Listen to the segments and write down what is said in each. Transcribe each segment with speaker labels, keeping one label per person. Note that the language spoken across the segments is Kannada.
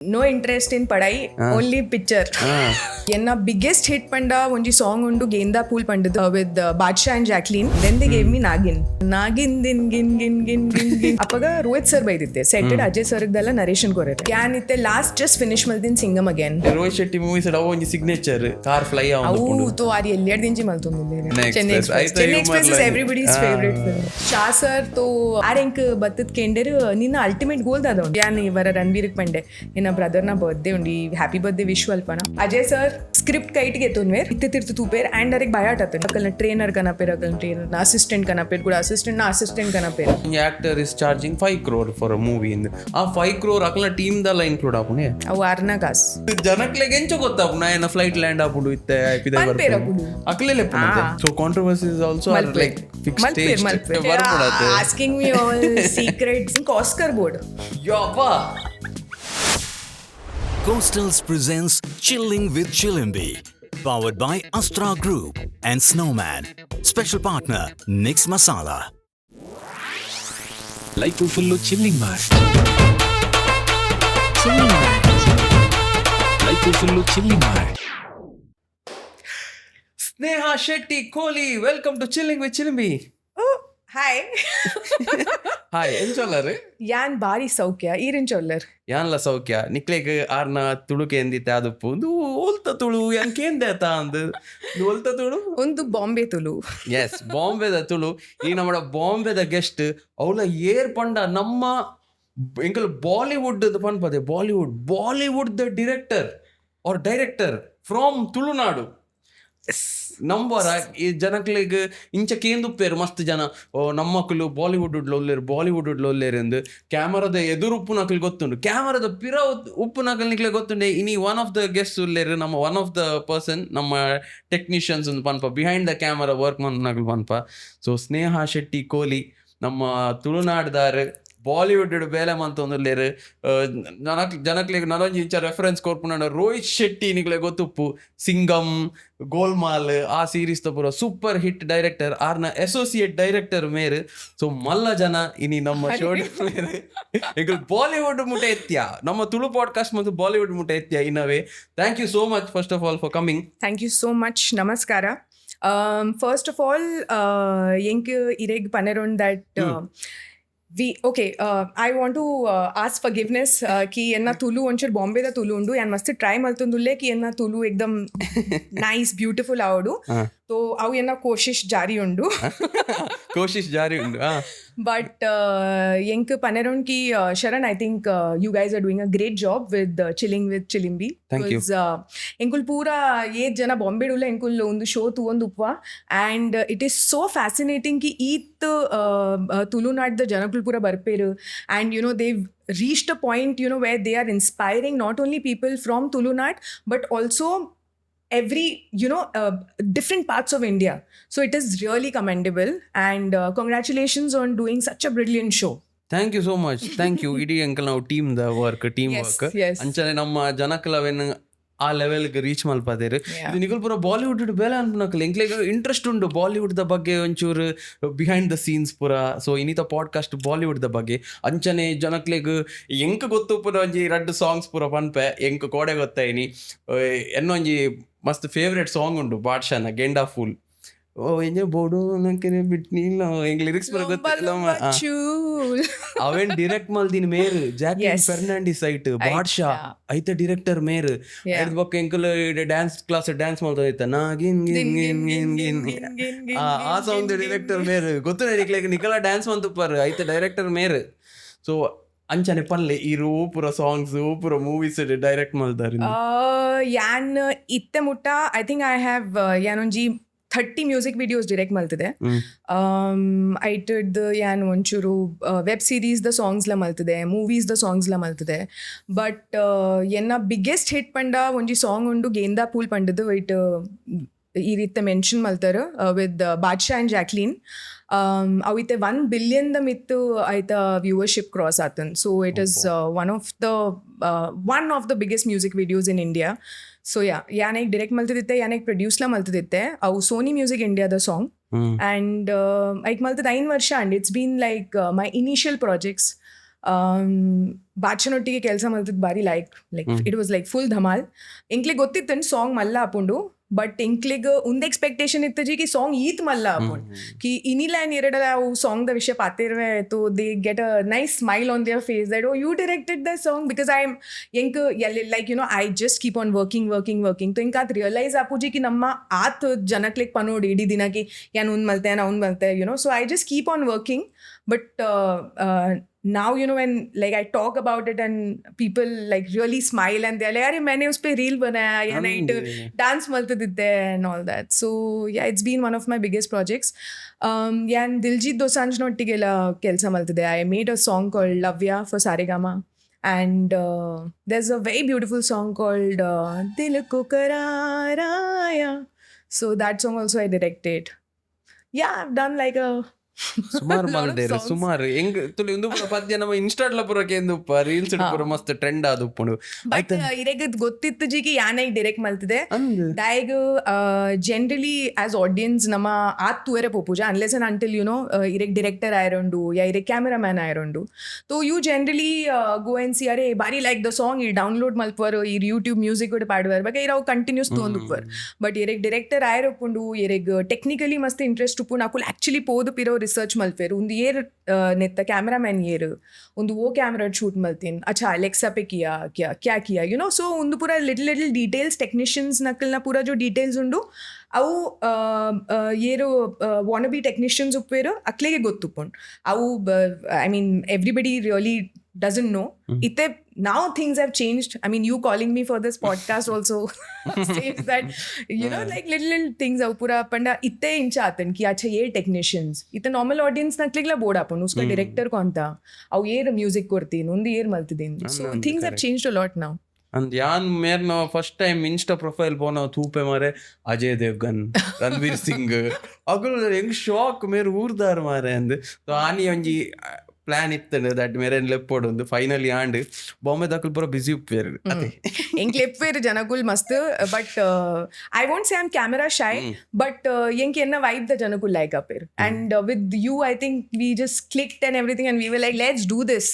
Speaker 1: No interest in padai, only picture. Yenna biggest hit panda onji song undu Genda Pool pandadu with Badsha and Jacqueline. Then they gave me Nagin. Nagin din gin gin gin gin gin. Appaga Rohit sir baiditte. Setted Ajay sir dalla narration korete. Yan itte last just finish maltin Singam again.
Speaker 2: Rohit Shetty movies adav onji signature car fly avundu
Speaker 1: pundu. Avu to ari elliyad dinji maltundu. Chennai Express. Chennai Express is everybody's favorite film. Shah sir to arenk battad kenderu ninna ultimate goal dada. Yan ivara Ranveer Pande. Brother ना बर्थडे उंडी happy birthday wish Alpana Ajay sir script कईट घेतून वेर इथे तिर्थ तू पेर एंड डायरेक्ट बायाट आते अकल ट्रेनर कना पेर अकल ट्रेनर ना असिस्टेंट कना पेर गुड असिस्टेंट ना असिस्टेंट कना पेर
Speaker 2: actor is charging 5 crore for a movie in ಆ 5 crore ಅಕಲ ಟೀಮ್ ದಲ್ಲ ಇನ್ಕ್ಲೂಡ್ ಆಪುನೆ
Speaker 1: ಅವು ಆರ್ನ ಕಾಸ್
Speaker 2: ಜನಕ್ಲೆ ಎಂಚ ಗೊತ್ತಾಪುನ ಏನ ಫ್ಲೈಟ್ ಲ್ಯಾಂಡ್ ಆಪುಡು ಇತ್ತೆ ಐಪಿದೆ ಬರ್ಪುಡು ಅಕಲೆ ಲೆಪ್ಪುನೆ so controversy is also like fixed stage ಬರ್ಪುಡate
Speaker 1: asking me all secrets Oscar board
Speaker 2: yapa
Speaker 3: Coastals presents Chilling with Chilimbi, powered by Astra Group and Snowman. Special partner, Nix Masala.
Speaker 4: Life full chilling bar. Life full chilling bar.
Speaker 2: Sneha Shetty Kohli, welcome to Chilling with Chilimbi.
Speaker 1: Hi
Speaker 2: hi ಏನ್ ಚೊಲ್ಲರು
Speaker 1: ಯಾನ್ ಬಾರಿ ಸೌಖ್ಯ ಈರಿನ್ ಚೊಲ್ಲರ್
Speaker 2: ಯಾನ್ಲ ಸೌಖ್ಯ ನಿಕ್ಲೆಗ್ ಆರ್ನ ತುಳುಕೆ ಎಂದಿತ್ತೆ ಅದಪ್ಪು ಒಂದು ಓಲ್ತ ತುಳು ಎಂಕೇಂದೆ ತಾ ಅಂದು ಓಲ್ತ ತುಳು
Speaker 1: ಒಂದು ಬಾಂಬೆ ತುಳು
Speaker 2: ಎಸ್ ಬಾಂಬೆದ ತುಳು ಈ ನಮ್ಮ ಬಾಂಬೆದ ಗೆಸ್ಟ್ ಅವಳ ಏರ್ ಪಂಡ ನಮ್ಮ ಎಂಕಲ್ ಬಾಲಿವುಡ್ ಪನ್ಪದೆ ಬಾಲಿವುಡ್ ದ ಡೈರೆಕ್ಟರ್ ಫ್ರಾಮ್ ತುಳುನಾಡು ನಂಬರ ಈ ಜನಕ್ಲೆಗ್ ಇಂಚ ಕೇಂದುಪ್ಪೇರು ಮಸ್ತ್ ಜನ ಓ ನಮ್ಮಕ್ಕಳು ಬಾಲಿವುಡ್ ಒಲ್ಲೇರು ಎಂದು ಕ್ಯಾಮರಾದ ಎದುರು ಉಪ್ಪು ನಕಲ್ ಗೊತ್ತುಂಡು ಕ್ಯಾಮರಾದ ಪಿರ ಉಪ್ಪು ನಕಲ್ ನಿಕ್ಲೆ ಗೊತ್ತುಂಡೆ ಇನಿ ಒನ್ ಆಫ್ ದ ಗೆಸ್ಟ್ ಉಲ್ಲೇರು ನಮ್ಮ ಒನ್ ಆಫ್ ದ ಪರ್ಸನ್ ನಮ್ಮ ಟೆಕ್ನಿಷಿಯನ್ಸ್ ಒಂದು ಪನ್ಪ ಬಿಹೈಂಡ್ ದ ಕ್ಯಾಮರಾ ವರ್ಕ್ ನಕಲ್ ಪನ್ಪ ಸೊ ಸ್ನೇಹಾ ಶೆಟ್ಟಿ ಕೋಹ್ಲಿ ನಮ್ಮ ತುಳುನಾಡ್ದಾರು ಬಾಲಿವುಡ್ ಬೇಲೆ ಮಂತೊಂದುಲ್ಲೇರು ಜನಕ್ಲೆಗ್ ನಲೊಂಜಿ ಇಂಚ ರೆಫರೆನ್ಸ್ ಕೊರ್ಪುನ ರೋಹಿತ್ ಶೆಟ್ಟಿ ನಿಕ್ಲೆ ಗೊತ್ತುಪ್ಪು ಸಿಂಗಮ್ ಗೋಲ್ಮಾಲ್ ಆ ಸೀರೀಸ್ ದ ಪೂರ ಸೂಪರ್ ಹಿಟ್ ಡೈರೆಕ್ಟರ್ ಆರ್ನ ಅಸೋಸಿಯೇಟ್ ಡೈರೆಕ್ಟರ್ ಮೇರು ಸೊ ಮಲ್ಲ ಜನ ಇನಿ ನಮ್ಮ ಶೋ ಮೇರು ಬಾಲಿವುಡ್ ಮುಟ ಎತ್ಯ ನಮ್ಮ ತುಳು ಪಾಡ್ಕಾಸ್ಟ್ ಮತ್ತು ಬಾಲಿವುಡ್ ಮುಟ ಎತ್ಯ ಇನ್ನವೇ thank you so much first of all for coming
Speaker 1: thank you so much ನಮಸ್ಕಾರ ಫಸ್ಟ್ ಆಫ್ ಆಲ್ ಎಂಕ್ ಇರೆಗ್ ಪನೆರೊಂಡ್ that I want to ask forgiveness कि येन्ना तुलू ಒಂಚೂರು ಬಾಂಬೆದ ತುಳು ಉಂಡು ಯಾನ್ ಮಸ್ತ್ ಟ್ರೈ ಮಲ್ತೊಂದುಲ್ಲೆ कि येन्ना ತುಳು एकदम ನೈಸ್ ಬ್ಯೂಟಿಫುಲ್ ಆವಡು तो ಅವು येन्ना ಕೋಶಿಶ್ ಜಾರಿ ಉಂಡು but yenk paneron ki Sharan I think you guys are doing a great job with Chilling with Chilimbi
Speaker 2: because
Speaker 1: enkul pura ye jana Bombay dulla enkul ondu show tuondu upva and it is so fascinating ki eat Tulunad the janakul pura barperu and you know they've reached a point you know where they are inspiring not only people from Tulunad but also every different parts of India, so it is really commendable and congratulations on doing such a brilliant show.
Speaker 2: Thank you so much. Thank you. Idi uncle now team work
Speaker 1: yes.
Speaker 2: ಅಂಚನೆ ನಮ್ಮ ಜನಕಲವೆನ್ ಆ ಲೆವೆಲ್ಗೆ ರೀಚ್ ಮಲ್ಪದೇರು ಇದು ನಿಗಲ್ ಪೂರ ಬಾಲಿವುಡ್ ಬೇಲೆ ಅನ್ಪನಕಲ್ ಎಂಕ್ಲೆಗ್ ಇಂಟ್ರೆಸ್ಟ್ ಉಂಡು ಬಾಲಿವುಡ್ ದ ಬಗ್ಗೆ ಒಂಚೂರು ಬಿಹೈಂಡ್ ದ ಸೀನ್ಸ್ ಪೂರ ಸೊ ಇನ್ನಿತ ಪಾಡ್ಕಾಸ್ಟ್ ಬಾಲಿವುಡ್ ದ ಬಗ್ಗೆ ಅಂಚನೆ ಜನಕ್ಲೆಗ್ ಎಂಕ್ ಗೊತ್ತು ಪೂರ ಒಂಜಿ 2 ಸಾಂಗ್ಸ್ ಪೂರ ಪನ್ಪೆ ಎಂಕ್ ಕೋಡೆ ಗೊತ್ತಾಯಿನಿ ಎನ್ನೊಂಜಿ ಮಸ್ತ್ ಫೇವ್ರೆಟ್ ಸಾಂಗ್ ಉಂಡು ಬಾದ್ಶಾನ ಗೆಂಡಾ ಫೂಲ್ ಓ ಎಂಜ ಬೋಡು ನಂಕೆನೆ ಬಿಟ್ನಿಲ್ಲ ಎಂಗ್ ಲಿರಿಕ್ಸ್ ಪೂರ ಗೊತ್ತಿಲ್ಲ ಅವೆನ್ ಡೈರೆಕ್ಟ್ ಮಲ್ದಿನ ಮೇರು ಜಾಕ್ಲಿನ್ ಫೆರ್ನಾಂಡಿಸ್ ಐಟ್ ಬಾದ್ಶಾ ಐತ ಡೈರೆಕ್ಟರ್ ಮೇರು ಐದ್ ಬಕ್ಕ ಎಂಕಲ್ ಡ್ಯಾನ್ಸ್ ಕ್ಲಾಸ್ ಡ್ಯಾನ್ಸ್ ಮಾಡ್ತಾ ನಾ ಗಿನ್ ಗಿನ್ ಗಿನ್ ಗಿನ್ ಗಿನ್ ಆ ಸಾಂಗ್ ದ ಡೈರೆಕ್ಟರ್ ಮೇರು ಗೊತ್ತು ನಿಕ್ಲೆಗ್ ನಿಕಲ ಡ್ಯಾನ್ಸ್ ಮಂತುಪ್ಪರ್ ಐತ ಡೈರೆಕ್ಟರ್ ಮೇರು ಸೊ ಅಂಚನೆ ಪನ್ಲೆ ಇರು ಪೂರ ಸಾಂಗ್ಸ್ ಪೂರ ಮೂವೀಸ್ ಡೈರೆಕ್ಟ್ ಮಾಡ್ತಾರೆ
Speaker 1: ಯಾನ್ ಇತ್ತೆ ಮುಟ್ಟ ಐ ಥಿಂಕ್ ಐ ಹ್ಯಾವ್ ಯಾನೊಂಜಿ 30 ಮ್ಯೂಸಿಕ್ ವಿಡಿಯೋಸ್ ಡೈರೆಕ್ಟ್ ಮಲ್ತಿದೆ ಐ ಡಿಡ್ ಯಾನ್ ಒಂಚೂರು ವೆಬ್ ಸೀರೀಸ್ ದ ಸಾಂಗ್ಸ್ಲ ಮಲ್ತಿದೆ ಮೂವೀಸ್ ದ ಸಾಂಗ್ಸ್ಲ ಮಲ್ತಿದೆ ಬಟ್ ಎನ್ನ ಬಿಗ್ಗೆಸ್ಟ್ ಹಿಟ್ ಪಂಡ ಒಂಜಿ ಸಾಂಗ್ ಉಂಡು ಗೇಂದಾ ಪೂಲ್ ಪಂಡದು ಇಟ್ ಈ ರೀತಿ ಮೆನ್ಷನ್ ಮಲ್ತಾರೆ ವಿತ್ ಬಾದ್ಶಾ ಆ್ಯಂಡ್ ಜಾಕ್ಲೀನ್ ಅವಿತ್ತೆ 1 billion ದ ಮಿತ್ತು ಆಯ್ತ ವ್ಯೂವರ್ಶಿಪ್ ಕ್ರಾಸ್ ಆತನ್ so it is one of the biggest music videos in India so ಯಾನೆಗ್ ಡೈರೆಕ್ಟ್ ಮಲ್ತಿದ್ದೆ ಯಾನೆಗ್ ಪ್ರೊಡ್ಯೂಸ್ಲ ಮಲ್ತಿದ್ದೆ ಅವು ಸೋನಿ ಮ್ಯೂಸಿಕ್ ಇಂಡಿಯಾದ ಸಾಂಗ್ ಆ್ಯಂಡ್ ಐಕ್ ಮಲ್ತದ 5 ವರ್ಷ and it's been like my initial projects ಬಾಚನೊಟ್ಟಿಗೆ ಕೆಲಸ ಮಾಡ್ತಿದ್ದು ಬಾರಿ like it was like full ಧಮಾಲ್. ಇಂಕ್ಲಿಗೆ ಗೊತ್ತಿತ್ತು ಸಾಂಗ್ ಮಲ್ಲ ಹಾಕೊಂಡು, ಬಟ್ ಇಂಕ್ಲಿಗೆ ಒಂದು ಎಕ್ಸ್ಪೆಕ್ಟೇಷನ್ ಇತ್ತು ಜಿ ಕಿ ಸಾಂಗ್ ಈತ್ ಮಲ್ಲ ಹಾಕೊಂಡು ಕಿ ಇನಿ ಲೈನ್ ಎರಡಲ್ಲ ಅವು ಸಾಂಗ್ ದ ವಿಷಯ ಪಾತಿರ್ವೆ ತೋ they get a nice smile on their face that oh you directed the song because I am ಎಂಕ್ ಎಲ್ಲಿ like you know I just keep on working though ಇಂಕ ಅದು ರಿಯಲೈಸ್ ಆಪುಜಿ ಕಿ ನಮ್ಮ ಆತ್ ಜನಕ್ಲಿಗೆ ಪನೋಡಿ ಇಡೀ ದಿನಕ್ಕೆ ಏನು ಒಂದು ಮಲ್ತೆ ನಾ ಒಂದು ಮಲ್ತೆ you know. So I just keep on working. But now, you know, when like I talk about it and people like really smile and they're like, "Arey, maine us pe reel banaya ya night dance maltaditte and all that." So yeah, it's been one of my biggest projects. Yeah, and Diljit Dosanjh nottigela kelsa maltide. I made a song called Lavya for Saregama. And there's a very beautiful song called Dil Ko Qaraar Aaya. So that song also I directed. Yeah, I've done like a
Speaker 2: ಸುಮಾರು ಮಾಡಿದ್ದೇವೆ ಸುಮಾರು ಹೆಂಗ್ ತುಳಿ ಒಂದು ಪದ್ಯ ನಮ್ಮ ಇನ್ಸ್ಟಾಡ್ಲ ಪುರಕ್ಕೆ ಎಂದು ರೀಲ್ಸ್ ಪುರ ಮಸ್ತ್ ಟ್ರೆಂಡ್ ಆದುಪ್ಪುಂಡು.
Speaker 1: ಬಟ್ ಇರೆಗ್ ಗೊತ್ತಿತ್ತು ಜಿಗೆ ಯಾನೈಗ್ ಡೈರೆಕ್ಟ್ ಮಲ್ತಿದೆ ದಾಯಗ್ ಜನರಲಿ ಆಸ್ ಆಡಿಯನ್ಸ್ ನಮ್ಮ ಆತ್ ತೂರೆ ಪೋಪುಜ unless and until you know ಇರೆಗ್ ಡೈರೆಕ್ಟರ್ ಆಯರೊಂಡು ಯಾ ಇರೆಗ್ ಕ್ಯಾಮೆರಾಮ್ಯಾನ್ ಆಯರೊಂಡು. Though you generally go and see ಅರೆ ಬಾರಿ ಲೈಕ್ ದ ಸಾಂಗ್ ಈ ಡೌನ್ಲೋಡ್ ಮಲ್ಪರು ಈ ಯೂಟ್ಯೂಬ್ ಮ್ಯೂಸಿಕ್ ಕೂಡ ಪಾಡುವರು ಬಗ್ಗೆ ಇರಾವ್ ಕಂಟಿನ್ಯೂಸ್ ತೊಂದುಪ್ಪರ್. ಬಟ್ ಇರೆಗ್ ಡೈರೆಕ್ಟರ್ ಆಯರೊಪ್ಪುಂಡು ಇರೆಗ್ ಟೆಕ್ನಿಕಲಿ ಮಸ್ತ್ ಇಂಟ್ರೆಸ್ಟ್ ಉಪ್ಪುಂಡು ಅಕುಲ್ ಆಕ್ಚುಲಿ ಪೋದು ಪಿರೋ ರಿಸರ್ಚ್ ಮಲ್ಪೇರು ಒಂದು ಏರ್ ನೆತ್ತ ಕ್ಯಾಮ್ರಾಮ್ಯಾನ್ ಏರು ಒಂದು ಓ ಕ್ಯಾಮ್ರಾ ಶೂಟ್ ಮಲ್ತೀನಿ ಅಚ್ಚಾ ಅಲೆಕ್ಸಾ पे क्या किया यू नो. सो ಒಂದು ಪೂರ ಲಿಟಲ್ ಡೀಟೇಲ್ಸ್ ಟೆಕ್ನಿಷಿಯನ್ಸ್ ನಕಲ್ನ ಪೂರ ಜೋ ಡೀಟೇಲ್ಸ್ ಉಂಡು ಅವು ಏರು ವಾನ್ ಬಿ ಟೆಕ್ನಿಷಿಯನ್ಸ್ ಉಪ್ಪೇರು ಅಕ್ಲೆಗೆ ಗೊತ್ತುಪ್ಪುಂಡು ಅವು. I mean everybody really doesn't know. Ite now things have changed. I mean, you calling me for this podcast also says that, you know, like little things avu pura panda itte incha atan ki acha ye technicians ite normal audience nakligla board apun uska director konta avu ye music kortin undi year maltidin. So things have changed a lot now.
Speaker 2: ಅಂದ್ ಯಾನ್ ಮೇರ್ನ ಫಸ್ಟ್ ಟೈಮ್ ಇನ್ಸ್ಟಾ ಪ್ರೊಫೈಲ್ ಪೋನ ತೂಪೆ ಮಾರೆ ಅಜಯ್ ದೇವ್ಗನ್ ರಣವೀರ್ ಸಿಂಗ್ ಅಗಲ್ ಹೆಂಗ್ ಶಾಕ್ ಮೇರ್ ಊರ್ದಾರ್ ಮಾರೆ ಅಂದ್. ಸೊ ಆನಿ ಒಂಜಿ ಪ್ಲಾನ್ ಇತ್ತಂಡು ದಟ್ ಮೇರೇನ್ ಲೆಪ್ಪೋಡು ಒಂದು ಫೈನಲಿ ಆಂಡ್ ಬಾಂಬೆ ದಾಖಲ್ ಪೂರ ಬಿಸಿ ಉಪ್ಪೇರು ಅದೇ
Speaker 1: ಎಂಕ್ ಲೆಪ್ಪೇರು ಜನಗುಲ್ ಮಸ್ತ್. But I won't say I'm camera shy but ಎಂಕ್ ಎನ್ನ ವೈಬ್ ದ ಜನಗುಲ್ ಲೈಕ್ ಅಪ್ಪೇರು. And with you I think we just clicked and everything and we were like let's do this.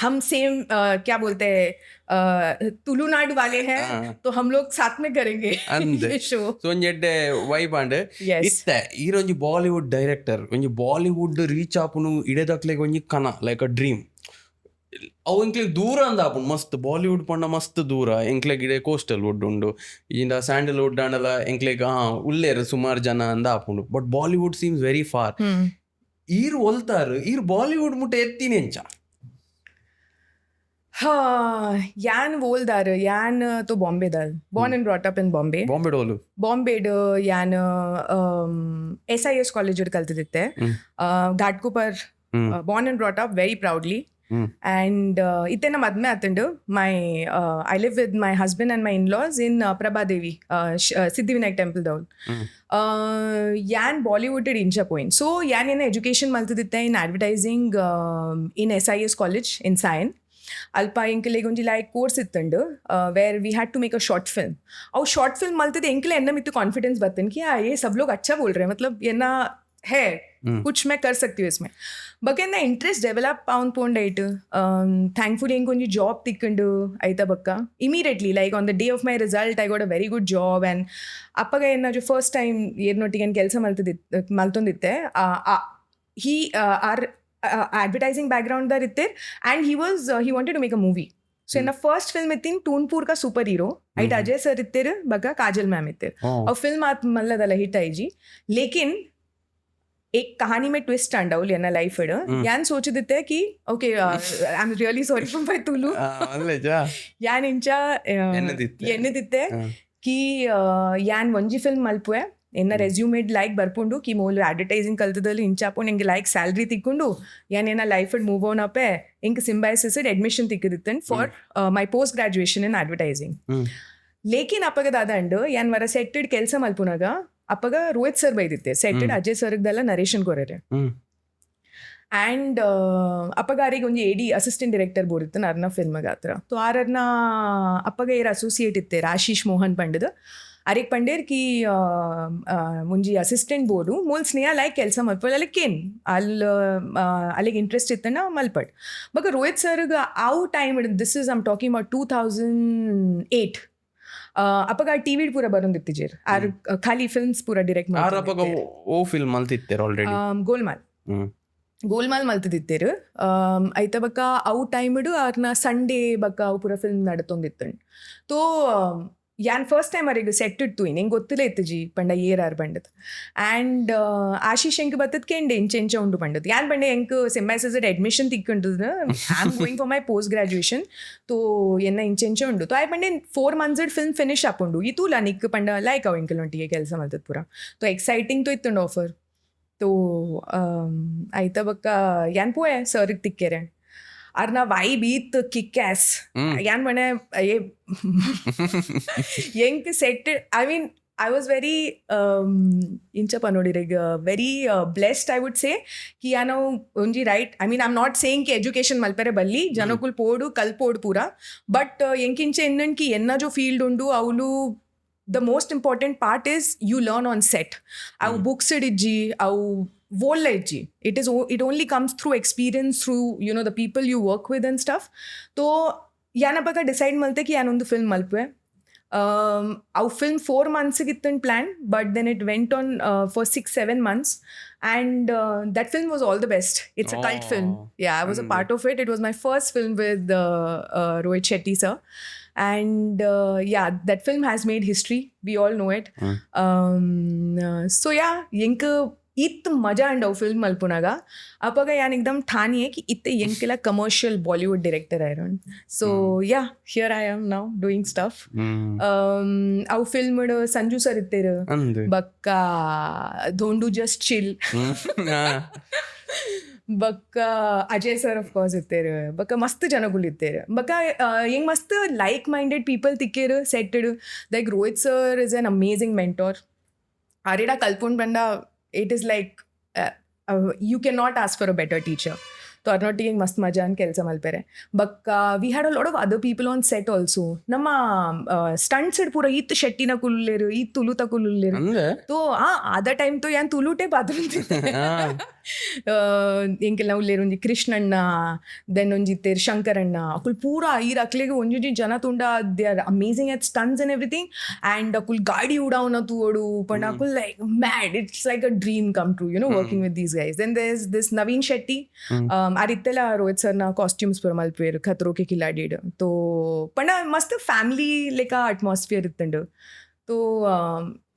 Speaker 1: हम सेम क्या बोलते हैं तुलुनाडु वाले हैं तो हम लोग साथ में करेंगे ये शो.
Speaker 2: ಸೊ ಒಂಜೆಡ್ಡೆ ವೈಬ್ ಅಂಡ್ ಇತ್ತೆ ಈರೊಂಜಿ ಬಾಲಿವುಡ್ ಡೈರೆಕ್ಟರ್ ಒಂಜಿ ಬಾಲಿವುಡ್ ರೀಚ್ ಆಪುನು ಇಡೆದಕ್ಲೆಗ್ ಒಂಜಿ ಕನ ಲೈಕ್ ಅ ಡ್ರೀಮ್. ಅವು ಎಂಕ್ಲೆಗ್ ದೂರ ಅಂದ ಆಪುಂಡು ಮಸ್ತ್ ಬಾಲಿವುಡ್ ಪಂಡ ಮಸ್ತ್ ದೂರ. ಎಂಕ್ಲೆಗ್ ಇಡೆ ಕೋಸ್ಟಲ್ ವುಡ್ ಉಂಡು ಇಂದ ಸ್ಯಾಂಡಲ್ವುಡ್ ಅಂಡಲ ಎಂಕ್ಲೆಗ್ ಉಲ್ಲೇರು ಸುಮಾರು ಜನ ಅಂದ ಆಪುಂಡು. But Bollywood seems very far. ಈರು ಒಲ್ತಾರು ಈರು ಬಾಲಿವುಡ್ ಮುಟ್ಟ ಎತ್ತಿನಿ ಎಂಚ
Speaker 1: यान वोलदार यान तो बॉम्बे दल born and brought up in Bombay.
Speaker 2: Bombay ಡೋಲು
Speaker 1: ಬಾಂಬೆಡ್ ಯಾನ್ SIS ಕಾಲೇಜ್ ಕಲ್ತಿದ್ದೆ Ghatkopar. born and brought up very proudly. And itte na madme atandu my I live with my husband and my in-laws in Prabhadevi Siddhivinayak temple down. Yan Bollywood incha point. So yan in education maltiditte in advertising in SIS college in Sion. ಅಲ್ಪ ಎಂಕಲೆಗೆ ಒಂಜಿ ಲೈಕ್ ಕೋರ್ಸ್ ಇತ್ತಂಡು where we had to make a short film. ಅವು ಶಾರ್ಟ್ ಫಿಲ್ಮ್ ಮಲ್ತದೆ ಎಂಕಲೆ ಎನ್ನ ಮಿತ್ತು ಕಾನ್ಫಿಡೆನ್ಸ್ ಬರ್ತನ್ कि ये सब लोग अच्छा बोल रहे हैं मतलब एना है कुछ मैं कर सकती हूँ इसमें. ಬಕೆನ್ನ ಇಂಟ್ರೆಸ್ಟ್ ಡೆವಲಪ್ ಆನ್ ಪೋಂಡೈಟ್ ಥ್ಯಾಂಕ್ಫುಲಿ ಹೆಂಗೆ ಒಂಜಿ ಜಾಬ್ ತಿಕ್ಕೊಂಡು ಆಯ್ತಾ ಬಕ್ಕ immediately like on the day of my result I got a very good job. And ಅಪ್ಪಗ ಏನಾದ್ರು ಫಸ್ಟ್ ಟೈಮ್ ಏರ್ನೊಟ್ಟಿಗೆ ಏನು ಕೆಲಸ ಮಲ್ತೊಂದಿತ್ತೆ he are advertising background there itter and he wanted to make a movie. So in the first film itin Toonpur ka super hero ait Ajay sir itter baga Kajal ma'am itter aur film at malladala hit ai ji. lekin एक कहानी में ट्विस्ट आंडाउल याना लाइफ इड यान सोचदित्ते कि okay I am really sorry for my Tulu यान इंचा ಎನ್ನದಿತ್ತೆ कि यान ಒಂಜಿ ಫಿಲ್ಮ್ ಮಲ್ಪುವೆ ಎನ್ನ ರೆಸ್ಯೂಮೇಡ್ ಲೈಕ್ ಬರ್ಪುಂಡು ಕಿ ಮೋಲ್ ಅಡ್ವರ್ಟೈಸಿಂಗ್ ಕಲ್ತದಲ್ಲಿ ಇಂಚಾಪುಂಡು ಎಂಗೆ ಲೈಕ್ ಸ್ಯಾಲ್ರಿ ತಿಕ್ಕೊಂಡು ಏನ ಲೈಫ್ ಮೂವ್ ಆನ್ ಅಪ್ಪೆ ಎಂಕ್ ಸಿಂಬೈಸಿಸ್ ಅಡ್ಮಿಷನ್ ತಿಕ್ಕಿದಿತ್ತನ್ for my post graduation in advertising. ಲೇಕಿನ್ ಅಪ್ಪಗ ದಾದಂಡು ಯಾನ್ ವರ ಸೆಟ್ಟೆಡ್ ಕೆಲಸ ಮಲ್ಪುನಾಗ ಅಪ್ಪಗ ರೋಹಿತ್ ಸರ್ ಬೈದಿತ್ತೆ ಸೆಟ್ಟೆಡ್ ಅಜಯ್ ಸರ್ದೆಲ್ಲ ನರೇಶನ್ ಕೊರೆರೆ. ಆ್ಯಂಡ್ ಅಪ್ಪಗಾರಿಗೆ ಒಂಜಿ AD ಅಸಿಸ್ಟೆಂಟ್ ಡೈರೆಕ್ಟರ್ ಬೋಡಿತ್ತು ಅರ್ನ ಫಿಲ್ಮ್ಗೆ ಹತ್ರ. ಸೊ ಆರನ್ನ ಅಪ್ಪಗ ಏರ್ ಅಸೋಸಿಯೇಟ್ ಇತ್ತೆ ಆಶೀಶ್ ಮೋಹನ್ ಪಂಡದು ಅರೆಗ್ ಪಂಡೇರ್ ಕಿ ಮುಂಜಿ ಅಸಿಸ್ಟೆಂಟ್ ಬೋರ್ಡು ಮೂಲ್ ಸ್ನೇಹ ಲೈಕ್ ಕೆಲಸ ಮಲ್ಪಡ್ ಅಲ್ಲಿ ಕೇನ್ ಅಲ್ಲಿಗೆ ಇಂಟ್ರೆಸ್ಟ್ ಇತ್ತಂಡ ಮಲ್ಪಡ್ ಬಕ ರೋಹಿತ್ ಸರ್ಗೆ ಅವು time this is I'm talking about 2008 ಅಪ್ಪಗ ಟಿವಿ ಪೂರ ಬರೋದಿತ್ತಿಜೇರ್ ಆರ್ ಖಾಲಿ ಫಿಲ್ಮ್ಸ್ ಪೂರ ಡಿರೆಕ್ಟ್
Speaker 2: ಆರಪ್ಪಗ ಓ ಫಿಲ್ಮ್ ಮಲ್ತಿತ್ತೇರ್ ಆಲ್ರೆಡಿ
Speaker 1: ಗೋಲ್ಮಾಲ್ ಮಲ್ತದಿತ್ತೇರು ಐತ ಬಕ್ಕ ಅವು ಟೈಮ್ಡು ಅವ್ರನ್ನ ಸಂಡೇ ಬಕ್ಕ ಅವು ಪೂರ ಫಿಲ್ಮ್ ನಡತೊಂದಿತ್ತಂಡು ತೋ ಯಾನ್ ಫಸ್ಟ್ ಟೈಮ್ ಅವರಿಗೆ ಸೆಟ್ ಇಟ್ಟು ನಂಗೆ ಗೊತ್ತಿಲ್ಲ ಇತ್ತು ಜಿ ಪಂಡ ಏರಾರು ಬಂಡದು ಆ್ಯಂಡ್ ಆಶೀಶ್ ಎಂಕ್ ಬತ್ತದ ಕೇಂಡೆ ಇಂಚೆಂಚ ಉಂಡು ಬಂಡದು ಯಾನ್ ಬಂಡೆ ಎಂಕ್ ಸೆಮ್ಮಾಸದ ಅಡ್ಮಿಷನ್ ತಿಕ್ಕೊಂಡದು I am going for my post graduation ತೋ ಎನ್ನ ಇಂಚೆಂಚ ಉಂಡು ತೋ ಆಯ್ ಬಂಡೆ 4 months ಫಿಲ್ಮ್ ಫಿನಿಶ್ ಹಾಕೊಂಡು ಈ ತೂಲ ನಿಕ್ ಪಂಡ ಲೈಕ್ ಅವು ಎಂಕಲ್ ಒಟ್ಟಿಗೆ ಕೆಲಸ ಮಲ್ತದ ಪೂರ ತೋ ಎಕ್ಸೈಟಿಂಗ್ ತೋ ಇತ್ತುಂಡು ಆಫರ್ ತೋ ಐತ ಬಕ್ಕ ಯಾನ್ ಪೋಯೆ ಸರ್ಗೆ ತಿಕ್ಕೆರೆ ಅವ್ರನ್ನ ವೈಬ್ ಈತ್ ಕಿಕ್ ಆ್ಯಸ್ ಯಾನ್ ಮನೆ ಎಂಕ್ set I mean I was very inchapa nodirig very blessed I would say ki ano onji right I mean I'm not saying ki education malpere balli janakul podu kalpodu pura but enkinche ennan ki enna jo field undu avulu the most important part is you learn on set avu books idji avu volleji it only comes through experience through you know the people you work with and stuff so yanapaka decide malte ki yanondu film malpwe our film 4 months in plan but then it went on for 6-7 months and that film was all the best. It's a cult film. Yeah, I was a part of it. It was my first film with Rohit Shetty sir and yeah, that film has made history. We all know it. So yeah, yenk इत्त मजा अंड फिल्म मल्पुनागा अपाग यान एकदम ठानी है कि इत्ते यंकेला कमर्शियल बॉलीवुड डायरेक्टर आयरन so yeah here I am now doing stuff अव फिल्म संजू सर इत्तेर बक्का धोंडू जस्ट चिल बक्क अजय सर ऑफ कोर्स इत्तेर बक्क मस्त जनगुल इत्तेर बक्क यंग मस्त लाइक माइंडेड पीपल तिक्केर सेटेड like Rohit sir is an amazing mentor आरेडा कल्पुंड बंदा it is like you cannot ask for a better teacher तो अर्नोटी मस्त मजा अन ಕೆಲಸ ಮಲ್ಪೆರೆ ಬಕ್ಕ we had a lot of other people on set also ನಮ್ಮ ಸ್ಟಂಟ್ಸ್ ಪೂರ ಈತ್ ಶೆಟ್ಟಿನ ಕುಲ್ಲುಲ್ಲೇರು ಈ ತುಳುತ ಕುಲ್ಲುಲ್ಲೇರು ತೋ ಆದ ಟೈಮ್ ತೋ ಯಾನ್ ತುಳುಟೆ ಬಾದ್ರುಂತಿದ್ದೆ ಎಂಕೆಲ್ಲ ಉಲ್ಲೇರು ಒಂಜಿ ಕೃಷ್ಣಣ್ಣ ದೆನ್ ಒಂಜಿತ್ತೇರು ಶಂಕರಣ್ಣ ಅಕುಲ್ ಪೂರ ಈರ್ ಅಕ್ಲೆಗೆ ಒಂಜೊಂಜಿ ಜನ ತುಂಡ they are amazing at stunts and everything and ಅಕುಲ್ ಗಾಡಿ ಉಡಾವನ ತೂವಡು ಪಂಡ ಅಕುಲ್ like mad it's like a dream come true you know working with these guys then there is this Naveen Shetty ಅರಿತ್ತೆಲ್ಲ ರೋಹಿತ್ ಸರ್ನ ಕಾಸ್ಟ್ಯೂಮ್ಸ್ ಪೂರ ಮಲ್ಪೇರು ಖತ್ರೋ ಕೆ ಖಿಲಾಡಿ ತೋ ಪಂಡ ಮಸ್ತ್ ಫ್ಯಾಮಿಲಿ ಲೆಕ್ಕ ಅಟ್ಮಾಸ್ಫಿಯರ್ ಇತ್ತಂಡು तो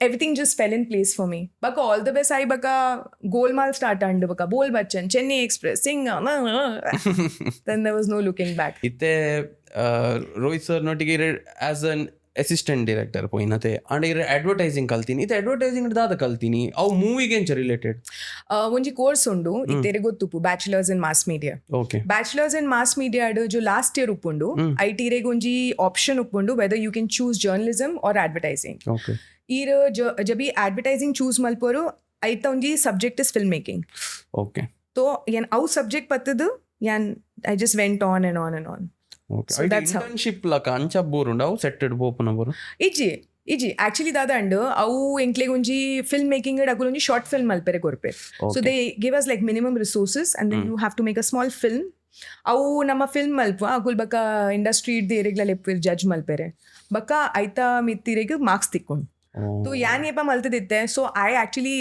Speaker 1: everything just fell in place for me baka all the best I baka golmaal start and baka bol bachchan chennai express sing then there was no looking back
Speaker 2: itte rohit sir notige as an assistant director poinate and advertising kaltini ite advertising dada kaltini aw movie ge related
Speaker 1: onji course undu itere gottupu bachelors in mass media
Speaker 2: okay
Speaker 1: bachelors in mass media adu jo last year uppundu IT re onji option uppundu whether you can choose journalism or advertising
Speaker 2: okay
Speaker 1: ir jabi advertising choose malporu aita onji subject is film making
Speaker 2: okay
Speaker 1: so yan aw subject pattadu yan I just went on and on and on
Speaker 2: okay so that's internship la kancha ಬೋರುಂಡ ಸೆಟ್ಟೆಡ್ ಬೋಪನ ಬೋರು
Speaker 1: ಇಜಿ ಆಕ್ಚುಲಿ ದಾದ ಅಂಡ್ ಅವು ಎಂಕ್ಲೆಗ್ ಒಂಜಿ ಫಿಲ್ಮ್ ಮೇಕಿಂಗ್ ಅಕುಲ್ ಒಂಜಿ ಶಾರ್ಟ್ ಫಿಲ್ಮ್ ಮಲ್ಪೆರೆ ಕೊರ್ಪೆ so they give us like minimum resources and then you have to make a small film ಅವು ನಮ್ಮ ಫಿಲ್ಮ್ ಮಲ್ಪ ಅಕುಲ್ ಬಕ್ಕ ಇಂಡಸ್ಟ್ರಿ ಇಡ್ದು ಏರಿಗ್ಲ ಲೆಪ್ಪಿರ್ ಜಡ್ಜ್ ಮಲ್ಪೆರೆ ಬಕ್ಕ ಐತ ಮಿತ್ತಿರೆಗ್ ಮಾರ್ಕ್ಸ್ ತಿಕ್ಕೊಂಡು तो यान ये मल्तदित्ते so I actually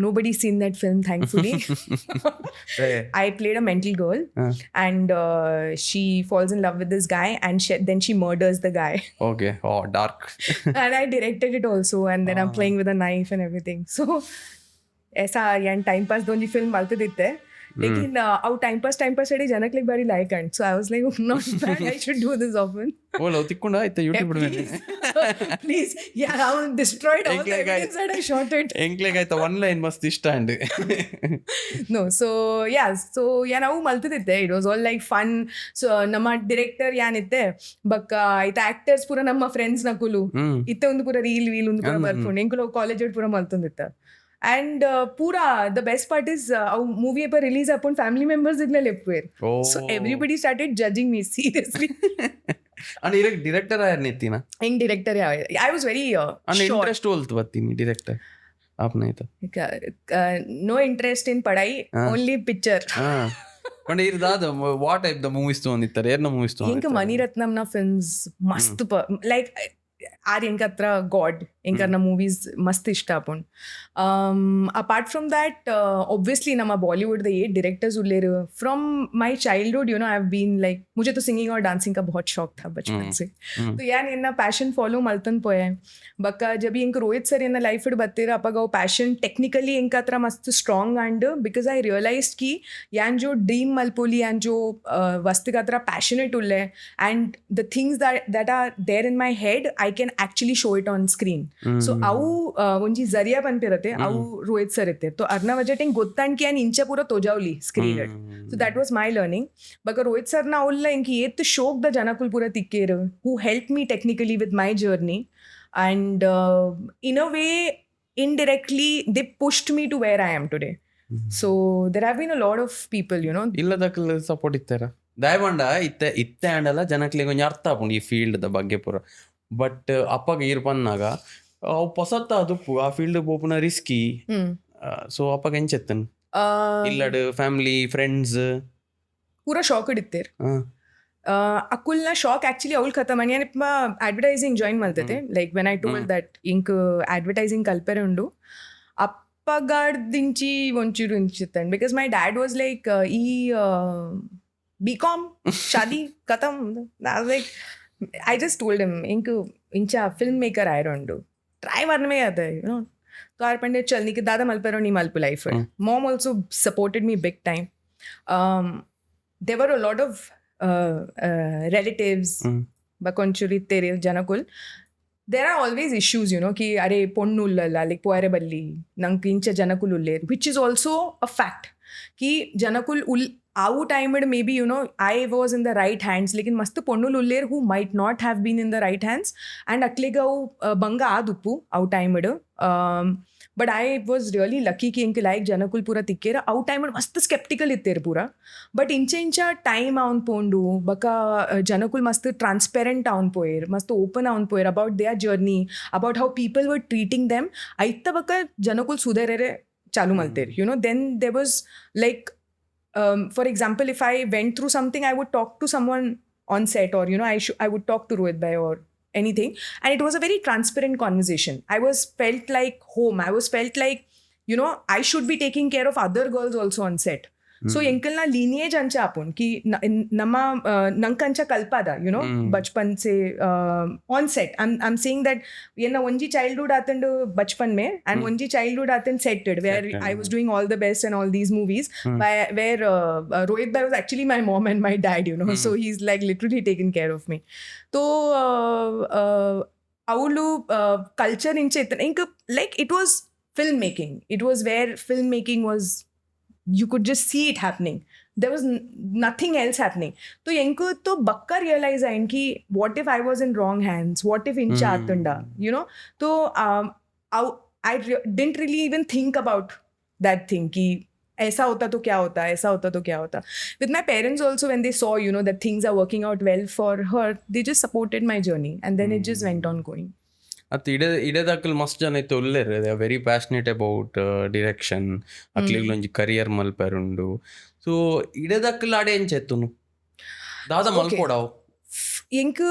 Speaker 1: nobody's seen that film thankfully I played a mental girl and she falls in love with this guy and then she murders the guy
Speaker 2: okay oh dark
Speaker 1: and I directed it also and then I'm playing with a knife and everything so ऐसा यान time pass दोनों film मल्तदित्ते लेकिन आउ टाइम पास एडी जनक लाइक बारी like and so I was like not bad I should do this often
Speaker 2: ओ लव तिक्कोंड आयता YouTube
Speaker 1: please yeah I destroyed all the evidence that I shot it
Speaker 2: ಎಂಕ್ಲೆಗ್ ಆಯ್ತಾ ಒನ್ ಲೈನ್ ಮಸ್ತ್ ಇಷ್ಟ ಅಂಡ್
Speaker 1: no so yeah ನಾವು ಮಲ್ತಿದ್ದೆ it was all like fun so ನಮ್ಮ ಡೈರೆಕ್ಟರ್ ಯಾನಿತ್ತೆ ಬಕ್ಕ ಐತ ಆಕ್ಟರ್ಸ್ ಪೂರ ನಮ್ಮ ಫ್ರೆಂಡ್ಸ್ ನಕುಲು ಇತ್ತೆ ಒಂದು ಪೂರ ರೀಲ್ ಒಂದು ಪೂರ ಬರ್ಕೊಂಡು ಎಂಕುಲು ಕಾಲೇಜ್ ಪೂರ ಮಲ್ತೊಂದಿತ್ತ and pura the best part is our movie ever release upon family members igle lepper so everybody started judging me seriously
Speaker 2: आणि डिरेक्टर आहे नेतीना
Speaker 1: हिंग डिरेक्टर आय वॉज व्हेरी
Speaker 2: आणि इंटरेस्ट बोलतो बत्तीनी डिरेक्टर आपण इथं
Speaker 1: नो इंटरेस्ट इन पढाई ओनली पिक्चर
Speaker 2: पण ಇರ್ದಾದ ವಾಟ್ ಟೈಪ್ ದ ಮೂವೀಸ್ ತೊಗೊಂಡಿರ್ತಾರೆ ಏರ್ನ ಮೂವೀಸ್
Speaker 1: ఇంక మణిరత్నం నా ఫిల్మ్స్ మస్త్ లైక్ ಆರ್ ಎಂಕ ಹತ್ರ ಗಾಡ್ ಎಂಕರ್ನ ಮೂವೀಸ್ ಮಸ್ತ್ ಇಷ್ಟ ಆಪುಂಡ್ ಅಪಾರ್ಟ್ ಫ್ರಮ್ ದ್ಯಾಟ್ ऑब्वियसली ನಮ್ಮ बॉलीवुड ये डायरेक्टर्स उल्लेर from my childhood you know I have been like मुझे तो सिंगिंग और डांसिंग का बहुत शौक था बचपन से तो यार इन्ना पैशन फॉलो मल्तन पोया बक्का जब इंक रोहित सर इन्ना लाइफ बत्तीर अपाग अವು पैशन टेक्निकली इंक हत्र मस्त strong and because I realized की यान जो ड्रीम मल्पोली यान जो वस्तु हत्र पैशनेट उल्ले and the things that are there in my head I can actually show it on screen so ಅವು ಒಂಜಿ ಜರಿಯಾ ಪನ್ಪಿರತ್ತೆ ಅವು ರೋಹಿತ್ ಸರ್ ಇತ್ತೆ तो अर्ना वजह टेंग गोत्तांडकी आनी इंचा पूरा तोजावली screen so that was my learning बका रोहित सर ना उल्ला इंकी येत शोक द जनकुल पूरा तिक्केर who helped me technically with my journey and in a way indirectly they pushed me to where I am today so there have been a lot of people you know
Speaker 2: ಇಲ್ಲದಕ್ಕಲ್ಲ ಸಪೋರ್ಟ್ ಇತ್ತಾರ ದಯಮಾಂಡ ಇತ್ತೆ ಆಂಡಲ್ಲ ಜನಕ್ಲಿ ಕೊಂಚ ಅರ್ಥ ಆಪುಂಡು ಈ ಫೀಲ್ಡ್ ದ ಬಗ್ಗೆ ಪೂರ ಬಟ್ ಅಪ್ಪಗ ಈರ್ ಬಂದಾಗ ಅವು ಪೊಸತ್ತ ಅದುಪ್ಪು ಆ ಫೀಲ್ಡ್ ಪೋಪುನ ರಿಸ್ಕಿ ಸೊ ಅಪ್ಪಗ ಎಂಚೆತ್ತನ್ ಇಲ್ಲಡ್ ಫ್ಯಾಮಿಲಿ ಫ್ರೆಂಡ್ಸ್
Speaker 1: पूरा शॉक इडतेर अकुलना शॉक एक्चुअली अवल खतम आणि advertising ಜಾಯಿನ್ ಮಾಡ್ತಿದ್ದೆ like when I told that ಇಂಕ್ advertising ಕಲ್ಪೆರೆ ಉಂಡು ಅಪ್ಪಗಾಡ್ದಿಂಚಿ ಒಂಚೂರು ಇಂಚಿತ್ತಂಡ್ because my dad was like ಈ BCom शादी खत्म like I just told him इंक इंचा फिल्म मेकर आयरोंडु ट्राई मारने में आता है यू नो तो आर पंडे चलनी के दादा मलपेरो नी मलपु life mom also supported me big time there were a lot of relatives bakonchuri tere janakul there are always issues you know ki are ponnullalla like poire balli nank incha janakul ulle which is also a fact ki janakul avu time maybe you know I was in the right hands lekin mast ponnul uller who might not have been in the right hands and aklega banga aduppu avu time but I was really lucky ki inke like janakul pura tikkera avu time mast skeptical ittere pura but incha time avun pondu baka janakul mast transparent avun poyer mast open avun poyer about their journey about how people were treating them aitta baka janakul sudarere chalu malter you know then there was like for example if I went through something I would talk to someone on set or you know I would talk to Rohit bhai or anything and it was a very transparent conversation I was felt like home I was felt like you know I should be taking care of other girls also on set so enkalna lineage ancha apun ki nama nankancha kalpada you know bachpan se on set I'm saying that yenna onji childhood atandu bachpan mein and onji childhood atan setted where I was doing all the best and all these movies where Rohit bhai was actually my mom and my dad you know so he's like literally taken care of me so avulu culture inche inka like it was filmmaking it was where filmmaking was you could just see it happening there was nothing else happening so enku to bakka realize ayin ki what if I was in wrong hands what if incha atunda you know so I didn't really even think about that thing ki ऐसा होता तो क्या होता ऐसा होता तो क्या होता with my parents also when they saw you know that things are working out well for her they just supported my journey and then it just went on going
Speaker 2: at idedakal mast jana itte ullere they are very passionate about direction akliglu onji career malperundu so idedakal ade en chettunu dada malpodav
Speaker 1: ink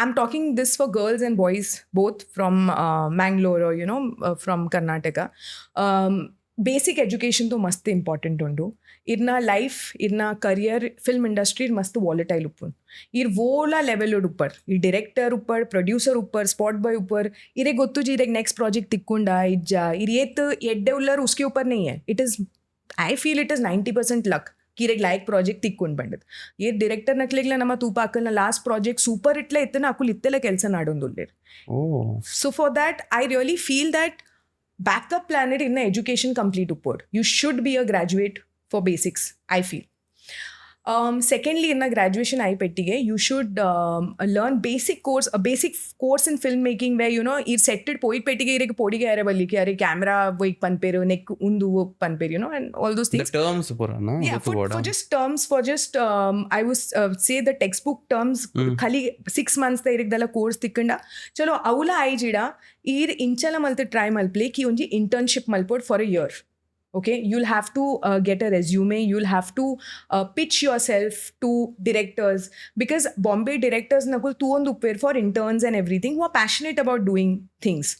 Speaker 1: I'm talking this for girls and boys both from Mangalore or you know from Karnataka basic education तो मस्त इंपॉर्टेंट ಉಂಡು ಇರ್ನ ಲೈಫ್ ಇರ್ನ ಕರಿಯರ್ ಫಿಲ್ಮ್ ಇಂಡಸ್ಟ್ರಿ ಮस्त ವಾಲಟೈಲ್ ಉಪ್ಪುನ್ ಇರ್ ವೋಲ ಲೆವೆಲ್ ಉಪ್ಪರ್ ಈ ಡೈರೆಕ್ಟರ್ ಉಪ್ಪರ್ ಪ್ರೊಡ್ಯೂಸರ್ ಉಪ್ಪರ್ ಸ್ಪಾಟ್ ಬಾಯ್ ಉಪ್ಪರ್ ಇರೆ ಗೊತ್ತು जी इरेग नेक्स्ट प्रोजेक्ट तिक्कुंड इज्जा इर येत एड्डे उल्लर उसके ऊपर नहीं है it is I feel it is 90% luck ಕಿರೆಗ್ ಲೈಕ್ ಪ್ರಾಜೆಕ್ಟ್ ತಿಕ್ಕೊಂಡು ಬಂದದ್ದು ಏ ಡೈರೆಕ್ಟರ್ ನಕ್ಲಿಗ್ಲ ನಮ್ಮ ತೂಪ ಹಾಕಲ್ನ ಲಾಸ್ಟ್ ಪ್ರಾಜೆಕ್ಟ್ ಸೂಪರ್ ಇಟ್ಲ ಇತ್ತನ ಅಕುಲ್ ಇತ್ತೆಲ್ಲ ಕೆಲಸ ನಾಡೊಂದುಲ್ಲೇರ್ so for that I really feel that backup plan it in the education complete upward you should be a graduate for basics I feel Secondly, in a graduation I pettige, you should learn a basic course in filmmaking where, you know, ir setted poit pettige irek podige are balli ki are camera voik panperu neck undu panperu, you know, and all those
Speaker 2: The
Speaker 1: things.
Speaker 2: terms purana
Speaker 1: Yeah, for just terms, for just I would say the textbook terms, khali 6 months da irek dala course tikkanda chalo avula ai jida ir inchala malte try malple ki onji internship malpod for a year. Okay, you'll have to get a resume, you'll have to pitch yourself to directors, because Bombay directors nakul tu on upper for interns and everything who are passionate about doing things.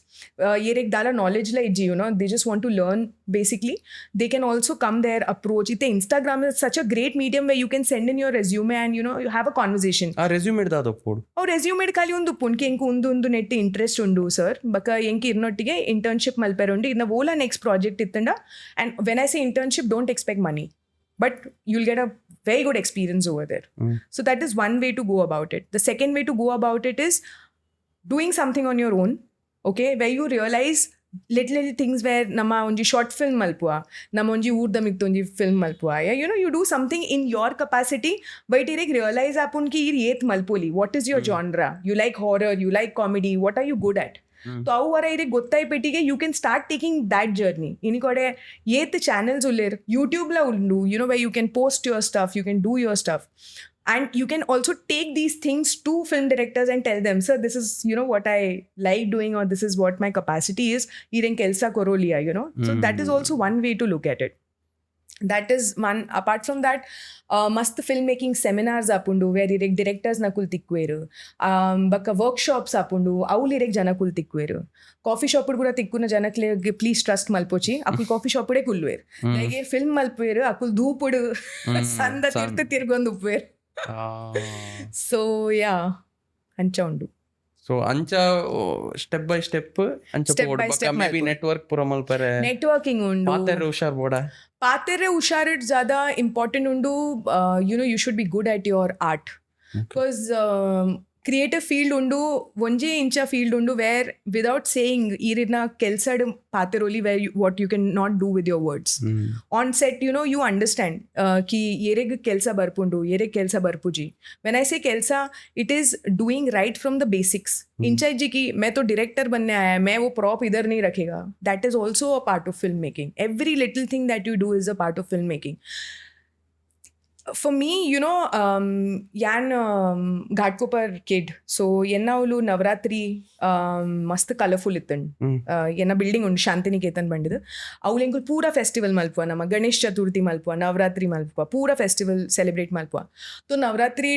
Speaker 1: Ye ek dala knowledge la iji, you know, they just want to learn. Basically they can also come there, approach ite. Instagram is such a great medium where you can send in your resume and, you know, you have a conversation.
Speaker 2: ಆ ರೆಸ್ಯೂಮ್ ಇಡ್ದಾದ ಪೋಡು
Speaker 1: ರೆಸ್ಯೂಮ್ ಖಾಲಿ ಒಂದು ಪುನ್ಕೆ ಎಂಕು ಒಂದು ನೆಟ್ಟಿ ಇಂಟ್ರೆಸ್ಟ್ ಉಂಡು ಸರ್ ಬಕ ಎಂಕಿ ಇರ್ನೊಟ್ಟಿಗೆ ಇಂಟರ್ನ್ಶಿಪ್ ಮಲ್ಪೆರುಂಡು ಇನ್ನ ಓಲಾ ನೆಕ್ಸ್ಟ್ ಪ್ರಾಜೆಕ್ಟ್ ಇತ್ತಂಡ and when I say internship don't expect money but you'll get a very good experience over there. So that is one way to go about it. The second way to go about it is doing something on your own. Okay, where you realise little things where nama onji short film malpua, nama onji urda mittonji film malpua, yeah, you know, you do something in your capacity but irek realize apun ki ir yet malpoli, what is your genre, you like horror, you like comedy, what are you good at. So avu vara irek gottai pettige you can start taking that journey. Ini kode yet channels uller YouTube la undu, you know, where you can post your stuff, you can do your stuff. And you can also take these things to film directors and tell them, sir, this is, you know, what I like doing, or this is what my capacity is. Iren kelsa koroliya, you know. So that is also one way to look at it. That is one. Apart from that, mast filmmaking seminars apundu where irek directors nakul tikweru. Baka workshops apundu avul irek janakul tikweru. Coffee shop kuda tikkuna janakle please trust malpochi akul coffee shop ude kulwer. Like film malperu akul dhoopudu sanda tirthe tirgondu upwer. So yeah, ancha undu.
Speaker 2: So ಅಂಚ ಸ್ಟೆಪ್ ಬೈ ಸ್ಟೆಪ್ ಅಂಚ
Speaker 1: Step
Speaker 2: ಪೋಡು
Speaker 1: by
Speaker 2: ಬಕ್ಕ
Speaker 1: step
Speaker 2: ಮೇಬಿ
Speaker 1: ಮಾಡ್ಬೋದು.
Speaker 2: ನೆಟ್ವರ್ಕ್ ಪುರ ಮಲ್ಪರೆ
Speaker 1: Networking undu.
Speaker 2: ಪಾತೆರೆ ಹುಷಾರ್ ಬೋಡ
Speaker 1: ಪಾತೆರೆ ಹುಷಾರಿಡ್ ज़्यादा important undu. You know, you should be good at your art. Because creative field undu ಒಂಜೇ ಇಂಚ field undu where without saying ಈರಿನ ಕೆಲ್ಸಡ್ ಪಾತೆರೋಲಿ where what you can not do with your words. On set, you know, you understand ki ereg kelsa barpundu, ereg kelsa barpuji. When I say kelsa, it is doing right from the basics. इंचाई जी की मैं तो डायरेक्टर बनने आया, मैं वो प्रॉप इधर नहीं रखेगा. That is also a part of filmmaking. Every little thing that you do is a part of filmmaking. For me, you know, yan Ghatkopar kid. So yenna avulu Navratri mast colorful ittan. Yenna building und Shantiniketan bandidu. Avulu enkul pura festival malpua, nama Ganesh Chaturthi malpua, Navratri malpua, pura festival celebrate malpua. So Navratri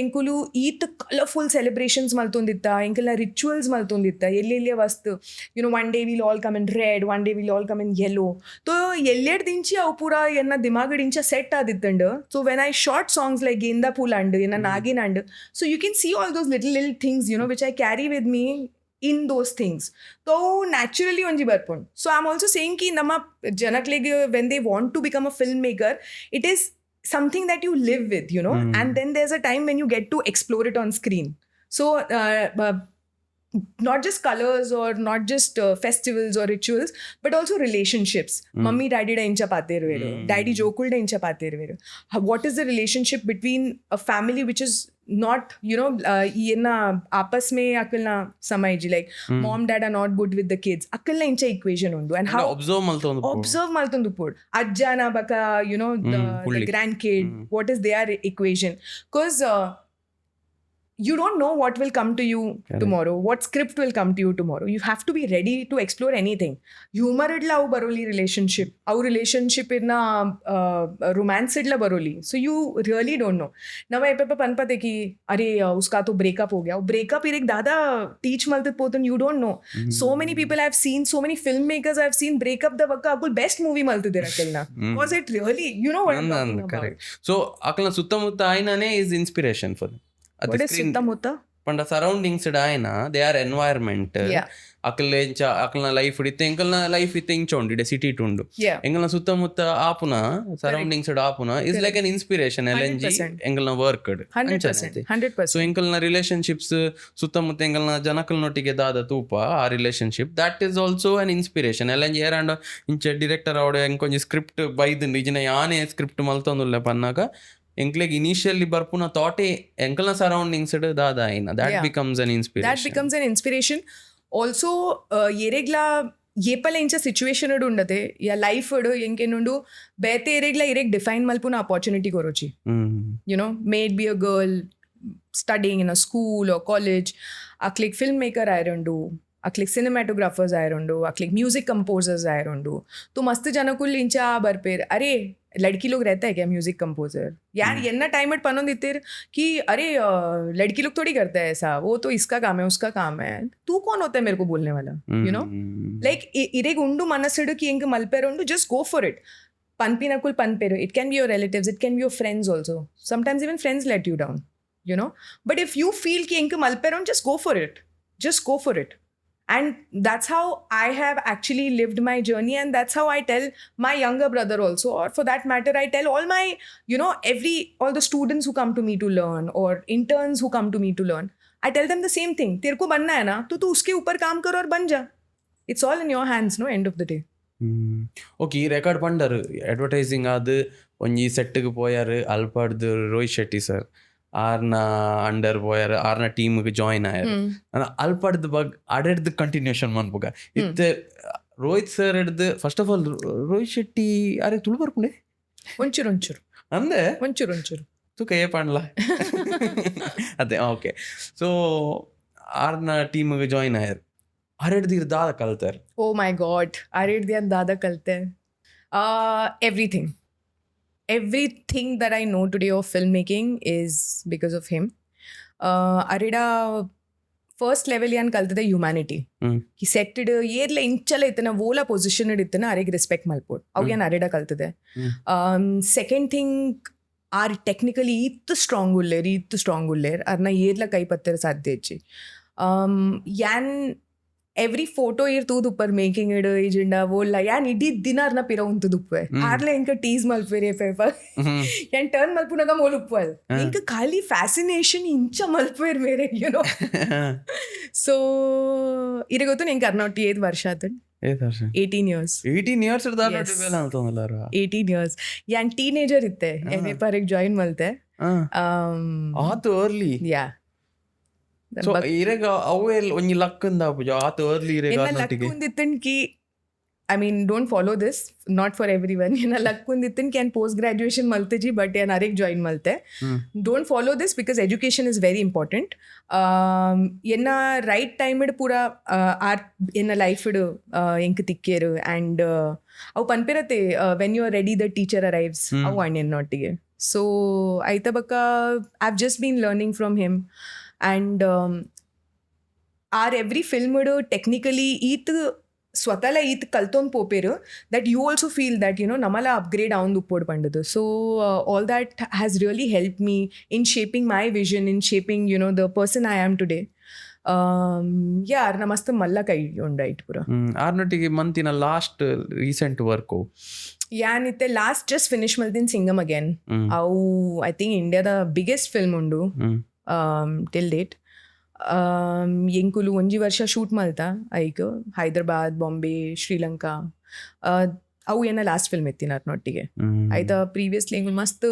Speaker 1: enkulu eat colorful celebrations maltonditta, enkula rituals maltonditta. Ellelle vastu, you know, one day we'll all come in red, one day we'll all come in yellow. So elled dinchi avu pura yenna dimagidincha set adittandu. So when I shot songs like Genda Pool and Nagin and, so you can see all those little things, you know, which I carry with me in those things. So naturally onji barpon. So I'm also saying ki nama janakleg when they want to become a filmmaker, it is something that you live with, you know, and then there's a time when you get to explore it on screen. So not just colors or not just festivals or rituals, but also relationships. Mummy daddy da incha patirveru, daddy jokul da incha patirveru. What is the relationship between a family which is not, you know, yenna apas mein akalna samaiji, like mom dad are not good with the kids, akalna incha equation undu. And how
Speaker 2: observe ಮಲ್ತೊಂದು
Speaker 1: observe maltondu pod ajjana baka, you know, the
Speaker 2: fully.
Speaker 1: grandkid, what is their equation. Because you don't know what will come to you tomorrow, what script will come to you tomorrow. You have to be ready to explore anything. Humor idla avu baroli relationship, avu relationship irna romance idla baroli. So you really don't know. Now I pepe panpate ki are uska to breakup ho gaya, breakup irek dada teach malte potun, you don't know. So many people I've seen, so many filmmakers I've seen break up the vakka akul best movie malte dirakelna. Was it really, you know what I'm talking about.
Speaker 2: Correct. So ಅಕಲ್ನ ಸುತ್ತಮುತ್ತ ಆಯ್ನನೇ is inspiration for
Speaker 1: What is ಸುತ್ತಮುತ್ತ?
Speaker 2: ಪಂಡ ಸರೌಂಡಿಂಗ್ಸ್ ಆಯ್ನ ದೇ ಆರ್ ಎನ್ವೈರ್ಮೆಂಟ್
Speaker 1: Yeah.
Speaker 2: ಅಕಲ್ನ ಲೈಫ್ ಹಿಡಿತೆ ಎಂಕಲ್ನ ಲೈಫ್ ಇತ್ತೆ ಇಂಚೊಂಡಿಡೆ ಸಿಟಿ ಟುಂಡು
Speaker 1: Yeah.
Speaker 2: ಎಂಗಲ್ನ ಸುತ್ತಮುತ್ತ ಆಪುನ ಸರೌಂಡಿಂಗ್ಸ್ ಆಪುನ ಇಸ್ ಲೈಕ್ ಎನ್ ಇನ್ಸ್ಪಿರೇಷನ್ ಎಲ್ಎನ್ಜಿ
Speaker 1: 100%.
Speaker 2: ಎಂಗಲ್ನ ವರ್ಕ್
Speaker 1: 100%.
Speaker 2: ಸೊ
Speaker 1: 100%.
Speaker 2: ಎಂಕಲ್ನ ರಿಲೇಶನ್ಶಿಪ್ಸ್ ಸುತ್ತಮುತ್ತ ಎಂಗಲ್ನ ಜನಕಲ್ನೊಟ್ಟಿಗೆ ದಾದ ತೂಪ ಆ relationship that is also an inspiration ಎಲ್ಎನ್ಜಿ ಏರಾಂಡ ಇಂಚ ಡಿರೆಕ್ಟರ್ ಅವಡೆ ಎಂಕೊಂಜಿ ಸ್ಕ್ರಿಪ್ಟ್ ಬೈದು ನಿಜನ ಯಾನೇ ಸ್ಕ್ರಿಪ್ಟ್ ಮಲ್ತೊಂದುಲ್ಲೆ ಪನ್ನಾಗ ಎಂಕ್ಲೆಗ್ ಇನಿಷಿಯಲಿ ಬರ್ಪುನ ಥಾಟೇ ಎಂಕಲ್ನ ಸರೌಂಡಿಂಗ್ಸ್ ದಾದ ಆಯ್ನ that
Speaker 1: Yeah.
Speaker 2: Becomes an
Speaker 1: that
Speaker 2: inspiration.
Speaker 1: becomes an inspiration. Also, ಎರೆಗ್ಲ ಏಪಲ ಇಂಚ ಸಿಚುವೇಶನ್ ಉಂಡತೆ ಯಾ ಲೈಫ್ ಎಂಕೆನುಂಡು ಬೇತೆ ಎರೆಗ್ಲ ಇರೆಗ್ ಡಿಫೈನ್ ಮಲ್ಪುನ opportunity ಕೊರೋಚಿ. May it be a girl studying in a school or college, aklik filmmaker ayrondu, aklik cinematographers ayrondu, aklik music composers ayrondu. तो मस्त जनकुल इंचा बरपेर अरे लड़की लोग रहता है क्या म्यूजिक कंपोजर यार येन्ना टाइम एट पनो देते कि अरे लड़की लोग थोड़ी करता है ऐसा, वो तो इसका काम है उसका काम है, तू कौन होता है मेरे को बोलने वाला, you know, like इरेग उंडु मनसुडु कि ink मल्पेरुंडु, just go for it. Panpinakul panperu, it can be your relatives, it can be your friends also, sometimes even friends let you down, you know, but if you feel ki inka malperon, just go for it, just go for it. And that's how I have actually lived my journey, and that's how I tell my younger brother also, or for that matter I tell all my, you know, all the students who come to me to learn or interns who come to me to learn, I tell them the same thing, तेरे को बनना है ना तो तू उसके ऊपर काम कर और बन जा, it's all in your hands, no, end of the day.
Speaker 2: Okay ಈ ರೆಕಾರ್ಡ್ ಪಂಡರು ಅಡ್ವರ್ಟೈಸಿಂಗ್ ಅದು ಒಂಜಿ ಸೆಟ್ಗೆ ಪೋಯಾರು ಅಲ್ಪಾಡ್ದು ರೋಹಿತ್ ಶೆಟ್ಟಿ ಸರ್ ಆರ್ನ ಅಂಡರ್ ಪೋಯಾರು ಆರ್ನ ಟೀಮ್ಗೆ ಜಾಯಿನ್ ಆಯಾರು ಅಲ್ಪಾಡ್ದು ಬಗ್ ಅಡೆಡ್ದು ಕಂಟಿನ್ಯೂಷನ್ ಮನ್ಪುಗ ಇತ್ತೆ ರೋಹಿತ್ ಸರ್ ಹಿಡ್ದು first of all Rohit Shetty ಅರೆ ತುಳು ಬರ್ಪುಂಡೆ
Speaker 1: ಒಂಚೂರು
Speaker 2: ಅಂದೆ
Speaker 1: ಒಂಚೂರು
Speaker 2: ತೂಕ ಏ ಪಣ್ಲ ಅದೇ ಓಕೆ ಸೊ ಆರ್ನ ಟೀಮ್ಗೆ ಜಾಯಿನ್ ಆಯಾರು ಅರೆಡ್ದು ದಾದ ಕಲ್ತಾರ.
Speaker 1: Oh my God, Aredyan Dada Kalte. Everything that I know today of filmmaking is because of him. Areda first level yan kaltade humanity. He set it yerle inchala itana vola position itana areg respect malpod. Aw yan Areda kaltade. Second thing, are technically ittu strong uller arna yerla kai pattar sadhyechi. Yan every photo ಇರ್ತದ ಉಪ್ಪರ್ ಮೇಕಿಂಗ್ ಇಡು ಏಜೆಂಡ ಓಲ್ಲ ಯಾನ್ ಇಡೀ ದಿನ ಅರ್ನ ಪಿರ ಉಂತದ ಉಪ್ಪೆ ಆರ್ಲೆ ಇಂಕ ಟೀಸ್ ಮಲ್ಪೇರಿ ಫೇಫ ಯಾನ್ ಟರ್ನ್ ಮಲ್ಪುನಾಗ ಮೋಲ್ ಉಪ್ಪಲ್ ಇಂಕ ಖಾಲಿ ಫ್ಯಾಸಿನೇಷನ್ ಇಂಚ ಮಲ್ಪೇರ್ ಮೇರೆ ಯುನೋ. ಸೊ ಇರ ಗೊತ್ತು ನಿಂಗೆ ಅರ್ನೊಟ್ಟಿ 8 ವರ್ಷ ಆತಡ್ 18 years 18 years ಯಾನ್ ಟೀನೇಜರ್ ಇತ್ತೆ ಫೇಫಾರಿಗೆ ಜಾಯಿನ್ ಮಲ್ತೆ
Speaker 2: ಆತು ಅರ್ಲಿ
Speaker 1: ಯಾ
Speaker 2: ಸೊ ಇರೆಗ ಅವೆಲ್ ಒಂಜಿ ಲಕ್ಕಂದ ಪೂಜಾ ಆತ ಅರ್ಲಿ ಇರೆಗ
Speaker 1: ಲಕ್ ಉಂದಿತ್ತನ್ ಕಿ I mean, don't follow this, not for everyone. Yena luck unditin can post graduation malte ji, but yan arek join malte. Don't follow this because education is very important. Yena right time id pura art in a life id enk tikkeru and aw panpirate when you are ready the teacher arrives. Aw annen nottige. So aita baka I've just been learning from him and our every film id technically eat ಸ್ವತಃ ಈತ್ ಕಲ್ತೊಂದು ಪೋಪೇರು that you also feel that you know ನಮ್ಮಲ್ಲ ಅಪ್ಗ್ರೇಡ್ ಅವನ್ ಉಪ್ಪೋಡ್ ಪಂಡದು. So all that has really help me in shaping my vision, in shaping you know the person I am today. ಯಾರ್ ನಮಸ್ತೆ ಮಲ್ಲ ಕೈ ಉಂಡಾಯ್ತು ಪೂರ.
Speaker 2: ಆರ್ನೊಟ್ಟಿಗೆ ಮಂತಿನ ಲಾಸ್ಟ್ ರೀಸೆಂಟ್ ವರ್ಕು
Speaker 1: ಯಾನಿತ್ತೆ ಲಾಸ್ಟ್ ಜಸ್ಟ್ ಫಿನಿಶ್ ಮಲ್ತಿನ್ ಸಿಂಗಮ್ ಅಗೇನ್. ಅವು ಐ ಥಿಂಕ್ ಇಂಡಿಯಾದ ಬಿಗ್ಗೆಸ್ಟ್ ಫಿಲ್ಮ್ ಉಂಡು ಟಿಲ್ ಡೇಟ್. ಎಂಕುಲು ಒಂಜಿ ವರ್ಷ ಶೂಟ್ ಮಲ್ತ ಐಕ್ ಹೈದರಾಬಾದ್, ಬಾಂಬೆ, ಶ್ರೀಲಂಕಾ ಅವು ಏನ ಲಾಸ್ಟ್ ಫಿಲ್ಮ್ ಎತ್ತಿನ ಅರ್ನೊಟ್ಟಿಗೆ. ಆಯ್ತಾ ಪ್ರೀವಿಯಸ್ಲಿ ಎಂಗ್ ಮಸ್ತ್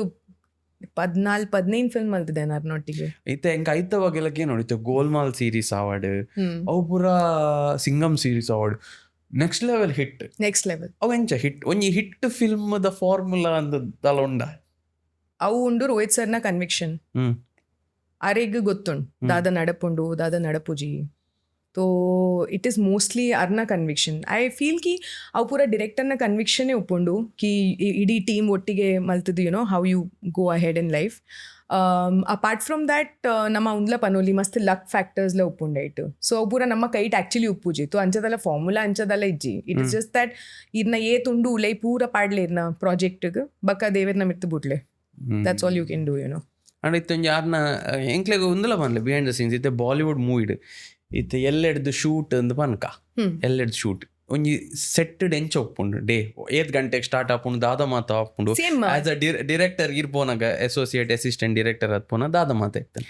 Speaker 1: 14-15 ಫಿಲ್ಮ್ ಮಲ್ತಿದೆ ಅರ್ನೊಟ್ಟಿಗೆ.
Speaker 2: ಐತೆ ಎಂಕ ಐತವಾಗೆಲ್ಲಕ್ಕೆ ನೋಡಿತ್ತು ಗೋಲ್ಮಾಲ್ ಸೀರೀಸ್ ಅವಾರ್ಡ್, ಅವು ಪೂರ Singam series award next level hit. ಅವು ಎಂಚ ಹಿಟ್ ಒಂಜಿ ಹಿಟ್ ಫಿಲ್ಮ್ ದ ಫಾರ್ಮುಲಾ ಅಂದ ತಲೊಂಡ
Speaker 1: ಅವು ಉಂಡು ರೋಹಿತ್ ಸರ್ನ ಕನ್ವಿಕ್ಷನ್. ಅರೆಗ್ ಗೊತ್ತುಂಡು ದಾದ ನಡಪುಂಡು, ದಾದ ನಡಪುಜಿ. ತೋ ಇಟ್ ಈಸ್ ಮೋಸ್ಟ್ಲಿ ಅರ್ನ ಕನ್ವಿಕ್ಷನ್. ಐ ಫೀಲ್ ಕಿ ಅವು ಪೂರ ಡಿರೆಕ್ಟರ್ನ ಕನ್ವಿಕ್ಷನೇ ಉಪ್ಪುಂಡು ಕಿ ಇಡೀ ಟೀಮ್ ಒಟ್ಟಿಗೆ ಮಲ್ತದು you know how you go ahead in life. Apart from that ನಮ್ಮ ಉಂದ್ಲ ಪನೋಲಿ ಮಸ್ತ್ ಲಕ್ ಫ್ಯಾಕ್ಟರ್ಸ್ಲ ಉಪ್ಪುಂಡಾಯ್ತು. ಸೊ ಅವು ಪೂರ ನಮ್ಮ ಕೈಟ್ ಆ್ಯಕ್ಚುಲಿ ಉಪ್ಪುಜಿ ತೋ ಅಂಚದಲ್ಲ ಫಾರ್ಮುಲಾ ಅಂಚದಲ್ಲ ಇಜ್ಜಿ. ಇಟ್ ಇಸ್ ಜಸ್ಟ್ ದ್ಯಾಟ್ ಇರ್ನ ತುಂಡು ಉಲೈ ಪೂರ ಪಾಡ್ಲೆ ಇರ್ನ ಪ್ರಾಜೆಕ್ಟ್ಗೆ ಬಕ್ಕ ದೇವೇರ್ನ ಮಿತ್ತು ಬಿಟ್ಲೆ. That's all you can do you know.
Speaker 2: And ಇತ್ತೊಂದು ಯಾರನ್ನ ಎಂಕ್ಲೆಗ್ ಒಂದಲ್ಲ ಪನ್ಲೆ ಬಿಹೈಂಡ್ ದ ಸೀನ್ಸ್ ಇತ್ತೆ ಬಾಲಿವುಡ್ ಮೂವಿಡ್ ಇತ್ತೆ ಎಲ್ಲೆಡ್ದು ಶೂಟ್ ಅಂದ್ ಪನ್ಕ ಎಲ್ಲೆಡ್ದು ಶೂಟ್ ಒಂಜಿ ಸೆಟ್ ಎಂಚ ಒಪ್ಪುಂಡು ಡೇ 8 ಗಂಟೆಗೆ ಸ್ಟಾರ್ಟ್ ಆಪುಂಡು ದಾದ ಮಾತ ಆಪುಂಡು. ಆಸ್ ಅ ಡಿರೆಕ್ಟರ್ ಇರ್ಪೋನಾಗ ಅಸೋಸಿಯೇಟ್ ಅಸಿಸ್ಟೆಂಟ್ ಡಿರೆಕ್ಟರ್ ಅದ್ಪೋನ ದಾದ ಮಾತ ಇರ್ತಾನೆ.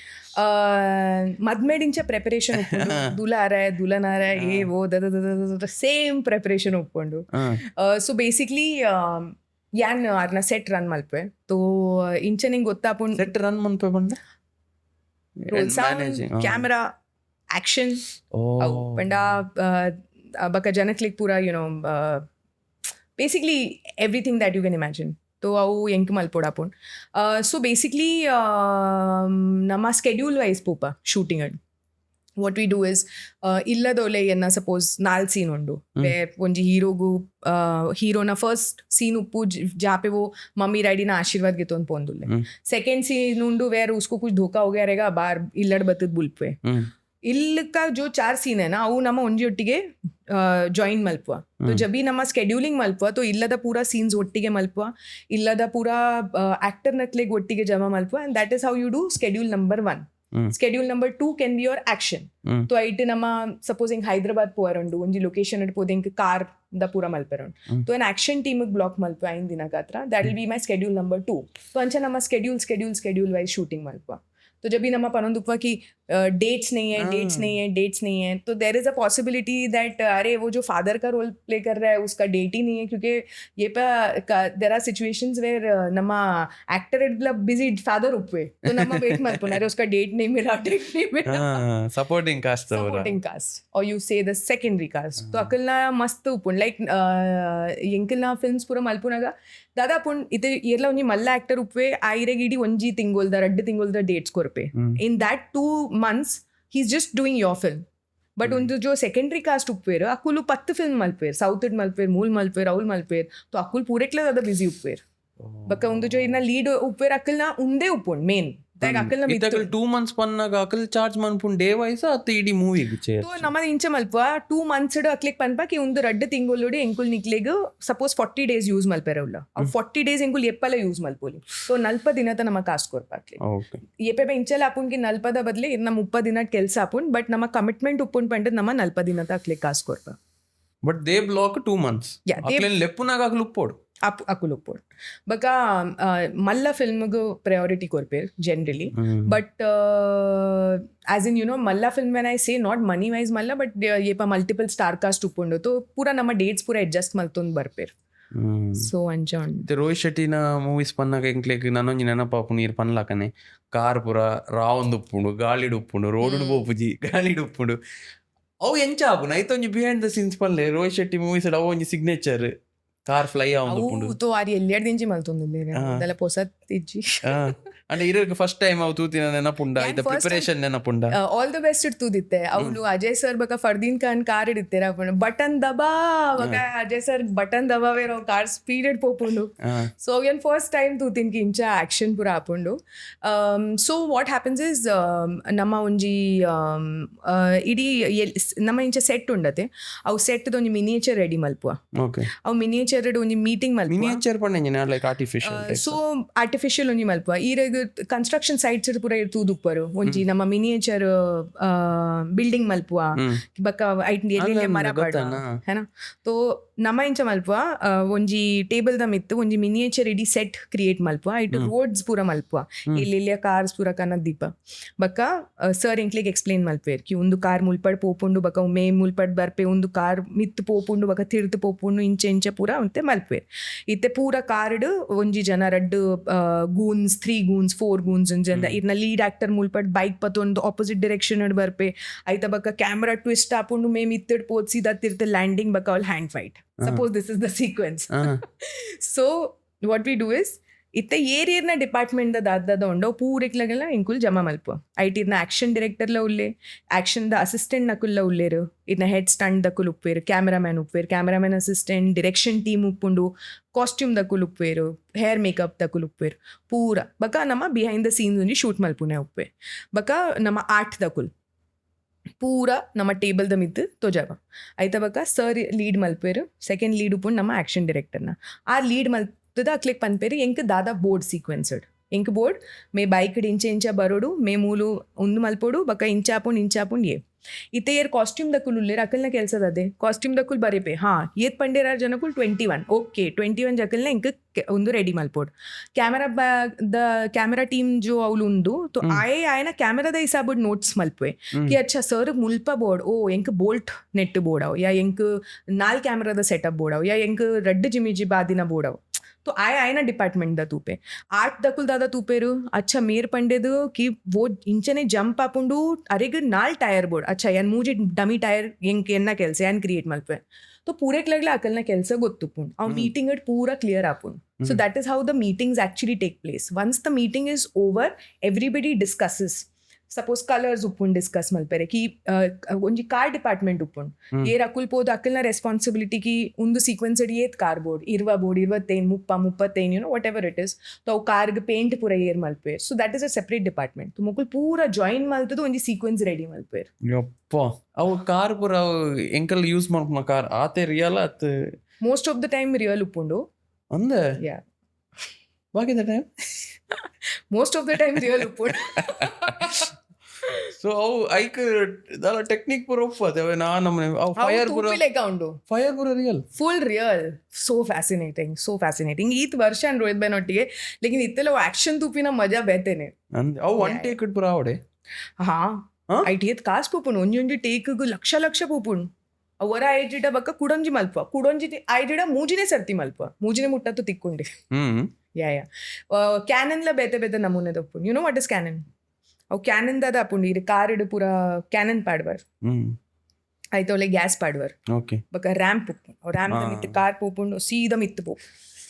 Speaker 1: ಮದ್ಮೇಡಿಂಚ ಪ್ರಿಪರೇಷನ್ ದುಲನಾರ ಏ ಓ ಸೇಮ್ ಪ್ರಿಪರೇಷನ್ ಒಪ್ಕೊಂಡು. ಸೊ ಬೇಸಿಕ್ಲಿ ಯಾನ್ ಅರ್ನ ಸೆಟ್ ರನ್ ಮಲ್ಪೆ ತೋ ಇಂಚೆ ನಿಂಗೆ ಗೊತ್ತಾಪುಂಡು
Speaker 2: ಸೆಟ್ ರನ್ ಮನ್ಪೆ ಬಂದ
Speaker 1: ರೋಲ್ ಸೌಂಡ್ ಕ್ಯಾಮೆರಾ ಆಕ್ಷನ್ ಅವು ಪಂಡ ಬಕ ಜನಕ್ಲಿಗ್ ಪೂರ you know basically everything that you can imagine ತೋ ಅವು ಎಂಕ್ ಮಲ್ಪೋಡಾಪುಂಡು ಸೊ ಬೇಸಿಕ್ಲಿ ನಮ್ಮ ಸ್ಕೆಡ್ಯೂಲ್ ವೈಸ್ ಪೂಪ ಶೂಟಿಂಗ್ ಅಡ್ ವಾಟ್ ವಿ ಡೂ ಇಸ್ ಇಲ್ಲದೋಲೆ ಎನ್ನ ಸಪೋಸ್ 4 ಸೀನ್ ಉಂಡು ಒಂಜಿ ಹೀರೋಗು ಹೀರೋನ ಫಸ್ಟ್ ಸೀನ್ ಉಪ್ಪು ಜಾಪೆವು ಮಮ್ಮಿ ಡ್ಯಾಡಿನ ಆಶೀರ್ವಾದ್ ಗೆತ್ತೊಂದು ಪೋಂದುಲ್ಲೆ ಸೆಕೆಂಡ್ ಸೀನ್ ಉಂಡು ವೇರ್ ಉಸ್ಕೋ ಕುछ धोखा हो गया रहेगा बार इल्लड बतद बुल्पे इल्लका जो 4 सीन है ना अವು ನಮ್ಮ ಒಂಜಿಯೊಟ್ಟಿಗೆ ಜಾಯಿನ್ ಮಲ್ಪುವ तो जब भी ನಮ್ಮ ಸ್ಕೆಡ್ಯೂಲಿಂಗ್ ಮಲ್ಪುವ तो ಇಲ್ಲದ ಪೂರ ಸೀನ್ಸ್ ಒಟ್ಟಿಗೆ ಮಲ್ಪುವ ಇಲ್ಲದ ಪೂರ ಆಕ್ಟರ್ ನಕ್ಲೆಗ್ ಒಟ್ಟಿಗೆ ಜಮಾ ಮಲ್ಪುವ and that is how you do schedule number 1. Schedule number 2 can be your action. So it ನಮ್ಮ ಸಪೋಸಿಂಗ್ ಹೈದರಾಬಾದ್ ಪೋರಂಡು ಒಂಜಿ ಲೊಕೇಶನ್ ಅಡ್ ಪೋದಿಂಗ್ ಕಾರ್ ದ ಪೂರ ಮಲ್ಪೆರಂಡು तो an action team ಬ್ಲಾಕ್ ಮಲ್ಪುವ ಐನ್ ದಿನ ಗಾತ್ರ that will be my schedule number 2. so ಅಂಚ ನಮ್ಮ schedule wise shooting ಮಲ್ಪುವ तो जब भी नमा पनोंद उपवा की डेट्स नहीं है तो there is a possibility that अरे वो जो फादर का रोल प्ले कर रहा है उसका डेट ही नहीं है क्योंकि ये देर आर सिचुएशंस वेयर नमा एक्टर मतलब बिजी फादर उपवे तो नमा वेट मत पुन अरे उसका डेट नहीं मिला
Speaker 2: सपोर्टिंग कास्ट
Speaker 1: और यू से द सेकेंडरी कास्ट तो अकलना मस्त उपुन लाइक ಎಂಕಲ್ನ ಫಿಲ್ಮ್ಸ್ ಪೂರ ಮಲ್ಪುನಾಗ ದಾದಾ ಪುಣ್ ಇದು ಎಲ್ಲ ಒಂಜಿ ಮಲ್ಲ ಆಕ್ಟರ್ ಉಪ್ವೆ ಆಯಿರೆಗ್ ಇಡೀ ಒಂಜಿ ತಿಂಗೊಲ್ದ 2 ತಿಂಗೊಲ್ದ ಡೇಟ್ಸ್ ಕೊರ್ಪೆ in that 2 months he's just doing your film but ಒಂದು जो secondary cast ಉಪ್ವೇರ್ ಅಕುಲು 10 ಫಿಲ್ಮ್ ಮಲ್ಪೇರ್ ಸೌತ್ ಇಡ್ ಮಲ್ಪೇರ್ ಮೂಲ್ ಮಲ್ಪೇರ್ ಅವ್ಲ್ ಮಲ್ಪೇರ್ तो ಅಕುಲ್ ಪೂರೆಕ್ಲ ದಾದ ಬಿಸಿ ಉಪ್ವೇರ್ ಬಕ್ಕ ಒಂದು जो ಇನ್ನ ಲೀಡ್ ಉಪ್ವೇರ್ ಅಕಲ್ನ ಉಂದೇ ಉಪ್ಪುಂಡ್ ಮೇನ್ ಅಕಲ್ನ
Speaker 2: ಇತಕಲ್ 2 months ಪನ್ನಾಗ Akal charge ಮನ್ಪುಂಡ್ day wise ಅತ್ತ ಇಡಿ ಮೂವಿ ಗಿಚೆ
Speaker 1: तो ನಮ ಇಂಚ ಮಲ್ಪ 2 months ಡು ಅಕ್ಲಿಕ್ ಪನ್ಪ ಕಿ ಒಂದು 2 ತಿಂಗೊಲುಡಿ ಎಂಕುಲ್ ನಿಕ್ಲೆಗ್ ಸಪೋಸ್ 40 days ಯೂಸ್ ಮಲ್ಪೇರವುಲ್ಲ ಆ 40 days ಎಂಕುಲ್ ಎಪ್ಪಲ ಯೂಸ್ ಮಲ್ಪೋಲಿ तो 40 ದಿನತ ನಮ ಕಾಸ್ಟ್ ಕೊರ್ಪಾಕ್ಲಿ
Speaker 2: ಓಕೆ
Speaker 1: ಎಪೆಬೆ ಇಂಚಲ ಅಪುನ್ ಕಿ 40ದ ಬದಲಿ ಇನ್ನ 30 ದಿನ ಕೆಲಸ ಅಪುನ್ ಬಟ್ ನಮ ಕಮಿಟ್ಮೆಂಟ್ ಉಪ್ಪುನ್ ಪಂಡ ನಮ 40 ದಿನತ ಅಕ್ಲಿಕ್ ಕಾಸ್ಟ್ ಕೊರ್ಪ
Speaker 2: ಬಟ್ ದೇ ಬ್ಲಾಕ್ 2 months ಅಕ್ಲೆನ್ ಲೆಪ್ಪುನಾಗ ಅಕಲ್ ಉಪ್ಪೋಡು
Speaker 1: ಅಕುಲ್ ಉಪ್ಪೋಡು ಬಕ ಮಲ್ಲ ಫಿಲ್ಮ್ಗೂ ಪ್ರಯಾರಿಟಿ ಕೊರ್ಪೇರ್ generally but as in you know ಮಲ್ಲ film when I say not money wise ಮಲ್ಲ ಬಟ್ ಏಪ ಮಲ್ಟಿಪಲ್ ಸ್ಟಾರ್ ಕಾಸ್ಟ್ ಉಪ್ಪುಂಡು ತೋ ಪೂರ ನಮ್ಮ ಡೇಟ್ಸ್ ಪೂರ ಅಡ್ಜಸ್ಟ್ ಮಲ್ತೊಂದು ಬರ್ಪೇರ್ ಸೊ ಅಂಚ ಉಂಟು
Speaker 2: ರೋಹಿತ್ ಶೆಟ್ಟಿನ ಮೂವೀಸ್ ಪನ್ನಾಗ ಎಂಕ್ಲೆಗ್ ನನೊಂಜಿ ನೆನಪಾಪುಂಡು ನೀರು ಪನ್ಲಾಕನೆ ಕಾರ್ ಪೂರ ರಾವೊಂದು ಉಪ್ಪುಂಡು ಗಾಳಿಡು ಉಪ್ಪುಂಡು ರೋಡು ಬೋಪುಜಿ ಗಾಳಿಡು ಉಪ್ಪುಂಡು ಅವು ಎಂಚ ಆಪುಂಡು ಐತೊಂಜಿ ಬಿಹೈಂಡ್ ದ ಸೀನ್ಸ್ ಪನ್ಲೆ ರೋಹಿತ್ ಶೆಟ್ಟಿ ಮೂವೀಸ್ ಅವು ಒಂಜಿ ಸಿಗ್ನೇಚರ್ ಕಾರ್ ಫ್ಲೈ ಆವೊಂದು
Speaker 1: ತೋ ಆರಿ ಎಲ್ಲೆಡ್ ದಿಂಜಿ ಮಲ್ತೊಂದುಲ್ಲೆರ್ ಅದೆಲ್ಲ ಪೊಸತ್ ಇಜ್ಜಿ
Speaker 2: అంటే ఇరకు ఫస్ట్ టైం అవుతూతిన నెనపుండా ಇದ ಪ್ರಿಪರೇಷನ್ ನೆನಪುಂಡ
Speaker 1: ಆಲ್ ದ ಬೆಸ್ಟ್ ಇರ್ತುದಿತ್ತೆ ಅವನು ಅಜಯ್ ಸರ್ ಬಕ ಫರ್ದೀನ್ ಖಾನ್ ಕಾರ್ ಇಡ್ತೀರ ಅಪ್ಪಣ ಬಟನ್ ದಬಾ ಬಕ ಅಜಯ್ ಸರ್ ಬಟನ್ ದಬಾವೇರ ಕಾರ್ ಸ್ಪೀಡ್ ಇಡ್ ಪೋಪುಂಡು ಸೊ ಯನ್ ಫಸ್ಟ್ ಟೈಮ್ ತೂತಿನ್ ಕಿ ಇಂಚ ಆಕ್ಷನ್ ಪೂರ ಆಪುಂಡು ಸೊ ವಾಟ್ ಹ್ಯಾಪನ್ಸ್ ಇಸ್ ನಮ್ಮ ಒಂಜಿ ಇಡೀ ನಮ್ಮ ಇಂಚ ಸೆಟ್ ಉಂಡತೆ ಅವು ಸೆಟ್ ಒಂಜಿ ಮಿನಿಯೇಚರ್ ರೆಡಿ ಮಲ್ಪುವ
Speaker 2: ಓಕೆ
Speaker 1: ಅವು ಮಿನಿಯೇಚರ್ ಒಂಜಿ ಮೀಟಿಂಗ್ ಮಲ್ಪುವ
Speaker 2: ಮಿನಿಯೇಚರ್ ಪಂಡ ಲೈಕ್ ಆರ್ಟಿಫಿಷಿಯಲ್
Speaker 1: ಸೊ ಆರ್ಟಿಫಿಷಿಯಲ್ ಒಂಜಿ ಮಲ್ಪುವ ಈರೆಗ್ ಕನ್ಸ್ಟ್ರಕ್ಷನ್ ಸೈಟ್ಸ್ ಪೂರ ತೂದುಪ್ಪರು ಒಂಜಿ ನಮ್ಮ ಮಿನಿಯೇಚರ್ ಬಿಲ್ಡಿಂಗ್ ಮಲ್ಪುವ ಬಕ್ಕ ಐಟ್ ಎಲ್ಲೆಲ್ಲೆ ಮರ ಪಾಡ್ವ ಹೆನ ತೋ ನಮ್ಮ ಇಂಚ ಮಲ್ಪುವ ಒಂಜಿ ಟೇಬಲ್ ದ ಮಿತ್ತು ಒಂಜಿ ಮಿನಿಯೇಚರ್ ಇಡೀ ಸೆಟ್ ಕ್ರಿಯೇಟ್ ಮಲ್ಪುವ ಐಟ್ ರೋಡ್ಸ್ ಪೂರ ಮಲ್ಪುವ ಎಲ್ಲೆಲ್ಲೆ ಕಾರ್ಸ್ ಪೂರ ಕನ್ನದ ದೀಪ ಬಕ್ಕ ಸರ್ ಎಂಕ್ಲೆಗ್ ಎಕ್ಸ್ಪ್ಲೇನ್ ಮಲ್ಪೇರ್ ಕಿ ಒಂದು ಕಾರ್ ಮುಲ್ಪಡ್ ಪೋಪುಂಡು ಬಕ್ಕ ಒಮ್ಮೆ ಮುಲ್ಪಡ್ ಬರ್ಪೆ ಒಂದು ಕಾರ್ ಮಿತ್ತು ಪೋಪುಂಡು ಬಕ್ಕ ತಿರ್ತು ಪೋಪುಂಡು ಇಂಚೆ ಇಂಚೆ ಪೂರ ಅಂತೆ ಮಲ್ಪೇರ್ ಇತ್ತೆ ಪೂರ ಕಾರ್ಡ್ ಒಂಜಿ ಜನ 2 ಗೂನ್ಸ್ 3 ಗೂನ್ಸ್ 4 ಗೂನ್ಸ್ ಅಂಜಂದ ಇರ್ನ ಲೀಡ್ ಆಕ್ಟರ್ ಮುಲ್ಪಡ್ ಬೈಕ್ ಪತ್ತೊಂದು ಆಪೋಸಿಟ್ ಡೈರೆಕ್ಷನ್ ಅಡ್ ಬರ್ಪೆ ಐತ ಬಕ್ಕ ಕ್ಯಾಮ್ರಾ ಟ್ವಿಸ್ಟ್ ಆಪುಂಡು ಮೇ ಮಿತ್ತಡ್ ಪೋತ್ ಸೀದಾ ತಿರ್ತೆ ಲ್ಯಾಂಡಿಂಗ್ ಬಕ್ಕ all hand fight suppose this is the sequence so what we do is ಇತ್ತ ಏರಿಯರ್ನ ಡಿಪಾರ್ಟ್ಮೆಂಟ್ ದಾದ ಉಂಡೋ ಪೂರೆಕ್ಲಾಗೆಲ್ಲ ಇಂಕುಲ್ ಜಮಾ ಮಲ್ಪುವ ಐಟ್ ಇರ್ನ ಆಕ್ಷನ್ ಡೈರೆಕ್ಟರ್ಲ ಉಲ್ಲೆ ಆಕ್ಷನ್ ದ ಅಸಿಸ್ಟೆಂಟ್ ನಕುಲ್ಲ ಉಲ್ಲೇರು ಇರ್ನ ಹೆಡ್ ಸ್ಟಂಟ್ ದಕುಲ್ ಉಪ್ಪೇರು ಕ್ಯಾಮರಾಮ್ಯಾನ್ ಉಪ್ಪೇರು ಕ್ಯಾಮರಾಮ್ಯಾನ್ ಅಸಿಸ್ಟೆಂಟ್ ಡೈರೆಕ್ಷನ್ ಟೀಮ್ ಉಪ್ಪುಂಡು ಕಾಸ್ಟ್ಯೂಮ್ ದಕುಲ್ ಉಪ್ಪೇರು ಹೇರ್ ಮೇಕಪ್ ದಕುಲ್ ಉಪ್ಪೇರು ಪೂರ ಬಕ ನಮ್ಮ ಬಿಹೈಂಡ್ ದ ಸೀನ್ಸ್ ಒಂಜಿ ಶೂಟ್ ಮಲ್ಪುನೆ ಉಪ್ಪೆ ಬಕ ನಮ್ಮ ಆರ್ಟ್ ದಕುಲ್ ಪೂರ ನಮ್ಮ ಟೇಬಲ್ ದ ಮಿದ್ದು ತೊಜಾವ ಐತ ಬಕ ಸರ್ ಲೀಡ್ ಮಲ್ಪೇರು ಸೆಕೆಂಡ್ ಲೀಡ್ ಉಪ್ಪುಂಡು ನಮ್ಮ ಆಕ್ಷನ್ ಡೈರೆಕ್ಟರ್ನ ಆ ಲೀಡ್ ಮಲ್ಪದ ಅಕ್ಲಿಕ್ ಪನ್ಪೇರು ಎಂಕ್ ದಾದ ಬೋರ್ಡ್ ಸೀಕ್ವೆನ್ಸ್ಡ್ ಎಂಕ್ ಬೋರ್ಡ್ ಮೇ ಬೈಕ್ ಇಂಚೆ ಇಂಚ ಬರೋಡು ಮೇ ಮೂಲು ಒಂದು ಮಲ್ಪೋಡು ಬಕ ಇಂಚಾಪುಂಡ್ ಏ ಇತ್ತೆ ಏರ್ ಕಾಸ್ಟ್ಯೂಮ್ ದಕ್ಕುಲ್ ಉಲ್ಲೇರ್ ಅಕಲ್ನ ಕೆಲ್ಸದದೆ ಕಾಸ್ಟ್ಯೂಮ್ ದಕ್ಕುಲ್ ಬರೀಪೆ ಏತ್ ಪಂಡೇರ ಜನಕ್ಕುಲ್ 21 ಓಕೆ 21 ಜಕಲ್ನ ಎಂಕ್ ಒಂದು ರೆಡಿ ಮಲ್ಪೋಡು ಕ್ಯಾಮರಾ ಟೀಮ್ ಜೋ ಅವ್ಲು ಉಂಡು ತೋ ಆಯನ ಕ್ಯಾಮರಾದ ಹಿಸಾಬಡ್ ನೋಟ್ಸ್ ಮಲ್ಪೆ ಕಿ ಅಚ್ಚಾ ಸರ್ ಮುಲ್ಪ ಬೋರ್ಡ್ ಓ ಎಂಕ್ ಬೋಲ್ಟ್ ನೆಟ್ ಬೋರ್ಡ್ ಅವ್ ಯಾ ಎಂಕ್ 4 ಕ್ಯಾಮರಾದ ಸೆಟಪ್ ಬೋರ್ಡ್ ಅವ್ ಯಾ ಎಂಕ್ 2 ಜಿಮಿಜಿ ಬಾದಿನ ಬೋರ್ಡ್ ಅವ್ तो आय ना डिपार्टमेंट दा तूपे आर्ट दकुल दादा तूपेरू अच्छा मेर पंडेदु कि वो इंचने जंप आपुंडू अरेग नाल टायर बोर्ड अच्छा यान मुझे डमी टायर ಹೆಂಗೆ ಎನ್ನ ಕೆಲಸ ಯಾನ್ ಕ್ರಿಯೇಟ್ ಮಲ್ಪೆ तो पूरे लगला अकलना ಕೆಲಸ ಗೊತ್ತುಪುಂಡು ಆ ಮೀಟಿಂಗ್ ಅಟ್ ಪೂರಾ ಕ್ಲಿಯರ್ ಆಪುಂಡು so that is how the meetings actually take place once the meeting is over everybody discusses suppose colors uppun discuss malpere ki onji car department uppun yer akul pod akalna responsibility ki undu sequence adi et car board 25 30 you know whatever it is to car ge paint pura yer malpe so that is a separate department to mokul pura join maltadu onji sequence ready malper
Speaker 2: ಯಪ್ಪ ಅವು ಕಾರ್ ಪೂರ ಅವು ಎಂಕಲ್ ಯೂಸ್ ಮಾಡ್ಕೊಳ ಕಾರ್ ಆತೆ ರಿಯಲ್ ಆತ್
Speaker 1: most of the time real uppundu
Speaker 2: ಅಂದೆ
Speaker 1: yeah
Speaker 2: ಬಾಕಿ the time
Speaker 1: most of the time real uppundu
Speaker 2: so ಅವು ಐಕ್ ದಾಲ ಟೆಕ್ನಿಕ್ ಪೂರ ಒಪ್ಪತ್ತೆ ಅವೆ ನಾ ನಮ್ಮನೆ ಅವು ಫೈರ್ ಪೂರ
Speaker 1: ಲೆಕ್ಕ ಉಂಡು
Speaker 2: ಫೈರ್ ಪೂರ real
Speaker 1: full real so fascinating ಈತ್ ವರ್ಷ ರೋಹಿತ್ ಬೈನ್ ಒಟ್ಟಿಗೆ ಲೇಕಿನ್ ಇತ್ತೆಲ್ಲ ಆಕ್ಷನ್ ತೂಪಿನ ಮಜಾ ಬೇತೇನೆ
Speaker 2: ಅಂದೆ ಅವು ಒನ್ ಟೇಕ್ ಇಟ್ ಪೂರ ಅವಡೆ
Speaker 1: ಹಾ ಐಟಿಯತ್ ಕಾಸ್ ಪೋಪುಣು ಒಂಜಿ ಟೇಕ್ಗು ಲಕ್ಷ ಪೋಪುಣು ಅವರ ಐಜಿಡ ಬಕ್ಕ ಕುಡೊಂಜಿ ಮಲ್ಪ ಕುಡೊಂಜಿ ಐಜಿಡ ಮೂಜಿನೇ ಸರ್ತಿ ಮಲ್ಪ ಮೂಜಿನೇ ಮುಟ್ಟತ್ತು ತಿಕ್ಕೊಂಡೆ ಯಾ ಕ್ಯಾನನ್ಲ ಬೇತೆ ನಮೂನೆ ತಪ್ಪು you know what is canon ಅವು ಕ್ಯಾನನ್ ದಾದ ಅಪ್ಪುಂಡು ಇದು ಕಾರ್ ಇಡು ಪೂರ ಕ್ಯಾನನ್ ಪಾಡ್ವರ್ ಆಯ್ತು ಅವಳೆ ಗ್ಯಾಸ್ ಪಾಡ್ವರ್
Speaker 2: ಓಕೆ
Speaker 1: ಬಕ್ಕ ರ್ಯಾಂಪ್ ಉಪ್ಪು ಅವ್ ರ್ಯಾಂಪ್ ಮಿತ್ತು ಕಾರ್ ಪೋಪುಂಡು ಸೀದಾ ಮಿತ್ತು ಪೋಪು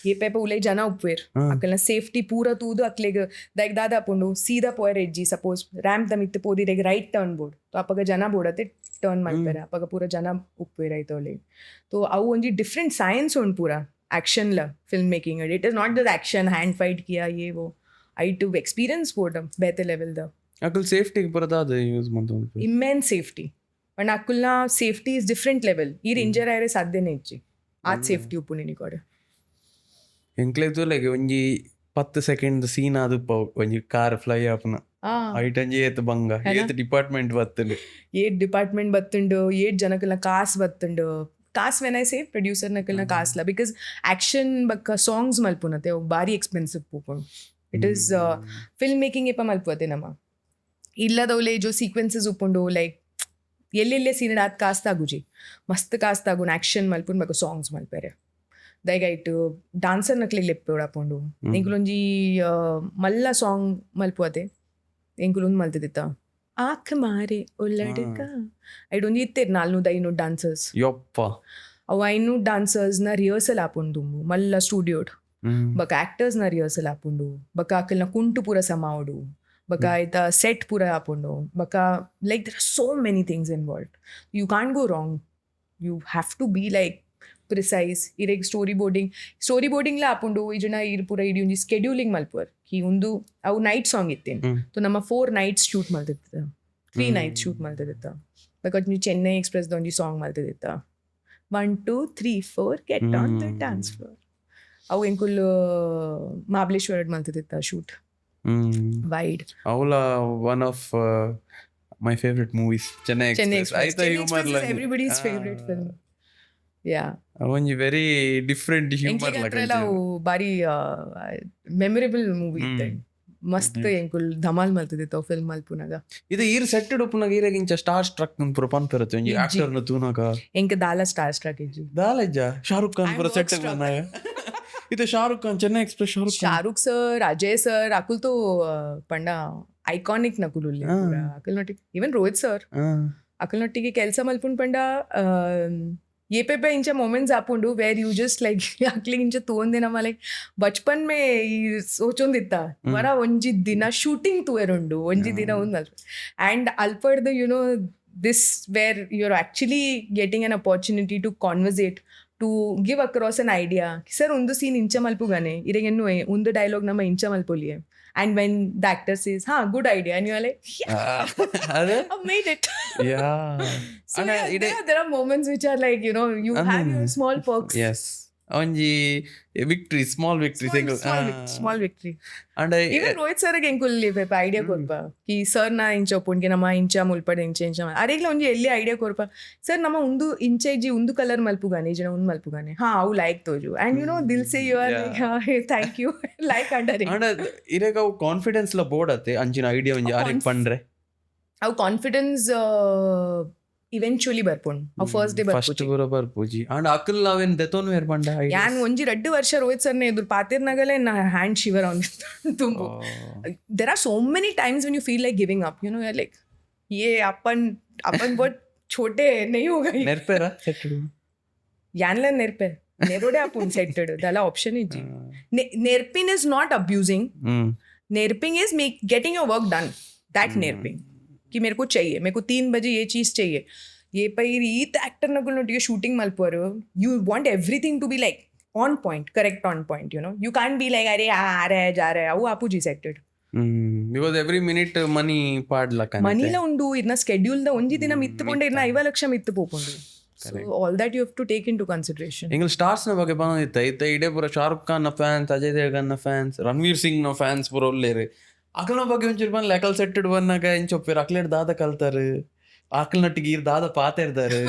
Speaker 1: ये पेप उले जन उपवेर अकलना सेफ्टी पूरा तूदु अकलेग दाइक दादा अपुंडु सीधा पोयर एज्जी सपोज रैंप द मित्ते पोदी रेग राइट टर्न बोर्ड तो अपग जन बोर्ड टर्न मल्पेर अपग पूरा जन उपवेर आइतोले तो अವು ಒಂಜಿ ಡಿಫರೆಂಟ್ ಸೈನ್ಸ್ ಉಂಡು ಪೂರಾ ಆಕ್ಷನ್ ಲ film making it is not the action hand fight ಕಿಯಾ ये वो ಐ ಟು ಎಕ್ಸ್ಪೀರಿಯನ್ಸ್ ಬೋರ್ಡ್ ಬೇತೆ ಲೆವೆಲ್ ದ
Speaker 2: ಅಕಲ್ ಸೇಫ್ಟಿ ಪೂರ ದಾದ ಯೂಸ್ ಮಾಡ್ತಾರೆ
Speaker 1: ಇಮ್ಮೆನ್ಸ್ ಸೇಫ್ಟಿ ಬಟ್ ಅಕಲ್ನ ಸೇಫ್ಟಿ ಇಸ್ ಡಿಫರೆಂಟ್ ಲೆವೆಲ್ ಈರ್ ಇಂಜರ್ ಆಯ್ರೆ ಸಾಧ್ಯನೇ ಇಜ್ಜಿ ಆದ್ ಸೇಫ್ಟಿ ಉಪ್ಪು ನಿನಿಕೋಡೆ
Speaker 2: ಎಂಕ್ಲೆದು ಲೈಕ್ ಒಂಜಿ 10 ಸೆಕೆಂಡ್ ಸೀನ್ ಆದು ಒಂಜಿ ಕಾರ್ ಫ್ಲೈ ಆಪುನ ಐಟಂಜಿ ಏತ್ ಬಂಗ ಏತ್ ಡಿಪಾರ್ಟ್ಮೆಂಟ್ ಬತ್ತುಂಡು
Speaker 1: ಏಟ್ ಡಿಪಾರ್ಟ್ಮೆಂಟ್ ಬತ್ತುಂಡು ಏಟ್ ಜನಕಲ್ನ ಕಾಸ್ ಬತ್ತುಂಡು ಕಾಸ್ ವೆನ್ ಐ ಸೇ ಪ್ರೊಡ್ಯೂಸರ್ ನಕಲ್ನ ಕಾಸ್ಲ ಬಿಕಾಸ್ ಆಕ್ಷನ್ ಬಕ್ಕ ಸಾಂಗ್ಸ್ ಮಲ್ಪುನತೆ ಬಾರಿ ಎಕ್ಸ್ಪೆನ್ಸಿವ್ ಪೂಪುಂಡು ಇಟ್ ಈಸ್ ಫಿಲ್ಮ್ ಮೇಕಿಂಗ್ ಏಪ ಮಲ್ಪುವತೆ ನಮ್ಮ ಇಲ್ಲದವ್ಲೆ ಜೋ ಸೀಕ್ವೆನ್ಸಸ್ ಉಪ್ಪುಂಡು ಲೈಕ್ ಎಲ್ಲೆಲ್ಲೇ ಸೀನ್ ಆದ್ ಕಾಸ್ತಾಗುಜಿ ಮಸ್ತ್ ಕಾಸ್ತಾಗುನ್ ಆಕ್ಷನ್ ಮಲ್ಪುನ್ ಬಕ್ಕ ಸಾಂಗ್ಸ್ ಮಲ್ಪೆರೆ ದಯಗಾಯ್ತು ಡಾನ್ಸರ್ ನಕ್ಲಿಗೆ ಲೆಪ್ಪೆ ಆಪುಂಡು ಎಂಕುಲೊಂಜಿ ಮಲ್ಲ ಸಾಂಗ್ ಮಲ್ಪುವತೆ ಎಂಕುಲೊಂದು ಮಲ್ತದಿತ್ತ ಆಖ್ ಮಾರೆ ಒಲ್ಲಡ್ಕ ಐಡೊಂದು ಇತ್ತೇರು 400-500 ಡಾನ್ಸರ್ಸ್
Speaker 2: ಯಪ್ಪ
Speaker 1: ಅವು 500 ಡಾನ್ಸರ್ಸ್ನ ರಿಹರ್ಸಲ್ ಆಪುಂಡು ಮಲ್ಲ ಸ್ಟುಡಿಯೋಡ್ ಬಕ ಆಕ್ಟರ್ಸ್ನ ರಿಹರ್ಸಲ್ ಆಪುಂಡು ಬಕ ಅಕಲ್ನ ಕುಂಟು ಪೂರ ಸಮಾವಡು ಬಕ ಆಯ್ತಾ ಸೆಟ್ ಪೂರ ಆಪುಂಡು ಬಕ like there are so many things involved you can't go wrong you have to be like precise ಇರೆಗ್ ಸ್ಟೋರಿ ಬೋರ್ಡಿಂಗ್ಲ ಆಪುಂಡು ಈಜನ ಇರ್ ಪೂರ ಇಡಿ ಒಂಜಿ ಸ್ಕೆಡ್ಯೂಲಿಂಗ್ ಮಲ್ಪುವರ್ ಕಿ ಒಂದು ಅವು ನೈಟ್ ಸಾಂಗ್ ಇತ್ತೇನು ಸೊ ನಮ್ಮ 4 nights ಶೂಟ್ ಮಲ್ತಿದ್ದ 3 nights ಶೂಟ್ ಮಲ್ತಿದ್ದ ಬಿಕಾಸ್ ನೀವು ಚೆನ್ನೈ ಎಕ್ಸ್ಪ್ರೆಸ್ ಒಂಜಿ ಸಾಂಗ್ ಮಲ್ತಿದ್ದ 1 2 3 4 get on the dance floor ಅವು ಎಂಕುಲ್ ಮಹಾಬಲೇಶ್ವರ ಮಲ್ತಿದ್ದ ಶೂಟ್ ವೈಡ್
Speaker 2: ಅವಳ one of my favourite movies Chennai Express ಐತ ಹ್ಯೂಮರ್ ಲ
Speaker 1: ಎವ್ರಿಬಡೀಸ್ ಫೇವ್ರೆಟ್ ಫಿಲ್ಮ್ ಯಾ
Speaker 2: ಒಂಜಿ ವೆರಿ ಡಿಫರೆಂಟ್ ಹ್ಯೂಮರ್ ಲ
Speaker 1: ಬಾರಿ ಮೆಮೊರೇಬಲ್ ಮೂವಿ ಇತ್ತೆ ಮಸ್ತ್ ಎಂಕುಲ್ ಧಮಾಲ್ ಮಲ್ತದಿತ್ತು ಫಿಲ್ಮ್ ಮಲ್ಪುನಾಗ
Speaker 2: ಇದು ಈರ್ ಸೆಟ್ಟೆಡ್ ಉಪ್ಪುನಾಗ ಈರೆಗ್ ಇಂಚ ಸ್ಟಾರ್ ಸ್ಟ್ರಕ್ ಪೂರ ಪನ್ಪೆರತ್ತೆ ಒಂಜಿ ಆಕ್ಟರ್ ನ ತೂನಾಗ
Speaker 1: ಎಂಕ ದಾಲ ಸ್ಟಾರ್ ಸ್ಟ್ರಕ್ ಇಜ್ಜಿ
Speaker 2: ದಾಲಜ್ಜ ಶಾರುಖ್ ಖಾನ್ ಪೂರ ಸೆಟ್ಟೆಡ್ ಬನ್ನಾಗ ಇದು Shahrukh Khan Chennai Express
Speaker 1: Shahrukh sir Ajay sir ಅಕುಲ್ ತೋ ಪಂಡ ಐಕಾನಿಕ್ ನಕುಲ್ ಉಲ್ಲೆ ಅಕಲ್ ನೊಟ್ಟಿಗೆ ಈವನ್ ರೋಹಿತ್ ಸರ್ ಅಕಲ್ ನೊಟ್ಟಿಗೆ ಕೆಲಸ ಮಲ್ಪುಂಡ್ ಪಂಡ ये पे इंचा मोमेंट्स आपुंडू वेर यू जस्ट लाइक अक्लिंग इंचा तोंदे ನಮ್ಮ ಲೈಕ್ ಬಚಪನ್ ಮೇ ಈ ಸೋಚೊಂದಿತ್ತ ವರ ಒಂಜಿ ದಿನ ಶೂಟಿಂಗ್ ತೂವೆರುಂಡು ಒಂಜಿ ದಿನ ಒಂದು ಆ್ಯಂಡ್ ಅಲ್ಪಡ್ದು you know this where you are actually getting an opportunity to conversate to give across an idea sir ಒಂದು ಸೀನ್ ಇಂಚ ಮಲ್ಪುಗಾನೆ ಇರೆಗೆನ್ನು ಒಂದು ಡೈಲಾಗ್ ನಮ್ಮ ಇಂಚ ಮಲ್ಪೊಲಿಯೆ and when the actor says good idea and you're like I made it so there are moments which are like you know you have your small perks
Speaker 2: yes onji victory small
Speaker 1: victory and even Rohit sir ge enkul live idea korpa ki sir na incha ponge nama incha mulpade incha aregla onji elli idea korpa sir nama undu incha ji undu color malpugane jena un malpugane ha au like toju and you know dil se you are like thank you like under
Speaker 2: irega confidence la board ate anjina idea onji arik pandre
Speaker 1: au confidence eventually ಬರ್ಪುಂಡು ಅವ್ ಫಸ್ಟ್ ಡೇ
Speaker 2: ಫಸ್ಟ್
Speaker 1: ಬರ್ಪುಜಿ
Speaker 2: ಬರೋಬರ್ ಪೂಜಿ ಅಂಡ್ ಅಕ್ಕಲ್ ನಾವೇನ್ ದೆತೋನ್ ವೇರ್ ಬಂಡ
Speaker 1: ಯಾನ್ ಒಂಜಿ 2 ವರ್ಷ ರೋಹಿತ್ ಸರ್ನೆ ಎದುರು ಪಾತಿರ್ನಾಗಲೇ ನಾ ಹ್ಯಾಂಡ್ ಶಿವರ್ ಆನ್ ತುಂಬು there are so many times when you feel like giving up, you know, you're like ये अपन बहुत छोटे नहीं होगा
Speaker 2: ನೆರ್ಪೇರ ಸೆಟ್ಟುಡು
Speaker 1: यानला नेर्पे नेरोडे आपण सेटेड त्याला ऑप्शन इजी networking is not abusing networking is getting your work done that networking कि मेरे को चाहिए, मेरे को 3 बजे ये चीज चाहिए, ये पई रीत एक्टर नगुलनोटिगे शूटिंग मल्पोर you want everything to be like on point correct on point, you know you can't be like अरे आ रहा है जा रहा है वो आपू जी सेटेड
Speaker 2: ಬಿಕಾಸ್ ಎವ್ರಿ ಮಿನಿಟ್ ಮನಿ ಪಾಡ್ಲಕ್ಕ
Speaker 1: ಮನಿಲ ಉಂಡು ಇದನ್ನ ಸ್ಕೆಡ್ಯೂಲ್ ದ ಒಂಜಿ ದಿನ ಮಿತ್ತುಕೊಂಡೆ ಇದನ್ನ 5 ಲಕ್ಷ ಮಿತ್ತು ಪೋಪುಂಡು so all that you have to take into consideration
Speaker 2: ಎಂಗಲ್ ಸ್ಟಾರ್ಸ್ ನ ಬಗ್ಗೆ ಬಂದಿತ್ತ ಇತ್ತ ಇಡೇ ಪೂರ ಶಾರುಖ್ ಖಾನ್ ನ ಫ್ಯಾನ್ಸ್, ಅಜಯ್ ದೇವಗನ್ ನ ಫ್ಯಾನ್ಸ್, ರಣವೀರ್ ಸಿಂಗ್ ನ ಫ್ಯಾನ್ಸ್ ಪೂರ ಒಲ್ಲೇರು ಅಕಲ್ನ ಬಗ್ಗೆ ಒಂಚೂರು ಬಂದು ಲೆಕಲ್ ಸೆಟ್ಟೆಡ್ ಬಂದಾಗ ಇಂಚೊಪ್ಪಿರು ಅಕ್ಲೇಡ್ ದಾದ ಕಲ್ತಾರು ಅಕಲ್ನೊಟ್ಟಿಗೆ ಇರ್ ದಾದ ಪಾತ ಇರ್ದಾರು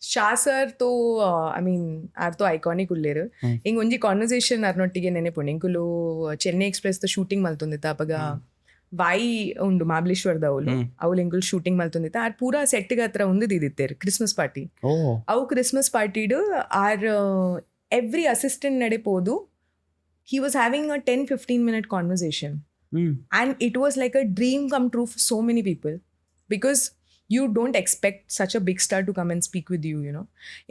Speaker 1: ಶಾ ಸರ್ ತೋ ಐ ಮೀನ್ ಆರ್ ತೋ ಐಕಾನಿಕ್ ಉಲ್ಲೇರು ಹಿಂಗೆ ಒಂಜಿ ಕಾನ್ವರ್ಸೇಷನ್ ಅರ್ನೊಟ್ಟಿಗೆ ನೆನೆಪುಂಡು ಇಂಕುಲು ಚೆನ್ನೈ ಎಕ್ಸ್ಪ್ರೆಸ್ ದ ಶೂಟಿಂಗ್ ಮಲ್ತೊಂದಿತ್ತ ಅಪಗ ವಾಯಿ ಉಂಡು ಮಹಾಬಲೇಶ್ವರದ ಅವ್ಲು ಇಂಕುಲ್ ಶೂಟಿಂಗ್ ಮಲ್ತೊಂದಿತ್ತ ಆರ್ ಪೂರಾ ಸೆಟ್ಗೆ ಹತ್ರ ಒಂದು ದಿತ್ತೇರು ಕ್ರಿಸ್ಮಸ್ ಪಾರ್ಟಿ ಅವು ಕ್ರಿಸ್ಮಸ್ ಪಾರ್ಟಿಡು ಆರ್ ಎವ್ರಿ ಅಸಿಸ್ಟೆಂಟ್ ನಡೆಪೋದು he was having a 10-15 minute conversation and it was like a dream come true for so many people because you don't expect such a big star to come and speak with you, you know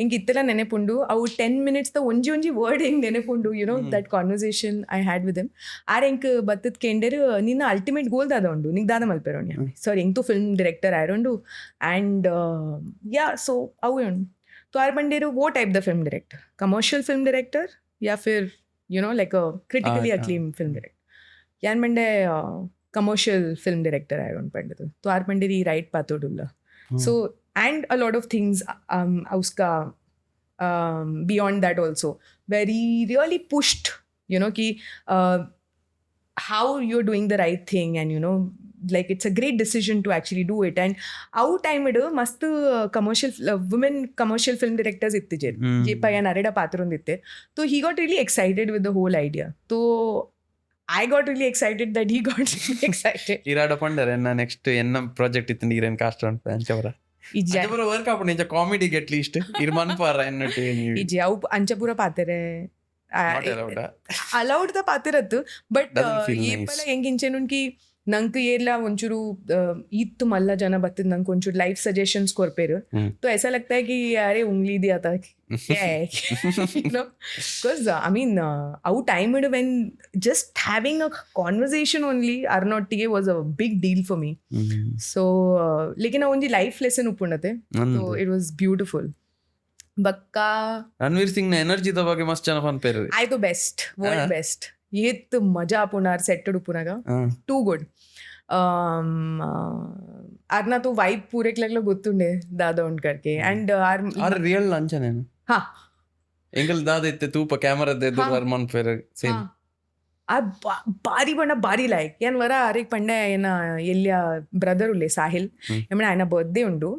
Speaker 1: inge ittela nenepundu avu 10 minutes the onji word ing nenepundu, you know that conversation I had with him are enk battad kenderu ninna ultimate goal dada undu nig dada malperonya sir eng to film director irondu and yeah so avu undu to ar banderu wo type the film director commercial film director ya fir you know like a critically acclaimed film director yan mande commercial film director iron pandadu to ar pandiri right pathodulla so and a lot of things uska beyond that also where he really pushed, you know ki how you're doing the right thing and you know like it's a great decision to actually do it and our time idu mast commercial women commercial film directors ittije je paya nareda patrunditte so he got really excited with the whole idea so I got really excited that he got really excited
Speaker 2: ಇರಾಡ ಪಂಡರ ಎನ್ನ ನೆಕ್ಸ್ಟ್ ಎನ್ನ ಪ್ರಾಜೆಕ್ಟ್ ಇತ್ತು ನೀರೇನ್ ಕಾಸ್ಟ್ ಅಂತ ಅಂಚವರ ಇಜಬರ ವರ್ಕ್ ಆಪಣ ಇಂಚ ಕಾಮಿಡಿ ಗೆ ಅಟ್ಲೀಸ್ಟ್ ಇರ್ಮನ್ ಪಾರ ಎನ್ನಟೆ
Speaker 1: ಇಜೆ ಅವು ಅಂಚಪುರ ಪಾತೆರೆ ಅಲೌಡ್ ದ ಪಾತಿರತ್ತು ಬಟ್ ಏಪಲ ಹೆಂಗಿಂಚೆನುಂಕಿ ನಂಗೆ ಎಲ್ಲ ಒಂಚೂರು ಇತ್ತು ಮಲ್ಲ ಜನ ಬರ್ತದ ನಂಗೆ ಒಂಚೂರು ಲೈಫ್ ಸಜೆಷನ್ಸ್ ಕೊರ್ಪೇರು तो ऐसा लगता है कि अरे उंगली दिया था क्या है you know because I mean our time when just having a conversation only arnottige was a big deal for me so lekin only life lesson upundate so it was beautiful bakka
Speaker 2: Ranveer Singh ನ ಎನರ್ಜಿ ದ ಬಗ್ಗೆ ಮಸ್ತ್ ಜನ ಫನ್ ಪೇರು
Speaker 1: I the best world best येत मजा पुनार सेटेड पुनागा टू गुड आरना तो वाइब पूरे लगलो ಗೊತ್ತುಂಡೆ ದಾದ ಉಂಡ್ ಕರ್ಕೆ ಅಂಡ್
Speaker 2: ಆರ್ ರಿಯಲ್ ಅಂಚನೇನು
Speaker 1: ಹಾ
Speaker 2: ಎಂಗಲ್ ದಾದ ಇತ್ತೆ ತೂಪ ಕ್ಯಾಮರಾ ದೆ ದುರ್ ಮನ್ ಫೇರ್ ಸೇಮ್
Speaker 1: ಆ ಬಾರಿ ಬಣ್ಣ ಬಾರಿ ಲೈಕ್ ಏನ್ ವರ ಅರೆಕ್ ಪಂಡೆ ಏನ ಎಲ್ಲಿಯ ಬ್ರದರ್ ಉಲ್ಲೆ ಸಾಹಿಲ್ ಏಮಣ ಆಯ್ನ ಬರ್ತ್ಡೇ ಉಂಡು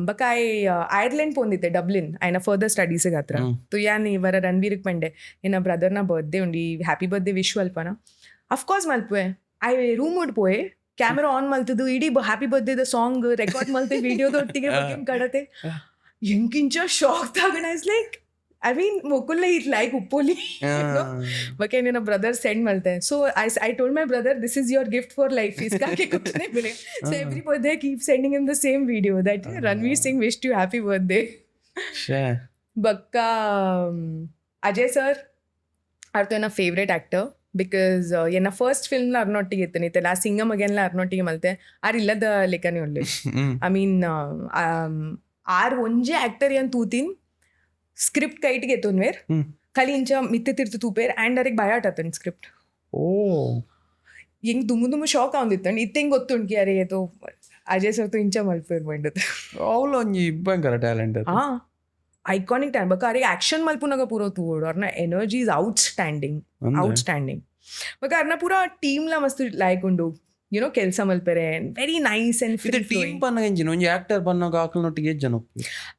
Speaker 1: ಬಕ ಐರ್ಲೆಂಡ್ ಪೋಂದಿತ್ತೆ ಡಬ್ಲಿನ್ ಆಯ್ನ ಫರ್ದರ್ ಸ್ಟಡೀಸ್ಗೆ ಹತ್ರ तो ಯಾನ್ ಇವರ ರಣವೀರ್ಗೆ ಪಂಡೆ ಏನ ಬ್ರದರ್ನ ಬರ್ತ್ಡೇ ಉಂಡಿ ಹ್ಯಾಪಿ ಬರ್ತ್ಡೇ ವಿಶ್ ಅಲ್ಪನ ಅಫ್ಕೋರ್ಸ್ ಮಲ್ಪುವೆ ಐ ರೂಮ್ ಉಡ್ಪೋಯೆ ಕ್ಯಾಮೆರಾ ಆನ್ ಮಲ್ತದು ಇಡೀ ಹ್ಯಾಪಿ ಬರ್ತ್ಡೇ ದ ಸಾಂಗ್ ರೆಕಾರ್ಡ್ ಮಲ್ತೆ ವಿಡಿಯೋದೊಟ್ಟಿಗೆ ಕಡತೆ ಎಂಕಿಂಚ ಶಾಕ್ ತಗಣ is like I mean mokulla it like uppoli but can a brother send malte so I told my brother this is your gift for life iska ke kuch nahi mile so every birthday keep sending him the same video that Ranveer Singh wished you happy birthday bakka Ajay sir are to na favorite actor because yenna first film la arnottige ittani tela Singham again la arnottige malte are illada lekani ulle I mean are onje actor yan tutin script kite घेतो वेर खाली इंचा मित्ते तिर्त तूपेर अँड डायरेक्ट बायाट आतन स्क्रिप्ट
Speaker 2: ಓ
Speaker 1: ಹೆಂಗ್ ತುಂಬ ಶಾಕ್ ಆಗುತ್ತಿತ್ತು ಇತ್ತೆ ಹೆಂಗ್ ಗೊತ್ತುಂಟು ಕಿ ಅರೆ ತೋ ಅಜಯ್ ಸರ್ ತೋ ಇಂಚ ಮಲ್ಪೇರ್ ಬಂಡದು
Speaker 2: ಅವಳು ಒಂಜಿ ಭಯಂಕರ ಟ್ಯಾಲೆಂಟ್
Speaker 1: ಹಾ ಐಕಾನಿಕ್ ಟ್ಯಾಲೆಂಟ್ ಬಕ ಅರೆ ಆಕ್ಷನ್ ಮಲ್ಪುನಾಗ ಪೂರ ತೂಡು ಅವ್ರನ ಎನರ್ಜಿ ಇಸ್ ಔಟ್ಸ್ಟ್ಯಾಂಡಿಂಗ್ ಬಕ ಅವ್ರನ ಪೂರ ಟೀಮ್ ಲ ಮಸ್ತ್ ಲೈಕ್ ಉಂಡು you know ಕೆಲಸ ಮಲ್ಪೆರೆ very nice and free
Speaker 2: team ಬನ್ನಾಗ ಎಂಜಿನ ಒಂಜಿ ಆಕ್ಟರ್ ಬನ್ನಾಗ ಆಕಲ್ನೊಟ್ಟಿಗೆ ಜನ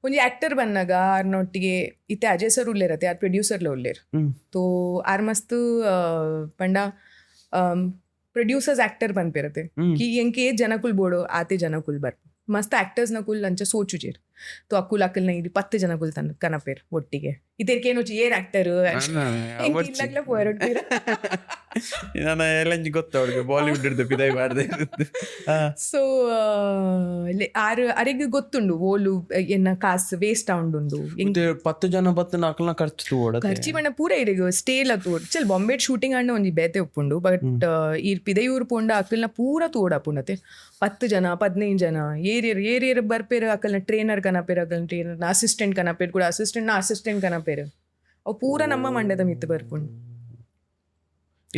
Speaker 1: ಒಂಜಿ ಆಕ್ಟರ್ ಬನ್ನಾಗ ಅವ್ರನೊಟ್ಟಿಗೆ ಇತ್ತೆ ಅಜಯ್ ಸರ್ ಉಲ್ಲೇರತ್ತೆ ಆರ್ ಪ್ರೊಡ್ಯೂಸರ್ಲ ಉಲ್ಲೇರು ತೋ ಆರ್ ಮಸ್ತ್ ಪಂಡ ಪ್ರೊಡ್ಯೂಸರ್ಸ್ ಆಕ್ಟರ್ ಪನ್ಪಿರತ್ತೆ ಕಿ ಎಂಕೆ ಜನಕುಲ್ ಬೋಡೋ ಆತೆ ಜನಕುಲ್ ಬರ್ ಮಸ್ತ್ ಆಕ್ಟರ್ಸ್ ನಕುಲ್ ಅಂಚ ಸೋಚುಜೇರ್ ತೋ ಅಕುಲ್ ಅಕಲ್ನ ಇದು 10 ಜನಕುಲ್ ತನ್ನ ಕನಪೇರ್ ಒಟ್ಟಿಗೆ ಇದೇರ್ಕೇನು ಏರ್ ಆಕ್ಟರ್ ಇಲ್ಲಗ್ಲ ಪೋಯರೊಟ್ಟಿರ
Speaker 2: ನಾನು ಎಲ್ಲಂಜಿ ಗೊತ್ತ ಅವ್ರಿಗೆ ಬಾಲಿವುಡ್ ಇರ್ದು ಪಿದೈ ಮಾಡ್ದೆ
Speaker 1: ಸೊ ಅರೆಗ್ ಗೊತ್ತುಂಡು ಓಲು ಎನ್ನ ಕಾಸು ವೇಸ್ಟ್ ಆಂಡುಂಡು
Speaker 2: 10 ಜನ ಬತ್ತ ನಾಲ್ಕಲ್ನ ಖರ್ಚು ಓಡತ್ತೆ
Speaker 1: ಖರ್ಚಿ ಬಣ್ಣ ಪೂರ ಇರಿಗ ಸ್ಟೇಲ್ ತೋಡ್ ಚಲ್ ಬಾಂಬೆ ಶೂಟಿಂಗ್ ಅಣ್ಣ ಒಂಜಿ ಬೇತೆ ಉಪ್ಪುಂಡು ಬಟ್ ಈ ಪಿದೆಯೂರು ಪೋಂಡ ಅಕಲ್ನ ಪೂರ ತೋಡ ಪುಂಡತೆ 10 ಜನ 15 ಜನ ಏರಿಯರ್ ಬರ್ಪೇರು ಅಕಲ್ನ ಟ್ರೈನರ್ ಕನಪೇರು ಅಕಲ್ನ ಟ್ರೈನರ್ ಅಸಿಸ್ಟೆಂಟ್ ಕನಪೇರು ಕೂಡ ಅಸಿಸ್ಟೆಂಟ್ ಕನಪೇರು ಅವು ಪೂರ ನಮ್ಮ ಮಂಡ್ಯದ ಮಿತ್ತು ಬರ್ಪುಂಡು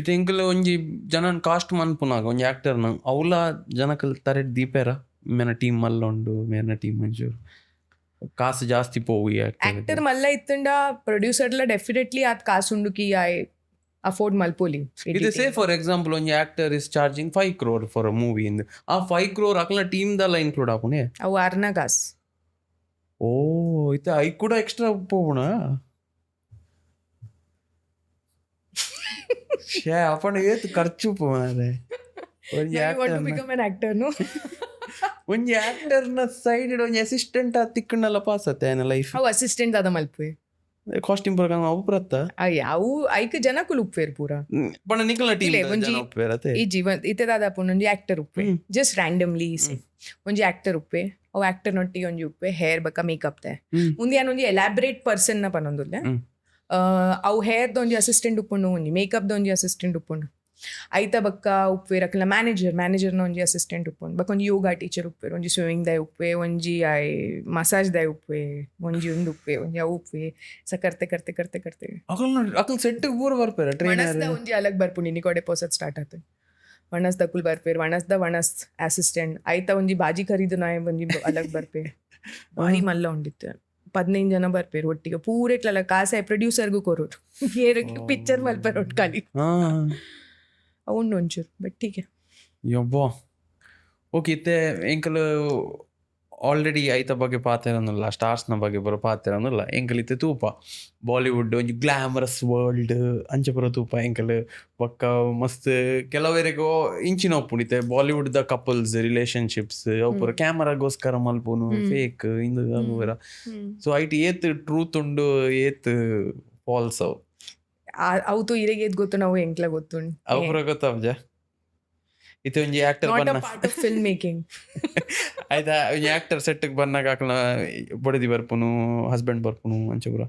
Speaker 2: ಇದು ಎಂಕಲ್ ಒಂಜಿ ಜನನ್ ಕಾಸ್ಟ್ ಮನ್ಪುನಾಗ ಒಂಜಿ ಆಕ್ಟರ್ನ ಅವಲ ಜನಕಲ್ ತರೆಡ್ ದೀಪೇರ ಮೇನ ಟೀಮ್ ಮಲ್ಲ ಉಂಡು ಮೇನ ಟೀಮ್ ಮಂಜೂರು ಕಾಸು ಜಾಸ್ತಿ ಪೋವು
Speaker 1: ಆಕ್ಟರ್ ಮಲ್ಲ ಇತ್ತಂಡ ಪ್ರೊಡ್ಯೂಸರ್ಲ ಡೆಫಿನೆಟ್ಲಿ ಆತ್ ಕಾಸುಂಡು ಕಿ ಐ ಅಫೋರ್ಡ್ ಮಲ್ಪೋಲಿ
Speaker 2: ಇದು ಸೇ ಫಾರ್ ಎಕ್ಸಾಂಪಲ್ ಒಂಜಿ actor is charging 5 crore for a movie ಇಂದು ಆ 5 crore ಅಕಲ್ನ ಟೀಮ್ ದಲ್ಲ ಇನ್ಕ್ಲೂಡ್ ಆಪುನೆ
Speaker 1: ಅವು ಅರ್ನ ಕಾಸ್
Speaker 2: ಓ ಇತ್ತ ಐ ಕೂಡ ಎಕ್ಸ್ಟ್ರಾ ಪೋವುಣ ಶೇ ಅಪ್ಪನ ಏತ್ ಖರ್ಚು ಮಾರೆ ಒಂಜಿ ಆಕ್ಟರ್ನ ಸೈಡ್ ಒಂಜಿ ಅಸಿಸ್ಟೆಂಟ್ ತಿಕ್ಕಣ್ಣಲ್ಲ ಪಾಸ್ ಆತೆ ಏನ ಲೈಫ್
Speaker 1: ಅವು ಅಸಿಸ್ಟೆಂಟ್ ಆದ ಮಲ್ಪೆ
Speaker 2: ಕಾಸ್ಟ್ಯೂಮ್ ಪ್ರಕಾರ ಅವು ಪ್ರತ್ತ
Speaker 1: ಅವು ಐಕ ಜನಕುಲ್ ಉಪ್ಪೇರ್ ಪೂರ
Speaker 2: ಪಣ ನಿಕಲ್ನ ಟೀಮ್ ಜನ ಉಪ್ಪೇರತೆ
Speaker 1: ಈ ಜೀವನ್ ಇತೆದಾದ ಪುನ ಒಂಜಿ ಆಕ್ಟರ್ ಉಪ್ಪೆ ಜಸ್ಟ್ ರ್ಯಾಂಡಮ್ಲಿ ಸೇ ಒಂಜಿ ಆಕ್ಟರ್ ಉಪ್ಪೆ ಅವು ಆಕ್ಟರ್ ನೊಟ್ಟಿಗೆ ಒಂಜಿ ಉಪ್ಪೆ ಹೇರ್ ಬಕ್ಕ ಮೇಕಪ್ ತೆ ಮುಂದೆ ಏನೊಂಜಿ ಎಲಾಬ್ರೇಟ್ ಪರ್ಸನ್ ನ ಪನೊಂದುಲ್ಲೆ ಅವು ಹೇರ್ದ ಒಂಜಿ ಅಸಿಸ್ಟೆಂಟ್ ಉಪ್ಪುಂಡು ಒಂಜಿ ಮೇಕಪ್ದ ಒಂಜಿ ಅಸಿಸ್ಟೆಂಟ್ ಉಪ್ಪುಂಡು ಐತ ಬಕ್ಕ ಉಪ್ಪೇರ್ ಅಕಲ್ನ ಮ್ಯಾನೇಜರ್ನ ಒಂಜಿ ಅಸಿಸ್ಟೆಂಟ್ ಉಪ್ಪುಂಡು ಬಕ್ಕ ಒಂಜಿ ಯೋಗಾ ಟೀಚರ್ ಉಪ್ಪೇರ್ ಒಂಜಿ ಸ್ವಿಮ್ಮಿಂಗ್ ದಾಯ್ ಉಪ್ಪೆ ಒಂಜಿ ಮಸಾಜ್ ದಾಯ್ ಉಪ್ಪೆ ಒಂಜಿ ಉಂದು ಉಪ್ಪೆ ಒಂಜಿ ಅವು ಉಪ್ಪೆ ಸ ಕರ್ತೆ
Speaker 2: ಅಕಲ್ ಸೆಟ್ ಪೂರ ಬರ್ಪೇರ ಟ್ರೈನರ್
Speaker 1: ಒಂಜಿ ಅಲಗ್ ಬರ್ಪುಂಡು ಇನ್ನಿ ಕೊಡೆ ಪೋಸತ್ ಸ್ಟಾರ್ಟ್ ಆತು ವಣಸ್ ದಕುಲ್ ಬರ್ಪೇರ್ ವಣಸ್ ಅಸಿಸ್ಟೆಂಟ್ ಐತ ಒಂಜಿ ಬಾಜಿ ಖರೀದು ನಾಯ್ ಒಂಜಿ ಅಲಗ್ ಬರ್ಪೆ ಬಾರಿ ಮಲ್ಲ ಉಂಡಿತ್ತು 15 ಜನ ಬರ್ಪೇರು ಒಟ್ಟಿಗೆ ಪೂರೆಕ್ಲಲ್ಲ ಕಾಸೆ ಪ್ರೊಡ್ಯೂಸರ್ಗೂ ಕೊರೋರು ಪಿಕ್ಚರ್ ಮಲ್ಪೇರು ಒಟ್ಟು ಖಾಲಿ ಅವನು ಒಂಚೂರು ಬಟ್ ಹೀಗೆ
Speaker 2: ಯಬ್ಬ ಓಕೆ ಇತ್ತೆ ಎಂಕಲ್ ಆಲ್ರೆಡಿ ಐತ ಬಗ್ಗೆ ಪಾತೆರನ್ನಲ್ಲ ಸ್ಟಾರ್ಸ್ನ ಬಗ್ಗೆ ಬರೋ ಪಾತೆರನ್ನಲ್ಲ ಎಂಕಲ್ ಇತ್ತೆ ತೂಪ ಬಾಲಿವುಡ್ ಒಂಜಿ ಗ್ಲಾಮರಸ್ ವರ್ಲ್ಡ್ ಅಂಚೆ ಬರೋ ತೂಪ ಎಂಕಲ್ ಪಕ್ಕ ಮಸ್ತ್ ಕೆಲವರಿಗೆ ಇಂಚಿನ ಒಪ್ಪುಣಿತೆ ಬಾಲಿವುಡ್ ದ ಕಪಲ್ಸ್ ರಿಲೇಶನ್ಶಿಪ್ಸ್ ಅವು ಪೂರ ಕ್ಯಾಮರಾಗೋಸ್ಕರ ಮಲ್ಪುನು ಫೇಕ್ ಇಂದು ಅವು ಬೇರ ಸೊ ಐಟ್ ಏತ್ ಟ್ರೂತ್ ಉಂಡು ಏತ್ ಫಾಲ್ಸ್ ಅವು
Speaker 1: ಅವತ್ತು ಇರೆಗೆ ಏತ್ ಗೊತ್ತು ನಾವು ಎಂಕ್ಲ ಗೊತ್ತುಂಡು
Speaker 2: ಅವು ಪೂರ ಗೊತ್ತಾವ್ಜ ಇತ್ತೆ ಒಂಜಿ ಆಕ್ಟರ್
Speaker 1: ಫಿಲ್ಮ್ ಮೇಕಿಂಗ್
Speaker 2: ಆಯ್ತಾ ಒಂಜಿ ಆಕ್ಟರ್ ಸೆಟ್ಗೆ ಬಂದಾಗ ಆಕಲ್ನ ಬಡದಿ ಬರ್ಪುನು ಹಸ್ಬೆಂಡ್ ಬರ್ಪುನು ಅಂಚೆ ಪೂರ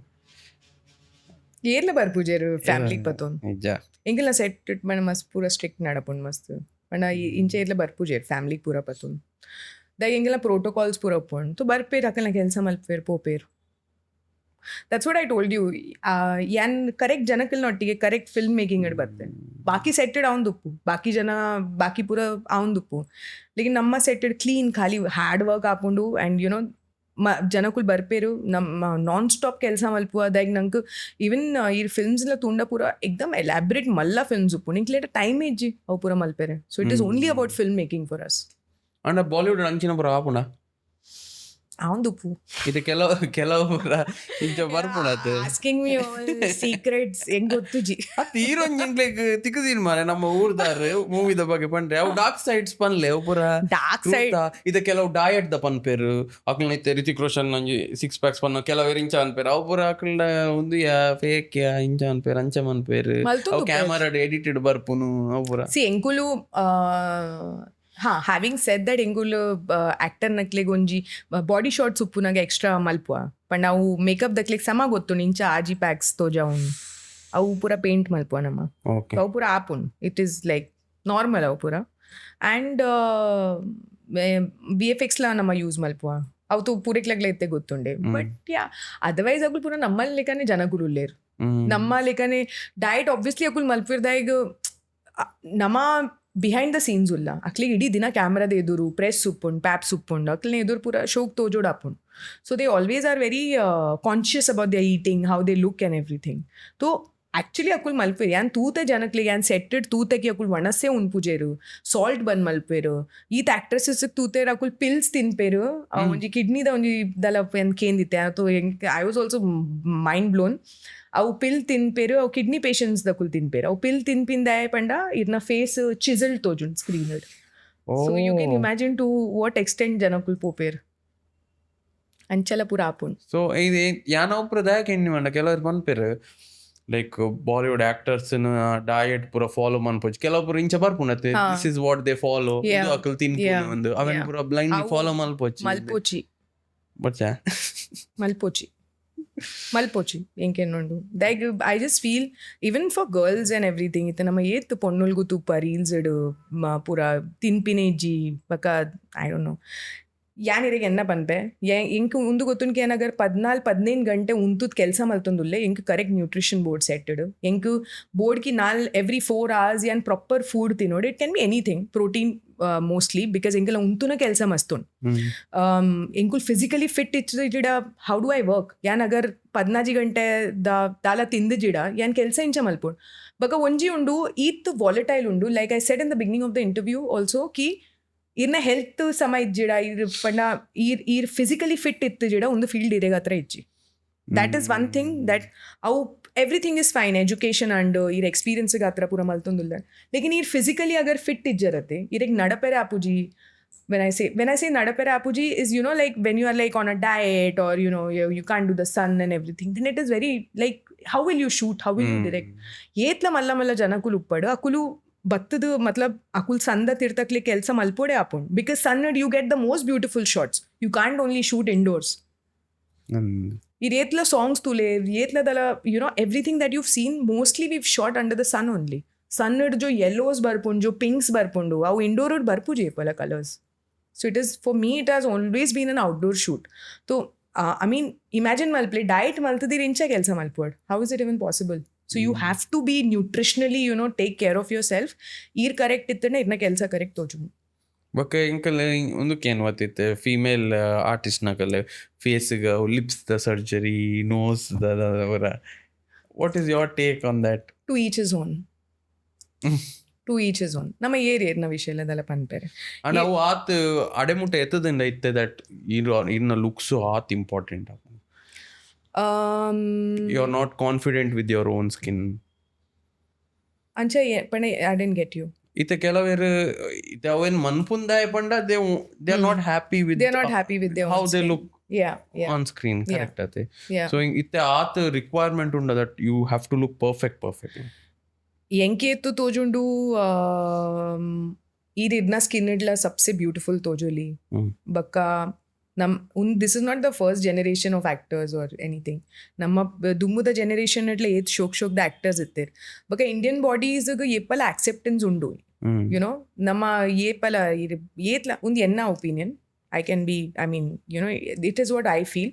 Speaker 1: ಏರ್ಲ ಬರ್ಪುಜೇರು ಫ್ಯಾಮಿಲಿಗೆ ಬತ್ತೊಂದು
Speaker 2: ನಿಜ
Speaker 1: ಎಂಕಲ್ನ ಸೆಟ್ ಬಣ್ಣ ಮಸ್ತ್ ಪೂರ ಸ್ಟ್ರಿಕ್ಟ್ ನಡಪುಂಡು ಮಸ್ತ್ ಬಣ್ಣ ಇಂಚೆ ಏರ್ಲ ಬರ್ಪುಜೇರು ಫ್ಯಾಮಿಲಿಗೆ ಪೂರ ಬತ್ತೊಂದು ದಾಗ ಎಂಗೆಲ್ಲ ಪ್ರೋಟೋಕಾಲ್ಸ್ ಪೂರ ಒಪ್ಪುಂಡು ತು ಬರ್ಪೇರು ಅಕಲ್ನ ಕೆಲಸ ಮಲ್ಪೇರು ಪೋಪೇರು that's what I told you ಯಾನ್ ಕರೆಕ್ಟ್ ಜನಕಲ್ನೊಟ್ಟಿಗೆ ಕರೆಕ್ಟ್ ಫಿಲ್ಮ್ ಮೇಕಿಂಗ್ ಇಡ್ ಬರ್ತೇನೆ ಬಾಕಿ ಸೆಟ್ಟೆಡ್ ಅವನದುಪ್ಪು ಬಾಕಿ ಪೂರ ಅವನದುಪ್ಪು ಲೇಕಿನ್ ನಮ್ಮ ಸೆಟ್ಟೆಡ್ ಕ್ಲೀನ್ ಖಾಲಿ ಹಾರ್ಡ್ ವರ್ಕ್ ಹಾಕೊಂಡು ಆ್ಯಂಡ್ ಯುನೋ ಜನಕುಲ್ ಬರ್ಪೇರು ನಮ್ಮ ನಾನ್ ಸ್ಟಾಪ್ ಕೆಲಸ ಮಲ್ಪು ಅದಾಗ ನಂಗೆ ಈವನ್ ಈ ಫಿಲ್ಮ್ಸ್ಲ ತುಂಡ ಪೂರ ಎಕ್ದಮ್ ಎಲಾಬ್ರೇಟ್ ಮಲ್ಲ ಫಿಲ್ಮ್ಸ್ ಉಪ್ಪು ನಿಂಗೆ ಲೇಟ ಟೈಮ್ ಇಜ್ಜಿ ಅವು ಪೂರ ಮಲ್ಪೇರೆ so it is only about film making for us
Speaker 2: ಅಂಡ ಬಾಲಿವುಡ್ ಅಂಚಿನ ಪೂರ ಆಪುಣ
Speaker 1: ಅವನದುಪ್ಪು
Speaker 2: ಇದು ಕೆಲವು ಇಂಚ ಬರ್ಪುಣತ್
Speaker 1: ಆಸ್ಕಿಂಗ್ ಮೀ ಆಲ್ ಸೀಕ್ರೆಟ್ಸ್ ಹೆಂಗ್ ಗೊತ್ತು ಜಿ
Speaker 2: ಹೀರೋಯಿನ್ ಇಂಗ್ಲಿಗ್ ತಿಕ್ಕದಿನ್ ಮಾರೆ ನಮ್ಮ ಊರ್ದಾರ ಮೂವಿದ ಬಗ್ಗೆ ಪಂಡ್ರೆ ಅವು ಡಾರ್ಕ್ ಸೈಡ್ಸ್ ಪನ್ಲೆ ಅವು ಪೂರ
Speaker 1: ಡಾರ್ಕ್ ಸೈಡ್
Speaker 2: ಇದು ಕೆಲವು ಡಯಟ್ ದ ಪನ್ಪೇರು ಅಕ್ಲ ರಿತಿಕ್ ರೋಷನ್ ಒಂಜಿ 6 ಪ್ಯಾಕ್ಸ್ ಪನ್ನ ಕೆಲವರು ಇಂಚ ಅನ್ಪೇರು ಅವು ಪೂರ ಅಕ್ಲ ಒಂದು ಫೇಕ್ ಇಂಚ ಅನ್ಪೇರು ಅಂಚ ಮನ್ಪೇರು ಅವು ಕ್ಯಾಮರಾ ಎಡಿಟೆಡ್ ಬರ್ಪುನು ಅವು ಪೂರ
Speaker 1: ಸಿ ಎಂಕುಲು ಹ್ಯಾವಿಂಗ್ ಸೆಡ್ ದಟ್ ಎಂಗುಲ್ ಆಕ್ಟರ್ ನಕ್ಲೆಗ್ ಒಂಜಿ ಬಾಡಿ ಶಾರ್ಟ್ಸ್ ಉಪ್ಪುನಾಗ ಎಕ್ಸ್ಟ್ರಾ ಮಲ್ಪುವ ಪಂಡ ನಾವು ಮೇಕಪ್ ದಕ್ಲೆಗ್ ಸಮ ಗೊತ್ತು ಇಂಚ ಆಜಿ ಪ್ಯಾಕ್ಸ್ ತೋಜಾವುನ್ ಅವು ಪೂರ ಪೇಂಟ್ ಮಲ್ಪುವ ನಮ್ಮ ಅವು ಪೂರ ಆಪುನ್ ಇಟ್ ಈಸ್ ಲೈಕ್ ನಾರ್ಮಲ್ ಅವು ಪೂರ ಆ್ಯಂಡ್ VFX ನಮ್ಮ ಯೂಸ್ ಮಲ್ಪುವ ಅವತ್ತು ಪೂರೆಕ್ಲಾಗ್ಲ ಎತ್ತೆ ಗೊತ್ತುಂಡೆ ಬಟ್ ಯಾ ಅದರ್ವೈಸ್ ಅಗುಲ್ ಪೂರ ನಮ್ಮಲ್ಲಿ ಲೆಕ್ಕನೆ ಜನಗುಲು ಉಲ್ಲೇರು ನಮ್ಮ ಲೆಕ್ಕನೆ ಡಯಟ್ ಆಬ್ವಿಯಸ್ಲಿ ಅಕುಲ್ ಮಲ್ಪಿರ್ದಾಯಿಗ ನಮ್ಮ ಬಿಹೈಂಡ್ ದ ಸೀನ್ಸ್ ಉಲ್ಲ ಅಕ್ಲಿಗೆ ಇಡೀ ದಿನ ಕ್ಯಾಮ್ರಾದ ಎದುರು ಪ್ರೆಸ್ ಉಪ್ಪುಂಡು ಪ್ಯಾಪ್ಸ್ ಉಪ್ಪುಂಡು ಅಕ್ಲಿನ ಎದುರು ಪೂರ ಶೋಕ್ ತೋಜೋಡ್ ಹಾಪುಂಡು so they always are very conscious about the eating how they look and everything ತೋ ಆ್ಯಕ್ಚುಲಿ ಅಕುಲ್ ಮಲ್ಪೇರು ಯಾನ್ ತೂತೆ ಜನಕ್ಲಿಗೆ ಯಾನ್ ಸೆಟ್ಟೆಡ್ ತೂತೆಗೆ ಅಕುಲ್ ಒಣಸೆ ಉಣ್ಪುಜೇರು ಸಾಲ್ಟ್ ಬಂದು ಮಲ್ಪೇರು ಈತ ಆಕ್ಟ್ರೆಸಸ್ ತೂತೇರು ಅಕುಲ್ ಪಿಲ್ಸ್ ತಿನ್ಪೇರು ಒಂಜಿ ಕಿಡ್ನಿದ ಒಂಜಿ ದಲ ಏನ್ ಕೇಂದಿತ್ತೆ ಅಥವಾ I was also mind blown ಅವು ಪಿಲ್ ತಿನ್ಪೇರು ಅವು ಕಿಡ್ನಿ ಪೇಷಂಟ್ಸ್ ದಕುಲ್ ತಿನ್ಪೇರು ಅವು ಪಿಲ್ ತಿನ್ಪಿಂದಾಯ ಪಂಡ ಇರ್ನ ಫೇಸ್ ಚಿಸಲ್ ತೋಜುಂಡು screen so you can imagine to what extent ಜನಕುಲ್ ಪೋಪೇರ್ ಅಂಚಲ ಪೂರ ಆಪುಂಡು.
Speaker 2: ಸೊ ಇದು ಯಾನೊಬ್ರು ದಾಯಕ ಎಣ್ಣಿ ಮಂಡ ಕೆಲವ್ರು ಬಂದ್ಪೇರು ಲೈಕ್ ಬಾಲಿವುಡ್ ಆಕ್ಟರ್ಸ್ ಡಯಟ್ ಪೂರ ಫಾಲೋ ಮನ್ಪೋಜ್ ಕೆಲವೊಬ್ರು ಇಂಚ ಬರ್ಪುಣತೆ this is what they follow ಅಕಲ್ ತಿನ್ಪುನ ಒಂದು ಅವನ್ ಪೂರ ಬ್ಲೈಂಡ್ಲಿ ಫಾಲೋ ಮಲ್ಪೋಚಿ ಬಚ್ಚಾ
Speaker 1: ಮಲ್ಪೋಚಿ ಇಂಕೆನ್ನೊಂಡು ದೈಗ್ I just feel even for girls and everything ಇತ್ತು ನಮ್ಮ ಏತ್ ಪೊಣ್ಣುಲ್ಗು ತುಪ್ಪ ರೀಲ್ಸ್ ಪೂರ ತಿನ್ಪಿನೇ ಇಜ್ಜಿ ಪಕ್ಕ ಐ ಡೋಂಟ್ ನೋ ಯಾನಿರಿಗೆ ಎನ್ನ ಪನ್ಪೆ ಇಂಕ್ ಉಂದು ಗೊತ್ತುನ್ಕೆ ಏನಗರ್ 14-15 ಗಂಟೆ ಉಂತುದ್ ಕೆಲಸ ಮಲ್ತೊಂದುಲ್ಲೆ ಇಂಕ್ ಕರೆಕ್ಟ್ ನ್ಯೂಟ್ರಿಷನ್ ಬೋರ್ಡ್ ಸೆಟ್ಟೆಡ್ ಇಂಕ್ ಬೋರ್ಡ್ಕಿ ಎವ್ರಿ 4 hours ಯಾನ್ ಪ್ರಾಪರ್ ಫುಡ್ ತಿನ್ನೋಡು it can be anything protein mostly because ಇಂಕಲ ಉಂತುನ ಕೆಲಸ ಮಸ್ತುನ್ ಇಂಕುಲ್ ಫಿಸಿಕಲಿ ಫಿಟ್ ಇಚ್ಚಿಡ ಹೌ ಡು ಐ ವರ್ಕ್ ಯಾನ್ ಅಗರ್ 14 ಗಂಟೆ ದಾಲ ತಿಂದು ಜಿಡ ಯಾನ್ ಕೆಲಸ ಇಂಚ ಮಲ್ಪುಂಡು ಬಕ ಒಂಜಿ ಉಂಡು ಈತ್ ವಾಲಟೈಲ್ ಉಂಡು like I said in the beginning of the interview also ಕಿ ಇರ್ನ ಹೆಲ್ತ್ ಸಮ ಇಜ್ಜಿಡ ಪಂಡ ಈರ್ ಫಿಸಿಕಲಿ ಫಿಟ್ ಇತ್ತು ಜಿಡ ಒಂದು ಫೀಲ್ಡ್ ಇರೇಗ ಹತ್ರ ಇಜ್ಜಿ that is one thing that ಅವು everything is fine education and ಈರ್ ಎಕ್ಸ್ಪೀರಿಯನ್ಸ್ಗೆ ಹತ್ರ ಪೂರ ಮಲ್ತೊಂದುಲ್ಲ ಲೇಕಿನ್ ಈರ್ ಫಿಸಿಕಲಿ ಅಗರ್ ಫಿಟ್ ಇಜ್ಜರತ್ತೆ ಈರಿಗೆ ನಡಪೆರೆ ಆಪುಜಿ when I say nadapere apuji is like when you are like on a diet or you can't do the sun and everything, then it is very like how will you shoot, how will you direct ಏತ್ಲ ಮಲ್ಲ ಜನಕುಲು ಉಪ್ಪಡು ಅಕುಲು ಬತ್ತದು ಮತ್ಲಬ್ ಅಕುಲ್ ಸಂದ ತಿರ್ತಕ್ಲಿ ಕೆಲಸ ಮಲ್ಪೋಡೆ ಆಪುಂಡು ಬಿಕಾಸ್ ಸನ್ನಡ್ you get the most beautiful shots you can't only shoot indoors ಇದು ಏತ್ಲ ಸಾಂಗ್ಸ್ ತುಲೆ ಏತ್ಲದಲ್ಲ everything that you've seen mostly we've shot under the sun only. ಸನ್ನಡ್ ಜೋ ಯೆಲ್ಲೋಸ್ ಬರ್ಪುಂಡು ಜೋ ಪಿಂಕ್ಸ್ ಬರ್ಪುಂಡು ಅವು ಇಂಡೋರ್ ಬರ್ಪು ಜೇಪಲ colours. So it is, for me, it has always been an outdoor shoot. So, I mean, imagine malple diet maltadi incha kelsa malpod. How is it even possible? So you have to be nutritionally, take care of yourself. Ear correct ittane irna kelsa correct toju.
Speaker 2: ಬೊಕ್ಕ ಇಂಕಲ್ ಒಂದಕ್ಕೆ ಏನು ಗೊತ್ತಿತ್ತೆ ಫೀಮೇಲ್ ಆರ್ಟಿಸ್ಟ್ ನಕಲ್ ಫೇಸ್ಗೆ ಲಿಪ್ಸ್ ದ ಸರ್ಜರಿ ನೋಸ್ ಅವರ what is your take on that?
Speaker 1: To each his own. To each his own. ನಮ್ಮ ಏರಿಯರ್ನ ವಿಷಯದಲ್ಲ ಪನ್ಪೇರೆ
Speaker 2: ಅಂಡ್ ಅವು ಆತ್ ಅಡೆಮುಟ ಎತ್ತದಿಂದ ಇತ್ತೆ ದಟ್ ಇನ್ನ ಲುಕ್ಸು ಆತ್ important you are not confident with your own skin
Speaker 1: ಅಂಚ ಪಣ ಐ ಡಿಡ್ಂಟ್ ಗೆಟ್ ಯು
Speaker 2: ಇತ್ತೆ ಕೆಲವೇರು ಇತ್ತೆ ಅವೇನು ಮನ್ಪುಂದಾಯ ಪಂಡ they are not happy with
Speaker 1: they are not happy with their
Speaker 2: how
Speaker 1: own
Speaker 2: they
Speaker 1: skin.
Speaker 2: Look
Speaker 1: yeah
Speaker 2: on screen correct ಆತೆ
Speaker 1: yeah
Speaker 2: ಸೊ ಇತ್ತೆ ಆತ್ ರಿಕ್ವೈರ್ಮೆಂಟ್ ಉಂಡ that you have to look perfect
Speaker 1: ಎಂಕೇತು ತೋಜುಂಡು ಈದಿದ್ನ ಸ್ಕಿನ್ ಇಡ್ಲ ಸಬ್ಸೆ ಬ್ಯೂಟಿಫುಲ್ ತೋಜುಲಿ ಬಕ್ಕ this is not the first generation of actors or anything ನಮ್ಮ ದುಮ್ಮದ ಜನರೇಷನ್ ಇಟ್ಲ ಏತ್ ಶೋಕ್ ದ ಆಕ್ಟರ್ಸ್ ಇತ್ತೇರ್ ಬಕ್ಕ ಇಂಡಿಯನ್ ಬಾಡೀಸ್ಗೆ ಏಪಲ ಆಕ್ಸೆಪ್ಟೆನ್ಸ್ ಉಂಡು ನಮ್ಮ ಏಪಲ ಏತ್ಲ ಒಂದು ಎನ್ನ opinion I can be, I mean, it is what I feel.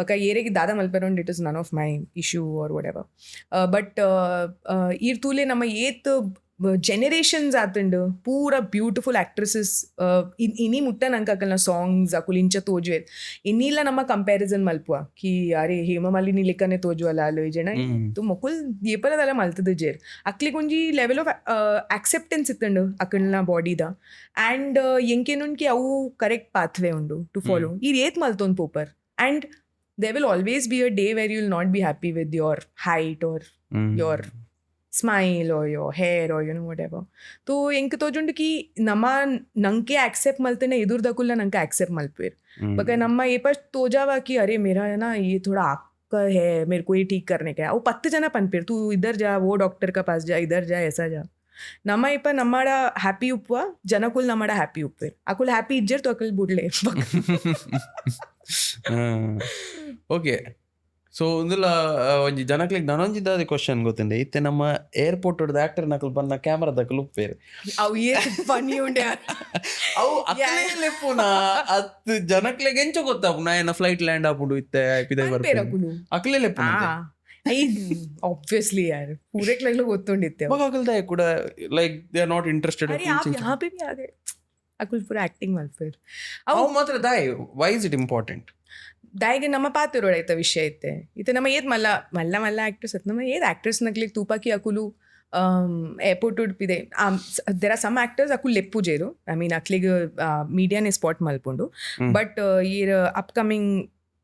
Speaker 1: Baka yeregi dada malperon, it is none of my issue or whatever. But ir tule nama yet generations atundu pura beautiful actresses ini mutta nankakalna songs akulincha tojwe innilla nama comparison malpua ki are hema malini lekane tojwala allo jena to mokul yepala dala maltadu jer akli konji level of acceptance ittundu akalna body da and yenkenun ki avu correct pathway undu to follow ir et malton popper and there will always be a day where you will not be happy with your height or your smile or your hair or whatever. तो इंक तोजुंड की नमा नंके एक्सेप्ट मलते ना इधर दकुल्ला नंका एक्सेप्ट मलपेर बका नम्मा ये पर तोजावा कि अरे मेरा है ना ये थोड़ा आका है मेरे को ये ठीक करने का है वो पत्ते जना पनपेर तू इधर जा वो डॉक्टर का पास जा इधर जा ऐसा जा ನಮ್ಮ ಇಪ್ಪ ನಮ್ಮಡ ಹ್ಯಾಪಿ ಉಪ್ಪುವ ಜನಕುಲ್ ನಮ್ಮಡ ಹ್ಯಾಪಿ ಉಪ್ಪೇರ್ ಅಕುಲ್ ಹ್ಯಾಪಿ ಇಜ್ಜರ್ ತೊ ಅಕಲ್ ಬುಡ್ಲೆ
Speaker 2: ಓಕೆ ಸೊ ಒಂದಿಲ್ಲ ಒಂಜಿ ಜನಕ್ಲಿಗೆ ನನೊಂಜಿದಾದ ಕ್ವಶನ್ ಗೊತ್ತುಂಡೆ ಇತ್ತೆ ನಮ್ಮ ಏರ್ಪೋರ್ಟ್ ಹೊಡೆದ ಆಕ್ಟರ್ ನಕಲ್ ಬಂದ ಕ್ಯಾಮರಾ ದಕಲ್ ಉಪ್ಪೇರು
Speaker 1: ಅವು ಏನ್ ಫನಿ ಉಂಡೆ
Speaker 2: ಅವು ಅಕ್ಕಲೇಪುನ ಅತ್ ಜನಕ್ಲಿಗೆ ಎಂಚ ಗೊತ್ತಾಪು ನಾ ಏನ ಫ್ಲೈಟ್ ಲ್ಯಾಂಡ್ ಆಪುಡು ಇತ್ತೆ ಪಿದೆ ಬರ್ಪೇರು ಅಕ್ಕಲೇಪುನ
Speaker 1: ऑब्वियसली यार पूरे क्लास लोग ಗೊತ್ತುಂಡಿತ್ತೆ
Speaker 2: ಮಗಲ್ದ ಕೂಡ like they are not interested
Speaker 1: अरे आप यहाँ पे भी आ गए अकुल पूरा एक्टिंग मत फिर
Speaker 2: ಅವು ಮಾತ್ರ ದಾಯ್ ವೈ ಇಸ್ ಇಟ್ ಇಂಪಾರ್ಟೆಂಟ್
Speaker 1: ದಾಯಿಗೆ ನಮ್ಮ ಪಾತಿರೋಡೈತ ವಿಷಯ ಐತೆ ಇತ್ತೆ ನಮ್ಮ ಏತ್ ಮಲ್ಲ ಆಕ್ಟರ್ಸ್ ಅತ್ ನಮ್ಮ ಏತ್ ಆಕ್ಟರ್ಸ್ ನಕ್ಲಿಗೆ ತೂಪಾಕಿ ಅಕುಲು ಏರ್ಪೋರ್ಟ್ ಉಡ್ಪಿದೆ ದೇರ್ ಆರ್ ಸಮ್ ಆಕ್ಟರ್ಸ್ ಅಕುಲ್ ಲೆಪ್ಪುಜೇರು ಐ ಮೀನ್ ಅಕ್ಲಿಗೆ ಮೀಡಿಯಾನೇ ಸ್ಪಾಟ್ ಮಲ್ಪುಂಡು ಬಟ್ ಈರ್ ಅಪ್ಕಮಿಂಗ್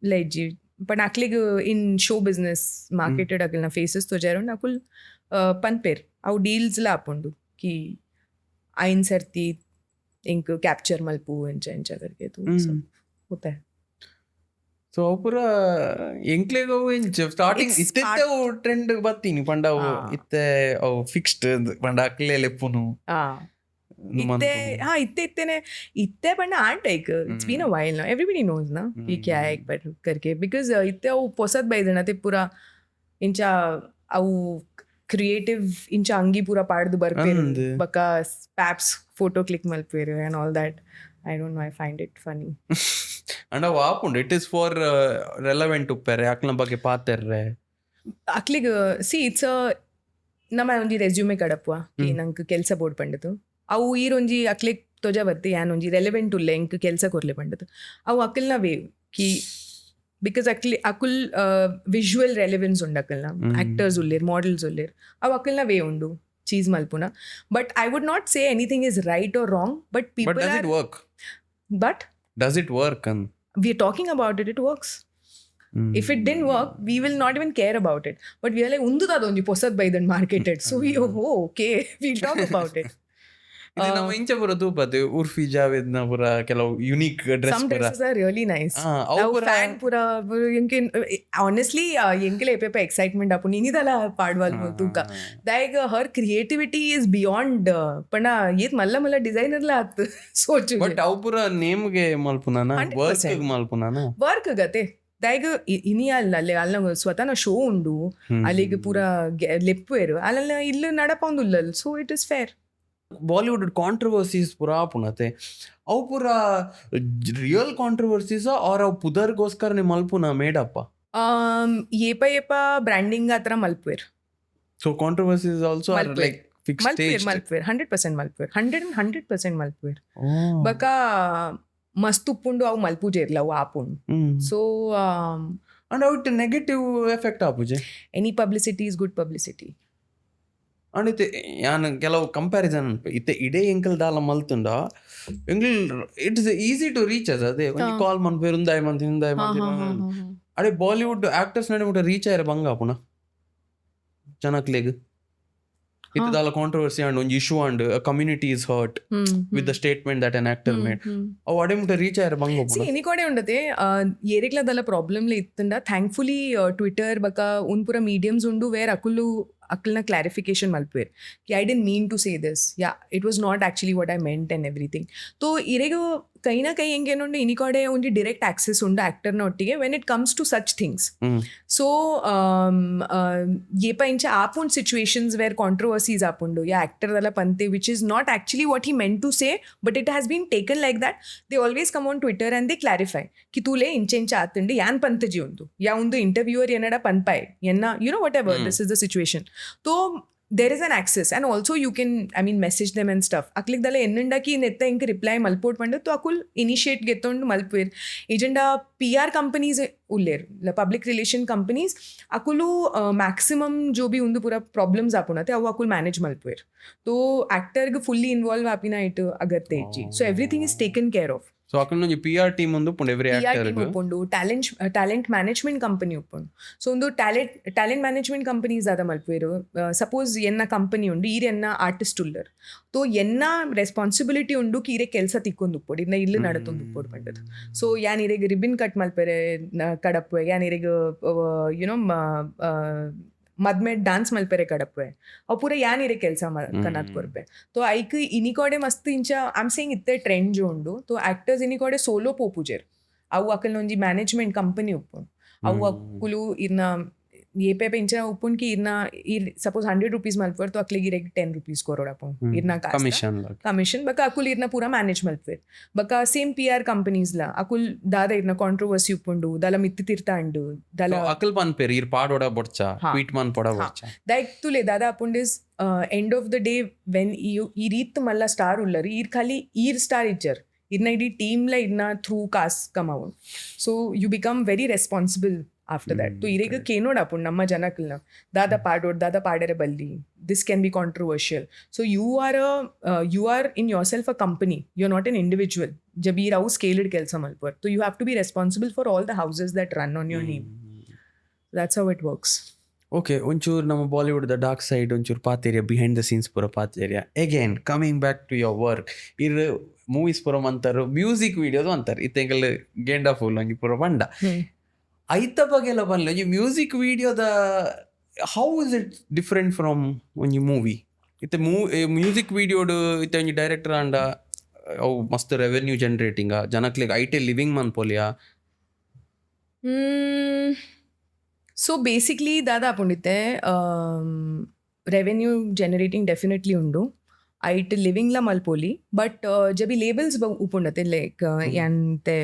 Speaker 1: ಲೈಜಿ पण आकलेग इन शो बिझनेस मार्केटेड आकल ना फेसेस तो जेरो आकुल पनपेर अವು ಡೀಲ್ಸ್ಲ ಆಪುಂಡು ಕಿ ಐನ್ ಸರ್ತಿ ಇಂಕ್ ಕ್ಯಾಪ್ಚರ್ ಮಲ್ಪು ಎಂಚ ಎಂಚ ಕರ್ಗೆ ತು ಹೋತಾ है.
Speaker 2: ಸೊ ಅವು ಪೂರ ಎಂಕ್ಲೆಗ್ ಅವು ಇಂಚ ಸ್ಟಾರ್ಟಿಂಗ್
Speaker 1: It's
Speaker 2: ಇತ್ತೆ ಟ್ರೆಂಡ್ ಬತ್ತೀನಿ ಪಂಡ ಅವು ಇತ್ತೆ ಅವು ಫಿಕ್ಸ್ಡ್ ಪಂಡ ಅಕ್ಲೆ ಲೆಪ್ಪುನು
Speaker 1: इत्ते पण आर्ट एक it's been a while now everybody knows ना कि क्या है एक बार करके बिकॉज इत्ते अವು पोसत बायदना ते पूरा इंचा अವು क्रिएटिव इंचा अंगी पूरा पाड्ದು ಬರ್ಪೇರು ಬಕ ಸ್ಪಾಪ್ಸ್ ಫೋಟೋ ಕ್ಲಿಕ್ ಮಲ್ಪೇರು and all that. I don't know, I find it funny.
Speaker 2: And ಅವು ಆಪುಂಡು ಇಟ್ ಇಸ್ ಫಾರ್ ರೆಲೆವೆಂಟ್ ಉಪ್ಪೆರೆ ಅಕ್ಲ ಬಗ್ಗೆ ಪಾತೆರ್ರೆ
Speaker 1: ಅಕ್ಲಿಗ್ ಸಿ ಇಟ್ಸ್ ನಮ್ಮ ಒಂಜಿ ರೆಸ್ಯೂಮೆ ಕಡಪುವ ಕಿ ನಂಗೆ ಕೆಲಸ ಬೋರ್ಡ್ ಪಂಡದು ಅವು ಈರೊಂಜಿ ಅಕ್ಲೆಗ್ ತೊಜ ಬತ್ತಿ ಯಾನ್ ಒಂಜಿ ರೆಲೆವೆಂಟ್ ಉಲ್ಲೆ ಇಂಕ್ ಕೆಲಸ ಕೊರ್ಲೆ ಪಂಡದು ಅವು ಅಕಲ್ನ wave Ki because Akul visual relevance ಉಂಡು ಅಕಲ್ನ ಆಕ್ಟರ್ಸ್ ಉಲ್ಲೇರ್ ಮಾಡೆಲ್ಸ್ ಉಲ್ಲೇರ್ ಅವು ಅಕಲ್ನ ವೇ ಉಂಡು ಚೀಸ್ ಮಲ್ಪುನ but I would not say anything is right or wrong but
Speaker 2: but
Speaker 1: people
Speaker 2: does it work
Speaker 1: but
Speaker 2: does it work ಅನ್
Speaker 1: we are talking about it, it works. If it didn't work, we will not even care about it. But we are like, undu dadonji posad by then marketed. So we, oh, okay, we'll talk about it.
Speaker 2: ಇದು ನಮ್ಮ ಇಂಚ ಪೂರ ತೂಪತ್ತೆ ಉರ್ಫಿ ಜಾವೇದ್ ನ ಪೂರ ಕೆಲವು ಯುನೀಕ್ ಡ್ರೆಸ್
Speaker 1: Some
Speaker 2: ಪೂರ
Speaker 1: dresses are really nice.
Speaker 2: ಅವು
Speaker 1: Our
Speaker 2: ಪೂರ
Speaker 1: fan pura honestly yenkele epe excitement apu ninidala padwal tuka like her creativity is beyond pana yet malla designer la at sochu
Speaker 2: but ಅವು ಪೂರ ನೇಮ್ ಗೆ ಮಲ್ಪುನಾನ
Speaker 1: 100%.
Speaker 2: ವರ್ಕ್ ಮಲ್ಪುನಾನ
Speaker 1: ವರ್ಕ್ ಗತೆ ದೈಗ ಇನಿ ಅಲ್ಲ ಸ್ವತಃ ಶೋ ಉಂಡು ಅಲ್ಲಿಗೆ ಪೂರ ಲೆಪ್ಪೇರು ಅಲ್ಲ ಇಲ್ಲಿ ನಡಪೊಂದುಲ್ಲ so it is fair.
Speaker 2: Bollywood controversies ಪೂರ ಆಪುನತೆ ಅವು ಪೂರ ರಿಯಲ್ ಕಾಂಟ್ರವರ್ಸೀಸ್ ಆರ್ ಅವು ಪುದರ್ಗೋಸ್ಕರ ಮಲ್ಪುನ ಮೇಡಪ್ಪ
Speaker 1: ಏಪ ಬ್ರ್ಯಾಂಡಿಂಗ್ ಹತ್ರ ಮಲ್ಪೇರ್.
Speaker 2: So controversies also are like fix stage
Speaker 1: ಮಲ್ಪೇರ್ 100% ಮಲ್ಪೇರ್ 100% ಮಲ್ಪೇರ್ ಬಕ ಮಸ್ತ್ ಉಪ್ಪುಂಡು ಅವು ಮಲ್ಪುಜೇರ್ಲ ಅವು ಆಪುಂಡು. So
Speaker 2: and out negative effect ಆಪುಜೆ
Speaker 1: any publicity is good publicity.
Speaker 2: And ಇತ್ತೆ ಯಾನ್ ಕೆಲವು ಕಂಪ್ಯಾರಿಸನ್ ಇತ್ತೆ ಇಡೇ ಎಂಕಲ್ ದಾಲ ಮಲ್ತುಂಡ ಎಂಕಲ್ it is easy to reach us ಅದೇ ಒಂಜಿ ಕಾಲ್ ಮನ್ಪೇರು ಉಂದಾಯ್ ಮಂತಿನ ಅಡೆ ಬಾಲಿವುಡ್ ಆಕ್ಟರ್ಸ್ ನಡೆ ಮುಟ ರೀಚ್ ಆಯ್ರೆ ಬಂಗ ಆಪುನ ಜನಕ್ಲೆಗ್ ಇತ್ತೆ ದಾಲ ಕಾಂಟ್ರವರ್ಸಿ ಅಂಡ್ ಒಂಜಿ issue and community is hurt with the statement that an actor made ಅವು ಅಡೆ ಮುಟ ರೀಚ್ ಆಯ್ರೆ ಬಂಗ ಆಪುನ.
Speaker 1: ಎನಿ ಕಡೆ ಉಂಡತೆ ಏರೆಗ್ಲದಲ್ಲ ಪ್ರಾಬ್ಲಮ್ಲೆ ಇತ್ತಂಡ ಥ್ಯಾಂಕ್ಫುಲಿ ಟ್ವಿಟರ್ ಬಕ ಉನ್ ಪೂರ ಮೀಡಿಯಮ್ಸ್ ಉಂಡು ವೇರ್ ಅಕಲ್ನ ಕ್ಲಾರಿಫಿಕೇಶನ್ ಮಲ್ಪೇರ್ ಕಿ I didn't mean to say this yeah it was not actually what I meant and everything. ತೋ ಇರೆಗೂ ಕೈನ ಕೈ ಹೆಂಗೇನುಂಡು ಇನಿ ಕಡೆ ಒಂಜಿ ಡಿರೆಕ್ಟ್ ಆಕ್ಸೆಸ್ ಉಂಡು ಆಕ್ಟರ್ನ ಒಟ್ಟಿಗೆ when it comes to such things. So ಏಪ ಇಂಚ ಆಪುಂಡ್ ಸಿಚುವೇಶನ್ಸ್ ವೇರ್ ಕಾಂಟ್ರವರ್ಸೀಸ್ ಆಪುಂಡು ಯಾ ಆಕ್ಟರ್ದಲ್ಲ ಪಂತೆ which is not actually what he meant to say but it has been taken like that. They always come on Twitter and they clarify ಕಿ ತೂಲೆ ಇಂಚೆಂಚ ಆತಂಡು ಯಾನ್ ಪಂತಜಿ ಉಂದು ಯಾ ಒಂದು ಇಂಟರ್ವ್ಯೂವರ್ ಏನಡ ಪನ್ಪಾಯ್ ಎನ್ನ you know whatever this is the situation. So there is an access and also you can message them and stuff. Aklik dala ennandaki netta inka reply malpot pandu to akul initiate getondu malpir agenda PR companies uller la public relation companies akulu maximum jo bhi undu pura problems apunate avu akul manage malpir to actor ge fully involve apina it agatte ichi so everything is taken care of.
Speaker 2: So ಅక్కడ ಒಂದು ಪಿ ಆರ್ ಟೀಮ್ ಒಂದು ಉಪ್ಪುಂಡು ಎವ್ರಿ ಆಕ್ಟರ್
Speaker 1: ಉಪ್ಪುಂಡು ಟ್ಯಾಲೆಂಟ್ ಮ್ಯಾನೇಜ್ಮೆಂಟ್ ಕಂಪನಿ ಉಪ್ಪುಂಡು. ಸೊ ಒಂದು ಟ್ಯಾಲೆಂಟ್ ಮ್ಯಾನೇಜ್ಮೆಂಟ್ ಕಂಪನೀಸ್ ಆದ ಮಲ್ಪೇರು ಸಪೋಸ್ ಎನ್ನ ಕಂಪನಿ ಉಂಡು ಈರ್ ಎನ್ನ ಆರ್ಟಿಸ್ಟ್ ಉಲ್ಲರ್ ತೋ ಎನ್ನ ರೆಸ್ಪಾನ್ಸಿಬಿಲಿಟಿ ಉಂಡು ಕೀರೆ ಕೆಲಸ ತಿಕ್ಕೊಂದು ಉಪ್ಪುಡು ಇನ್ನ ಇಲ್ಲಿ ನಡತೊಂದು ಉಪ್ಪುಡು ಪಂಡದು. ಸೊ ಯಾನ್ ಇರೆಗ್ ರಿಬಿನ್ ಕಟ್ ಮಲ್ಪೇರೆ ಕಡಪೆ ಯಾನ್ ಇರೆಗ್ ಯುನೋ ಮದ್ಮೇಡ್ ಡಾನ್ಸ್ ಮಲ್ಪೆರೆ ಕಡಪೆ ಅವು ಪೂರ ಯಾನ್ ಇರೆ ಕೆಲಸ ಕನ್ನದ್ ಕೊರ್ಪೆ. ತೋ ಐಕ್ ಇನಿ ಕಡೆ ಮಸ್ತ್ ಇಂಚ ಐಮ್ ಸೇಯಿಂಗ್ ಇತ್ತೆ ಟ್ರೆಂಡ್ ಜೋ ಉಂಡು. ತೋ ಆಕ್ಟರ್ಸ್ ಇನಿ ಕಡೆ ಸೋಲೋ ಪೋಪುಜೆರ್ ಅವು ಅಕಲ್ನ ಒಂಜಿ ಮ್ಯಾನೇಜ್ಮೆಂಟ್ ಕಂಪನಿ ಉಪ್ಪುಂಡು ಅವು ಅಕ್ಕುಲು ಇರ್ನ ಏಪೇಪ ಇಂಚ ಉಪ್ಪುಂಡ್ಕಿ ಇರ್ನ ಇರ್ ಸಪೋಸ್ 100 rupees ಮಲ್ಪೇರ್ ತೋ ಅಕ್ಲಿಗೆ ಇರೆಗ್ 10 rupees ಕೊರೋಡಪ್ಪು ಇರ್ನ ಕಮಿಷನ್ ಬಕ ಅಕುಲ್ ಇರ್ನ ಪೂರ ಮ್ಯಾನೇಜ್ ಮಲ್ಪೇರ್ ಬಕ ಸೇಮ್ PR ಕಂಪನೀಸ್ ಲ ಅಕುಲ್ ದಾದ ಇರ್ನ ಕಾಂಟ್ರವರ್ಸಿ ಉಪ್ಪುಂಡು ದಾಲ ಮಿತ್ತಿ ತಿರ್ತಾಂಡು ದಾಲ
Speaker 2: ಅಕಲ್ ಪನ್ಪೇರ್ ಇರ್ ಪಾಡೋಡ ಬೊಡ್ಚಾ ಟ್ವೀಟ್ ಮನ್ ಪೊಡ ಬೊಡ್ಚಾ
Speaker 1: ದೈಕ್ ತುಲೆ ದಾದ ಅಪುಂಡ್ is end of the day when ಈ ರೀತ್ ಮಲ್ಲ ಸ್ಟಾರ್ ಉಲ್ಲರ್ ಈರ್ ಖಾಲಿ ಈರ್ ಸ್ಟಾರ್ ಇಜ್ಜರ್ ಇರ್ನ ಇಡೀ ಟೀಮ್ಲ ಇರ್ನ ಥ್ರೂ ಕಾಸ್ ಕಮಾವು. So you become very responsible after that. To irega kenod apun namma janakilna dada padere balli this can be controversial. So you are in yourself a company, you're not an individual. ಜಬ್ ಈರ್ ಅವು ಸ್ಕೇಲ್ಡ್ ಕೆಲಸ ಮಲ್ಪರ್. So you have to be responsible for all the houses that run on your name. That's how it works.
Speaker 2: Okay, ಒಂಚೂರು ನಮ್ಮ ಬಾಲಿವುಡ್ ಡಾರ್ಕ್ ಸೈಡ್ ಒಂಚೂರು ಪಾತೇರಿಯ ಬಿಹೈಂಡ್ ದ ಸೀನ್ಸ್ ಪೂರ ಪಾತೇರಿಯ. Again coming back to your work, ಇರ್ ಮೂವೀಸ್ ಪೂರ ಅಂತಾರೆ, ಮ್ಯೂಸಿಕ್ ವಿಡಿಯೋದು ಅಂತಾರೆ, ಇತ್ತೆಂಗಲ್ ಗೇಂಡ ಫುಲ್ ಒಂಜಿ ಪೂರ ಬಂಡ ಐತ ಬಗೆಲ್ಲ ಬರಲ್ಲ. ಒಂಜಿ ಮ್ಯೂಸಿಕ್ ವಿಡಿಯೋದ how is it different from ಒಂಜಿ ಮೂವಿ? ಇತ್ತೆ ಮ್ಯೂಸಿಕ್ ವಿಡಿಯೋಡು ಇತ್ತೆ ಒಂಜಿ ಡೈರೆಕ್ಟರ್ ಆಂಡ ಅವು ಮಸ್ತ್ ರೆವೆನ್ಯೂ ಜನರೇಟಿಂಗ, ಜನಕ್ಲೆಗ್ ಐಟೆ ಲಿವಿಂಗ್ ಮನ್ಪೊಲಿಯಾ?
Speaker 1: ಸೊ ಬೇಸಿಕ್ಲಿ ದಾದ ಆಪುಂಡಿತ್ತೆ ರೆವೆನ್ಯೂ ಜನರೇಟಿಂಗ್ ಡೆಫಿನೆಟ್ಲಿ ಉಂಡು, ಐಟ್ ಲಿವಿಂಗ್ಲ ಮಲ್ಪೋಲಿ. ಬಟ್ ಜಬಿ ಲೇಬಲ್ಸ್ ಉಪ್ಪುಂಡತೆ ಲೈಕ್ ಯಾಂತೆ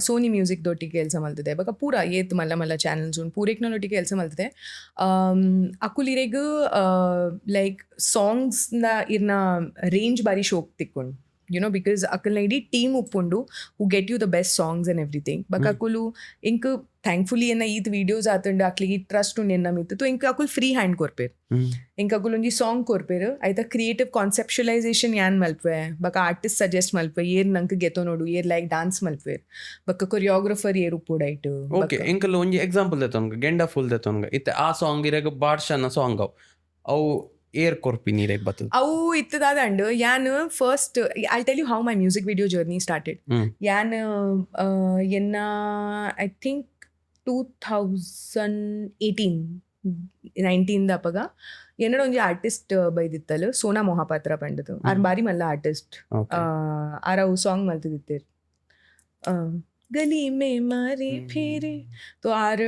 Speaker 1: ಸೋನಿ ಮ್ಯೂಸಿಕ್ ದೊಟ್ಟಿಗೆ ಕೆಲಸ ಮಲ್ತದೆ ಬಕ ಪೂರ ಏತ್ ಮಲ್ಲ ಮಲ್ಲ ಚಾನಲ್ಸ್ ಉಂಡು ಪೂರೆಕ್ನೊಟ್ಟಿಗೆ ಕೆಲಸ ಮಲ್ತದೆ. ಅಕುಲಿರೆಗ್ ಲೈಕ್ ಸಾಂಗ್ಸ್ನ ಇರ್ನ ರೇಂಜ್ ಬಾರಿ ಶೋಕ್ ತಿಕ್ಕೊಂಡು, you know, because akalna idi team uppundu who get you the best songs and everything. But akulu ink thankfully enna eat videos atunda akli trust undu enna mittu to ink akul free hand korper. Ink akul onji song korper aita creative conceptualization yan malpe baka artist suggest malpe yer nank geto nodu yer like dance malpe baka choreographer yer uppodaitu.
Speaker 2: Okay, inkal onji example detonga genda full detonga itte ಆ ಸಾಂಗ್ ಇರಗ ಬಾಡ್ಶನ ಸಾಂಗ್ ಅವು ಏರ್ ಕೊರ್ಪಿನಿ ಲೈಕ್ ಬತ್ತು
Speaker 1: ಅವು ಇತ್ತದಾದ ಅಂಡ್ ಯಾನ್ first I tell you how my music video journey started. ಯಾನ್ ಎನ್ನ ಐ ಥಿಂಕ್ 2018-19 ದಪ್ಪಗ ಏನಡ ಒಂಜಿ ಆರ್ಟಿಸ್ಟ್ ಬೈದಿತ್ತಲು ಸೋನಾ ಮೊಹಾಪಾತ್ರ ಪಂಡದು ಆರ್ ಬಾರಿ ಮಲ್ಲ ಆರ್ಟಿಸ್ಟ್ ಆರ ಅವು ಸಾಂಗ್ ಮಲ್ತಿದಿತ್ತೇರ್ ಗಲಿ ಮೇ ಮಾರಿ ಫೇರೆ ತೋ ಆರ್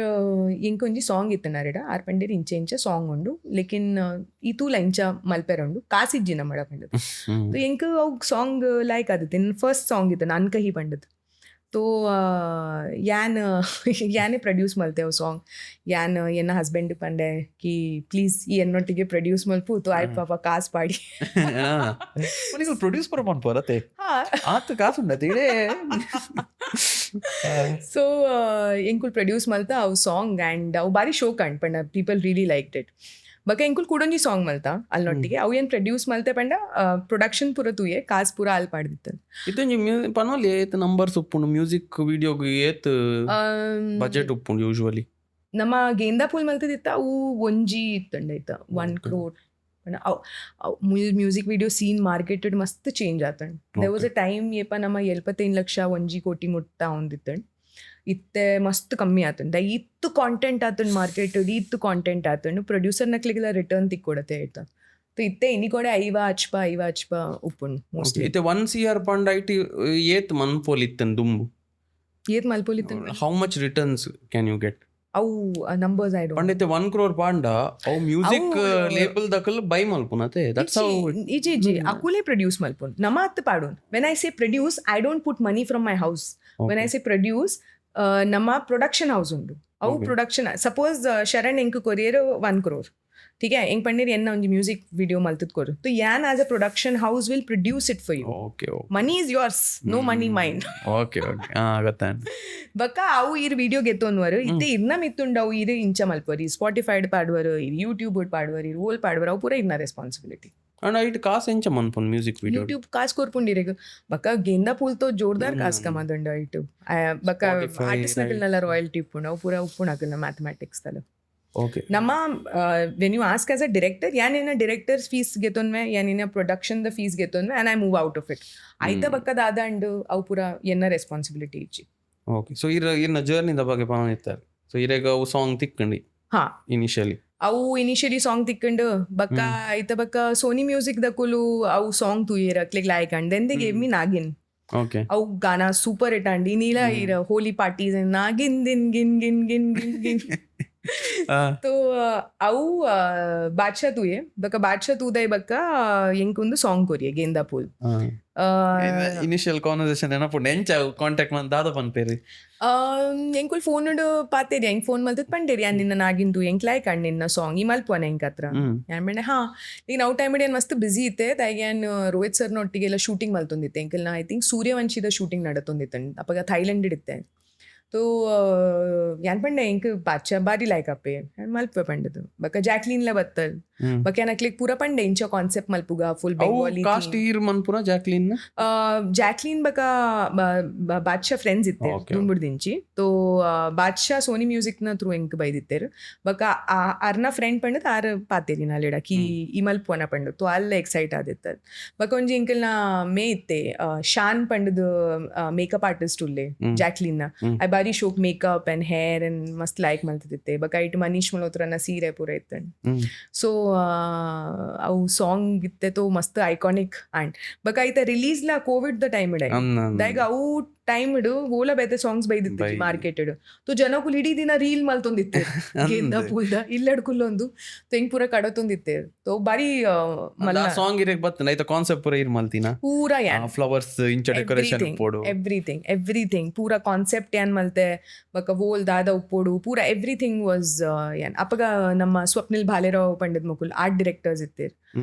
Speaker 1: ಇಂಕೊಂಜಿ ಸಾಂಗ್ ಇತ್ತು ನರೆಡ ಆರ್ ಪಂಡೇರ್ ಇಂಚೆ ಇಂಚ ಸಾಂಗ್ ಉಂಡು ಲೇಕಿನ್ ಈ ತೂಲ ಇಂಚ ಮಲ್ಪೆರಂಡು ಕಾಸಿಜ್ಜಿನ ಮಡ ಪಂಡದು ತೋ ಎಂಕ್ ಅವು ಸಾಂಗ್ ಲೈಕ್ ಆದಿತ್ತು ಇನ್ನು ಫಸ್ಟ್ ಸಾಂಗ್ ಇತ್ತು ನನ್ ಕಹಿ ಪಂಡದು ತೋ ಯಾನೇ ಪ್ರೊಡ್ಯೂಸ್ ಮಲ್ತೆ ಅವು ಸಾಂಗ್ ಯಾನ್ ಎನ್ನ ಹಸ್ಬೆಂಡ್ ಪಂಡೆ ಕಿ ಪ್ಲೀಸ್ ಈ ಎನ್ನೊಟ್ಟಿಗೆ ಪ್ರೊಡ್ಯೂಸ್ ಮಲ್ಪು ತೋ ಆಯ್ತು ಪಾಪ ಕಾಸು ಪಾಡಿ
Speaker 2: ಪ್ರೊಡ್ಯೂಸ್ ಪರ ಬರತ್ತೆ ಆತ ಕಾಸು ಉಂಡತ್ತೆ ಇಡೇ.
Speaker 1: ಸೊ ಎಂಕುಲ್ ಪ್ರೊಡ್ಯೂಸ್ ಮಲ್ತಾ ಅವು ಸಾಂಗ್ ಆ್ಯಂಡ್ ಅವು ಬಾರಿ ಶೋಕ್ ಅನ್ಪಂಡ ಪೀಪಲ್ ರಿಯಲಿ ಲೈಕ್ಡ್ ಇಟ್. ಬಕ ಎಂಕುಲ್ ಕೂಡೊಂಜಿ ಸಾಂಗ್ ಮಲ್ತಾ ಅಲ್ಲೊಟ್ಟಿಗೆ ಅವು ಏನು ಪ್ರೊಡ್ಯೂಸ್ ಮಲ್ತೆ ಪಂಡ ಪ್ರೊಡಕ್ಷನ್ ಪೂರ ತೂಯೆ ಕಾಸು ಪೂರ ಅಲ್ಲಿ ಪಾಡ್ದಿತ್ತು.
Speaker 2: ಇತ್ತೊಂಜಿ ಪನೋಲಿ ಏತ್ ನಂಬರ್ಸ್ ಉಪ್ಪುಂಡು ಮ್ಯೂಸಿಕ್ ವಿಡಿಯೋಗೆ ಏತ್ ಬಜೆಟ್ ಉಪ್ಪುಂಡು ಯೂಶುವಲಿ?
Speaker 1: ನಮ್ಮ ಗೇಂದಾ ಪೂಲ್ ಮಲ್ತದಿತ್ತ ಅವು ಒಂಜಿ ಇತ್ತಂಡ ಇತ್ತ 1 crore. Music video scene marketed ಮಸ್ತ್ ಚೇಂಜ್ ಆತಂಡ್. ದೇರ್ ವಾಸ್ ಅ ಟೈಮ್ ಏಪ ನಮ್ಮ 75 ಲಕ್ಷ 1 ಕೋಟಿ ಮುಟ್ಟ ಹೊಂದಿತ್ತಂಡ್. ಇತ್ತೆ ಮಸ್ತ್ ಕಮ್ಮಿ ಆತಂಡ. ಇತ್ತು ಕಾಂಟೆಂಟ್ ಆತಂಡ್ ಮಾರ್ಕೆಟೆಡ್ ಇತ್ತು ಕಾಂಟೆಂಟ್ ಆತಂಡ್ ಪ್ರೊಡ್ಯೂಸರ್ ನಕ್ಲಿಗೆಲ್ಲ ರಿಟರ್ನ್ ತಿಕ್ಕೊಡತ್ತೆ ಆಯ್ತಾ. ಇತ್ತೆ ಇನಿ ಕೊಡೆ ಐವ ಹಚ್ಪ ಉಪ್ಪುಂಡು ಮೋಸ್ಟ್ಲಿ.
Speaker 2: ಇತ್ತೆ 1 CR ಪಂಡ ಐಟಿ ಏತ್ ಮನ್ಪೋಲಿತ್ತನ್ ದುಂಬು
Speaker 1: ಏತ್ ಮಲ್ಪೋಲಿತ್ತು.
Speaker 2: How much returns can you get?
Speaker 1: ಅವು ನಂಬರ್ಸ್ ಐ ಡೋಂಟ್
Speaker 2: ಪಂಡೈತೆ 1 crore ಪಾಂಡ ಅವು ಮ್ಯೂಸಿಕ್ ಲೇಬಲ್ ದಕಲ್ ಬೈ ಮಲ್ಪುನತೆ. ದಟ್ಸ್ ಹೌ
Speaker 1: ಇಜಿ ಅಕುಲೆ ಪ್ರೊಡ್ಯೂಸ್ ಮಲ್ಪುನ್ ನಮ ಅತ್ತ ಪಾಡೋನ್. When I say produce I don't put money from my house. When I say produce ನಮ್ಮ ಪ್ರೊಡಕ್ಷನ್ ಹೌಸ್ ಉಂಡು ಅವು ಪ್ರೊಡಕ್ಷನ್ ಸಪೋಸ್ ಶರಣ್ ಎಂಕ್ ಕೊರಿಯರ್ 1 crore ठीक है ಎಂಗ್ ಪಂಡೇರ್ ಎನ್ನ ಒಂಜಿ ಮ್ಯೂಸಿಕ್ ವಿಡಿಯೋ ಮಲ್ತದ್ ಕೊರು तो ಯಾನ್ as a production house will produce it for you.
Speaker 2: Okay
Speaker 1: money is yours, no money mine.
Speaker 2: Okay okay ಗೊತ್ತಾಯ್ತು.
Speaker 1: ಬಕ್ಕ ಅವು ಇರ್ ವಿಡಿಯೋ ಗೆತ್ತೋನ್ವರು ಇತ್ತೆ ಇರ್ನ ಮಿತ್ತುಂಡು ಅವು ಇರು ಇಂಚ ಮಲ್ಪರಿ ಸ್ಪಾಟಿಫೈಡ್ ಪಾಡುವರು ಇರು ಯೂಟ್ಯೂಬ್ ಪಾಡುವರು ಇರು ಓಲ್ ಪಾಡುವರು ಅವು ಪೂರ ಇರ್ನ ರೆಸ್ಪಾನ್ಸಿಬಿಲಿಟಿ.
Speaker 2: ಅಂಡ್ ಐಟ್ ಕಾಸ್ ಎಂಚ ಮನ್ಪುನ್ ಮ್ಯೂಸಿಕ್ ವಿಡಿಯೋ
Speaker 1: ಯೂಟ್ಯೂಬ್ ಕಾಸ್ ಕೊರ್ಪುಂಡಿರೆಗ್ ಬಕ್ಕ ಗೇಂದಾ ಪೂಲ್ ತೋ ಜೋರ್ದಾರ್ ಕಾಸ್ ಕಮಾದಂಡ ಯೂಟ್ಯೂಬ್ ಬಕ್ಕ ಆರ್ಟಿಸ್ಟ್ ನಕಲ್ನೆಲ್ಲ ರಾಯಲ್ಟಿ ಇಪ್ಪುಂಡು ಅವು ಪೂರ ಉಪ್ಪುಣಕಲ್ನ ಮ್ಯಾಥಮೆಟಿಕ್ಸ್ ತಲ.
Speaker 2: ಓಕೆ
Speaker 1: ನಮ್ಮ when you ask as a director ಯಾನೇನ ಡೈರೆಕ್ಟರ್ಸ್ ಫೀಸ್ ಗೆತ್ತೊನ್ವೆ ಯಾನೇನ ಪ್ರೊಡಕ್ಷನ್ ದ ಫೀಸ್ ಗೆತ್ತೊನ್ವೆ and I move out of it ಆಯ್ತ ಬಕ್ಕದ ಆದಂಡು ಅವು ಪೂರ ಎನ್ನ ರೆಸ್ಪಾನ್ಸಿಬಿಲಿಟಿ ಇಚ್ಚಿ.
Speaker 2: ಓಕೆ ಸೊ ಇರ್ನ ಜರ್ನಿದ ಬಗ್ಗೆ ಪಾನ ಇತ್ತಾರೆ. ಸೊ ಇರೆಗ ಅವು ಸಾಂಗ್ ತಿಕ್ಕಂಡಿ
Speaker 1: ಹಾ
Speaker 2: ಇನಿಷಿಯಲಿ
Speaker 1: ಅವು ಇನಿಷಿಯಲಿ ಸಾಂಗ್ ತಿಕ್ಕೊಂಡು ಬಕ್ಕ ಆಯ್ತ ಬಕ್ಕ ಸೋನಿ ಮ್ಯೂಸಿಕ್ ದಕುಲು ಅವು ಸಾಂಗ್ ತುಯಿರಕ್ಲಿಗ್ ಲಾಯ್ಕ್ and then they gave me Nagin.
Speaker 2: Okay
Speaker 1: ಅವು ಗಾನಾ ಸೂಪರ್ ಹಿಟ್ ಅಂಡಿ ನೀಲ ಇರ ಹೋಲಿ ಪಾರ್ಟೀಸ್ ನಾಗಿನ್ ದಿನ್ ಗಿನ್ ಗಿನ್ ಗಿನ್ ಗಿನ್ ಗಿನ್ तो ಅವು ಬಾದ್ಶಾ ತೂಯೆ ಬಕ್ಕ ಬಾದ್ಶಾ ತೂದೈ ಬಕ್ಕ ಎಂಕೊಂದು ಸಾಂಗ್ ಕೊರಿಯೆ ಗೇಂದಾ ಪೂಲ್.
Speaker 2: ಇನಿಷಿಯಲ್ ಕಾನ್ವರ್ಸೇಷನ್ ಏನಪ್ಪ ಎಂಚ ಕಾಂಟ್ಯಾಕ್ಟ್ ಮನ್ ದಾದ ಪನ್ಪೇರಿ
Speaker 1: ಎಂಕುಲ್ ಫೋನ್ ಪಾತೇರಿ ಎಂಗ್ ಫೋನ್ ಮಲ್ತದ್ ಪಂಡೇರಿ ಯಾನ್ ನಿನ್ನ ನಾಗಿಂದು ಎಂಕ್ ಲೈಕ್ ಅಂಡ್ ನಿನ್ನ ಸಾಂಗ್ ಈ ಮಲ್ಪೋನ ಎಂಕ್ ಹತ್ರ ಯಾನ್ ಬೇಡ ಹಾ ಈಗ ನಾವು ಟೈಮ್ ಏನ್ ಮಸ್ತ್ ಬಿಸಿ ಇತ್ತೆ ತಾಯಿಗ್ಯಾನ್ ರೋಹಿತ್ ಸರ್ನ ಒಟ್ಟಿಗೆಲ್ಲ ಶೂಟಿಂಗ್ ಮಲ್ತೊಂದಿತ್ತೆ ಎಂಕಲ್ ನಾ ಐ ಥಿಂಕ್ ಸೂರ್ಯವಂಶಿದ ಶೂಟಿಂಗ್ ನಡತೊಂದಿತ್ತೆ ಅಪ್ಪಗ ಥೈಲ್ಯಾಂಡ್ ಇಡುತ್ತೆ. तो यान पंडे इंक बादशाह बारी लायक आपे मल्पे पंडದು बका ಜಾಕ್ಲಿನ್ ಲ ಬತ್ತಲ್ ಬಕ ನಕ್ಲಿಕ್ ಪೂರ पंडे ಇಂಚ ಕಾನ್ಸೆಪ್ಟ್ ಮಲ್ಪುಗ ಫುಲ್
Speaker 2: ಅವು
Speaker 1: ಬೆಂಗಾಲಿ
Speaker 2: ಕಾಸ್ಟ್ ಈರ್ ಮನ್ಪುರ ಜಾಕ್ಲಿನ್
Speaker 1: ಜಾಕ್ಲಿನ್ ಬಕ ಬಾದಶಾ ಫ್ರೆಂಡ್ಸ್ ಇತ್ತೆ
Speaker 2: Okay.
Speaker 1: ದುಂಬುಡ್ದಿಂಚಿ तो ಬಾದಶಾ ಸೋನಿ ಮ್ಯೂಸಿಕ್ ನ ಥ್ರೂ ಎಂಕ್ ಬೈದಿತ್ತೆರ್ ಬಕ ಅರ್ನ ಫ್ರೆಂಡ್ ಪಂಡದ ಆರ್ ಪಾತೇರಿ ನಾಲೆಡ ಕಿ ಈ ಮಲ್ಪುವನ ಪಂಡು तो ಅಲ್ಲ ಎಕ್ಸೈಟ್ ಆದಿತ್ತಲ್ ಬಕ ಒಂಜಿ ಇಂಕಲ್ನ ಮೇ ಇತ್ತೆ ಶಾನ್ ಪಂಡದ ಮೇಕಪ್ ಆರ್ಟಿಸ್ಟ್ ಉಲ್ಲೆ ಜಾಕ್ಲಿನ್ ನ ಐ ಬಾರಿ ಶೋಕ್ ಮೇಕಪ್ ಅಂಡ್ ಹೇರ್ ಅಂಡ್ ಮಸ್ತ್ ಲೈಕ್ ಮಲ್ತಿದ್ದೆ ಬಕ ಐಟ್ ಮನೀಶ್ ಮಲ್ಹೋತ್ರನ ಸೀರೆ ಪೂರ ಇತ್ತಂಡ್ ಸೊ ಅವು ಸಾಂಗ್ ಇತ್ತೆ ತೋ ಮಸ್ತ್ ಐಕಾನಿಕ್ ಆ್ಯಂಡ್ ಬಕ ಐತೆ ರಿಲೀಸ್ ಲ ಕೋವಿಡ್ ದ ಟೈಮ್ ಇಡ ದೈಗ ಅವು ಟೈಮ್ ಇಡು ಓಲ ಬೇತೆ ಸಾಂಗ್ಸ್ ಬೈದಿತ್ತು ಮಾರ್ಕೆಟೆಡ್ तो ಜನಕುಲ್ ಇಡೀ ದಿನ ರೀಲ್ ಮಲ್ತೊಂದಿತ್ತೆ ಗೆಂದ ಪೂಲ್ದ ಇಲ್ಲಡ್ಕುಲ್ಲೊಂದು ತೆಂಗ್ ಪೂರ ಕಡತೊಂದಿತ್ತೆ तो ಬಾರಿ ಮಲ್ಲ
Speaker 2: ಸಾಂಗ್ ಇರಕ್ ಬತ್ತನ ಐತ ಕಾನ್ಸೆಪ್ಟ್ ಪೂರ ಇರ್ ಮಲ್ತಿನ
Speaker 1: ಪೂರ ಯಾನ್
Speaker 2: ಫ್ಲವರ್ಸ್ ಇಂಚ ಡೆಕೋರೇಷನ್ ಪೋಡು
Speaker 1: ಎವ್ರಿಥಿಂಗ್ ಪೂರ ಕಾನ್ಸೆಪ್ಟ್ ಏನ್ ಮಲ್ತೆ ಬಕ ವೋಲ್ ದಾದ ಉಪ್ಪೋಡು ಪೂರ ಎವ್ರಿಥಿಂಗ್ ವಾಸ್ ಏನ್ ಅಪ್ಪಗ ನಮ್ಮ ಸ್ವಪ್ನಿಲ್ ಭಾಲೆರಾವ್ ಪಂಡದ್ ಮುಕುಲ್ ಆರ್ಟ್ ಡೈರೆಕ್ಟರ್ಸ್ ಇತ್ತೇರ್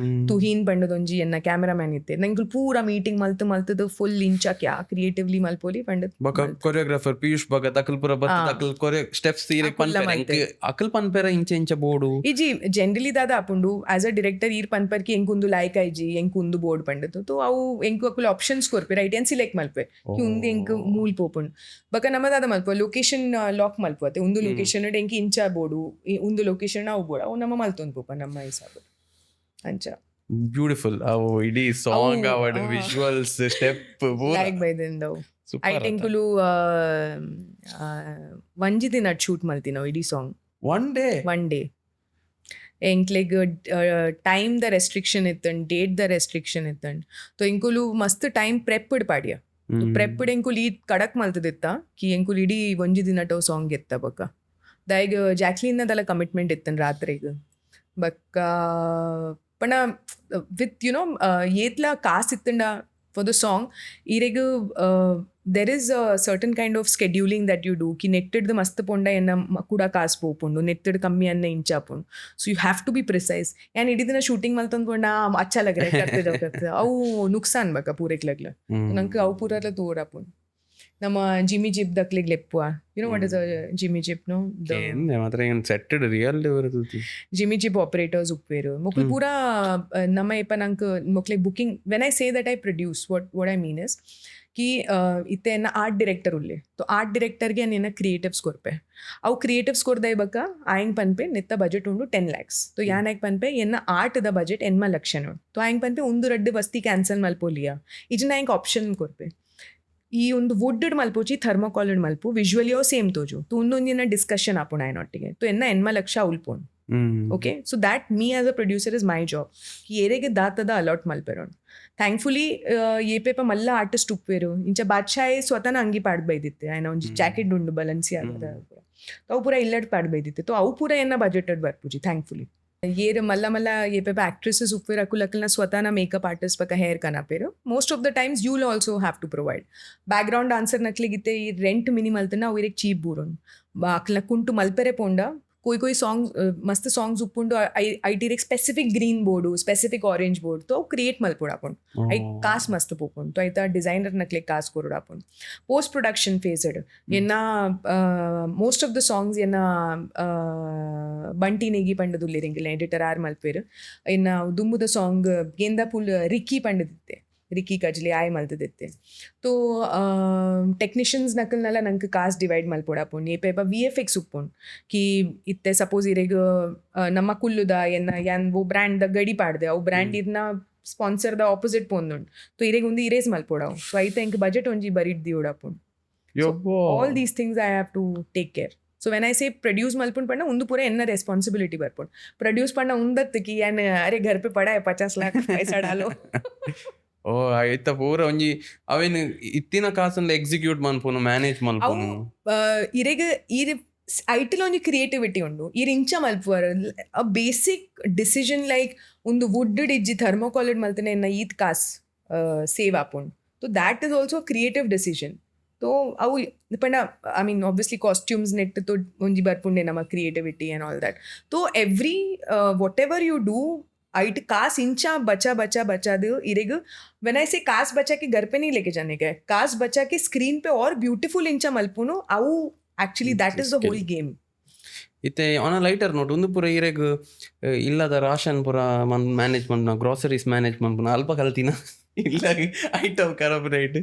Speaker 1: ತುಹೀನ್ ಪಂಡದೊಂಜಿ ಎನ್ನ ಕ್ಯಾಮೆರಾಮ್ಯಾನ್ ಇತ್ತೇರ್ ನಂಗೆ ಪೂರ ಮೀಟಿಂಗ್ ಮಲ್ತದು ಫುಲ್ ಇಂಚ ಕ್ಯಾ ಕ್ರಿಯೇಟಿವ್ಲಿ ಮಲ್ಪೋಲಿ ಪಂಡದ್
Speaker 2: ಬಕ ಕೊರಿಯೋಗ್ರಾಫರ್ ಪಿಯೂಷ್ ಭಗತ್ ಅಕಲ್ ಪೂರ ಬತ್ತ ಅಕಲ್ ಕೊರಿಯೋ ಸ್ಟೆಪ್ಸ್ ತೀರೆ ಪನ್ಪೆರ ಅಕಲ್ ಪನ್ಪೆರ ಇಂಚ ಬೋಡು
Speaker 1: ಇಜಿ ಜನರಲಿ ದಾದ ಅಪುಂಡು ಆಸ್ ಅ ಡೈರೆಕ್ಟರ್ ಈರ್ ಪನ್ಪರ್ ಕಿ ಎಂಕುಂದು ಲೈಕ್ ಐಜಿ ಎಂಕುಂದು ಬೋರ್ಡ್ ಪಂಡದು तो ಅವು ಎಂಕು ಅಕುಲ್ ಆಪ್ಷನ್ಸ್ ಕೊರ್ಪೆ ರೈಟ್ ಏನ್ ಸಿಲೆಕ್ಟ್ ಮಲ್ಪೆ ಕಿ ಉಂದು ಎಂಕು ಮೂಲ್ ಪೋಪುಂಡು ಬಕ ನಮ್ಮದಾದ ಮಲ್ಪ ಲೊಕೇಶನ್ ಲಾಕ್ ಮಲ್ಪುವತೆ ಒಂದು ಲೊಕೇಶನ್ ಎಂಕಿ ಇಂಚ ಬೋಡು ಒಂದು ಲೊಕೇಶನ್ ಅವು ಬೋಡ ಅವು ನಮ್ಮ ಮಲ್ತೊಂದು ಪೋಪ ನಮ್ಮ ಹಿಸಾಬು ಅಂಚ
Speaker 2: ಬ್ಯೂಟಿಫುಲ್ ಅವು ಇಡೀ ಸಾಂಗ್ ಅವಡ್ ವಿಜುವಲ್ಸ್ ಸ್ಟೆಪ್
Speaker 1: ಲೈಕ್ ಬೈದಿಂದವು ಐಟ್ ಎಂಕುಲು ಒಂಜಿ ದಿನ ಶೂಟ್ ಮಲ್ತಿ ನಾವು ಇಡೀ ಸಾಂಗ್ ಒನ್ ಡೇ ಎಂಕ್ಲೆಗ್ ಟೈಮ್ ದ ರೆಸ್ಟ್ರಿಕ್ಷನ್ ಇತ್ತಂಡ್ ಡೇಟ್ ದ ರೆಸ್ಟ್ರಿಕ್ಷನ್ ಇತ್ತಂಡ್ तो ಎಂಕುಲು ಮಸ್ತ್ ಟೈಮ್ ಪ್ರೆಪ್ಡ್ ಪಾಡ್ಯ ಪ್ರೆಪ್ಡ್ ಎಂಕುಲು ಈ ಕಡಕ್ ಮಲ್ತದಿತ್ತ ಕಿ ಎಂಕುಲು ಇಡೀ ಒಂಜಿ ದಿನ ಟವ್ ಸಾಂಗ್ ಎತ್ತ ಬಕ್ಕ ದಾಯಿಗ್ ಜಾಕ್ಲಿನ್ನದಲ್ಲ ಕಮಿಟ್ಮೆಂಟ್ ಇತ್ತನ್ ರಾತ್ರಿಗೆ ಬಕ್ಕ ಪಣ ವಿತ್ ಯುನೋ ಏತ್ಲ ಕಾಸ್ ಇತ್ತಂಡ for the song iregu there is a certain kind of scheduling that you do ki netted the mast ponda enna kuda kaas popundu netted kammi anna incha pondu so you have to be precise and idi dina shooting maltan ponda acha lag raha karte au nuksan baka pure lagla nanka au pura la toda pon ನಮ್ಮ ಜಿಮ್ಮಿ ಜಿಪ್ ದಕ್ಲಿಗ್ ಲೆಪ್ಪುವ you know what is jimmy jib ನೋ
Speaker 2: ಮಾತ್ರ ಏನು ಸೆಟ್ಟೆಡ್ ರಿಯಲ್ ಇರುತ್ತೆ
Speaker 1: ಜಿಮ್ಮಿ ಜಿಪ್ ಆಪರೇಟರ್ಸ್ ಉಪ್ಪೇರು ಮೊಕ್ಲು ಪೂರ ನಮ್ಮ ಏಪ ನಂಗೆ ಮೊಕ್ಲಿಗೆ booking when I say that I produce what I mean is कि इतने ना आर्ट डायरेक्टर उल्ले तो आर्ट डायरेक्टर के ना क्रिएटिव्स कोरपे अव क्रिएटिव्स कोरदाय बका आयंग पनपे नित्ता बजट उंडु 10 lakhs तो यान एक पनपे येना आर्ट द बजट एन्मा लक्षण तो आयंग पनपे उंदु रड्डे बस्ती कैंसल मल्पोलिया इजना एक ऑप्शन कोरपे ಈ ಒಂದು ವುಡ್ಡ್ ಮಲ್ಪೋಚಿ ಥರ್ಮೋಕಾಲಿಡ್ ಮಲ್ಪು ವಿಜುವಲಿ ಅವು ಸೇಮ್ ತೋಜು ತು ಒಂದೊಂದಿನ ಡಿಸ್ಕಷನ್ ಆಪುಣ ಆಯ್ನೊಟ್ಟಿಗೆ ತು ಎನ್ನ ಎನ್ಮ ಲಕ್ಷ ಉಲ್ಪೋಣ್ okay so that me as a producer is my job ಕಿ ಏರೆಗೆ ದಾತದ ಅಲಾಟ್ ಮಲ್ಪೆರೋಣ ಥ್ಯಾಂಕ್ಫುಲಿ ಏ ಪೇಪ ಮಲ್ಲ ಆರ್ಟಿಸ್ಟ್ ಉಪ್ಪೇರು ಇಂಚ ಬಾದ್ಶಾಯೇ ಸ್ವತಃ ಅಂಗಿ ಪಾಡ್ ಬೈದಿತ್ತೆ ಆಯ್ನ ಒಂಜಿ ಜಾಕೆಟ್ ಉಂಡು ಬಲನ್ಸಿ ಆಗದ ಅವು ಪೂರ ಇಲ್ಲಡ್ ಪಾಡ್ ಬೈದಿತ್ತೆ तो ಅವು ಪೂರ ಎನ್ನ ಬಜೆಟೆಡ್ ಬರ್ಪುಜಿ ಥ್ಯಾಂಕ್ಫುಲಿ ये मल्ला मल्ला ये पे एक्ट्रेसेस उपर अकुलकलना स्वतः ना मेकअप आर्टिस्ट पका हेयर कना पेरो most of the times you will also have to provide background dancer नकली गिते ಈ ರೆಂಟ್ ಮಿನಿಮಲ್ತನ ಅವ್ರು एक ಚೀಪ್ ಬೂರನ್ ಅಕ್ಲ ಕುಂಟು ಮಲ್ಪೆರೆ ಪೋಂಡ कोई सॉन्ग्स मस्त सॉन्ग्स उप्पुंडु आई टी specific green board specific orange board तो क्रिएट मल्पोड आपुंड आई कास मस्त पोपुंड तो आयता डिजाइनर नकले कास कोरोड आपुंड पोस्ट प्रोडक्शन फेस्ड येना मोस्ट ऑफ द सॉन्ग्स येना बंटी नेगी पंडदु लिरिंग एडिटर आर मल्पेर येना दुम्मुद सॉन्ग गेंदा फुल रिक्की पंडदित्ते रिक्की कजली आय मल्तदित्ते तो टेक्निशियन्स नकलनला ನಂಗೆ ಕಾಸ್ಟ್ ಡಿವೈಡ್ ಮಲ್ಪೋಡಾಪುನ್ ಏ ಪೇಪ VFX ಉಪ್ಪುನ್ ಕಿ ಇತ್ತೆ ಸಪೋಸ್ ಇರೆಗ ನಮ್ಮ ಕುಲ್ಲುದ ಎನ್ನ ಯಾನ್ ಓ ಬ್ರ್ಯಾಂಡ್ ದ ಗಡಿ ಪಾಡ್ದೆ ಅವು ಬ್ರ್ಯಾಂಡ್ ಇದನ್ನ ಸ್ಪಾನ್ಸರ್ ದ ಆಪೋಸಿಟ್ ಪೋಂದುಂಡು तो ಇರೆಗ ಉಂದು ಇರೇಸ್ ಮಲ್ಪೋಡಾವು ಸೊ ಐತೆ ಎಂಕ್ ಬಜೆಟ್ ಒಂಜಿ ಬರಿಡ್ ದಿಯೋಡಾಪುನ್ all these things I have to take care so when I say produce ಮಲ್ಪುನ್ ಪಂಡ ಒಂದು ಪೂರ ಎನ್ನ ರೆಸ್ಪಾನ್ಸಿಬಿಲಿಟಿ ಬರ್ಪುನ್ ಪ್ರೊಡ್ಯೂಸ್ ಪಂಡ ಉಂದತ್ತು ಕಿ ಯಾನ್ ಅರೆ घर पे पड़ा है 50 लाख पैसा डालो
Speaker 2: ಓ ಆಯ್ತ ಪೂರ ಒಂಜಿ ಅವೇನು ಇತ್ತಿನ ಕಾಸನ್ನ ಎಕ್ಸಿಕ್ಯೂಟ್ ಮನ್ಪುನು ಮ್ಯಾನೇಜ್ ಮನ್ಪುನು
Speaker 1: ಇರೆಗ ಈರ್ ಐಟಲ್ ಒಂಜಿ ಕ್ರಿಯೇಟಿವಿಟಿ ಉಂಡು ಈರ್ ಇಂಚ ಮಲ್ಪುವರ್ ಅ ಬೇಸಿಕ್ ಡಿಸಿಷನ್ ಲೈಕ್ ಒಂದು ವುಡ್ ಇಜ್ಜಿ ಥರ್ಮೋಕಾಲಿಡ್ ಮಲ್ತನೆ ಎನ್ನ ಈತ್ ಕಾಸ್ ಸೇವ್ ಆಪುಂಡು so that is also creative decision तो ಅವು ಪಂಡ ಐ ಮೀನ್ ಆಬ್ವಿಯಸ್ಲಿ ಕಾಸ್ಟ್ಯೂಮ್ಸ್ ನೆಟ್ ತೊ ಒಂಜಿ ಬರ್ಪುಂಡೆ ನಮ್ಮ ಕ್ರಿಯೇಟಿವಿಟಿ ಆ್ಯಂಡ್ ಆಲ್ ದ್ಯಾಟ್ तो every whatever you do आइट कास इंचा बचा दो इरेग व्हेन आई से कास बचा के घर पे नहीं लेके जाने का है कास बचा के स्क्रीन पे और ब्यूटीफुल इंचा मल्पुनो आउ actually that is the whole game.
Speaker 2: ಇತ್ತೆ ಆನ್ ಅ ಲೈಟರ್ ನೋಟ್ ಒಂದು ಪೂರ ಇರೆಗ್ ಇಲ್ಲದ ರಾಷನ್ ಪೂರ ಮ್ಯಾನೇಜ್ ಮನ್ಪುನ ಗ್ರಾಸರೀಸ್ ಮ್ಯಾನೇಜ್ ಮನ್ಪುನ ಅಲ್ಪ ಕಲ್ತಿನ ಇಲ್ಲ ಐಟಮ್ ಖರಾಬ್ ರೈಟ್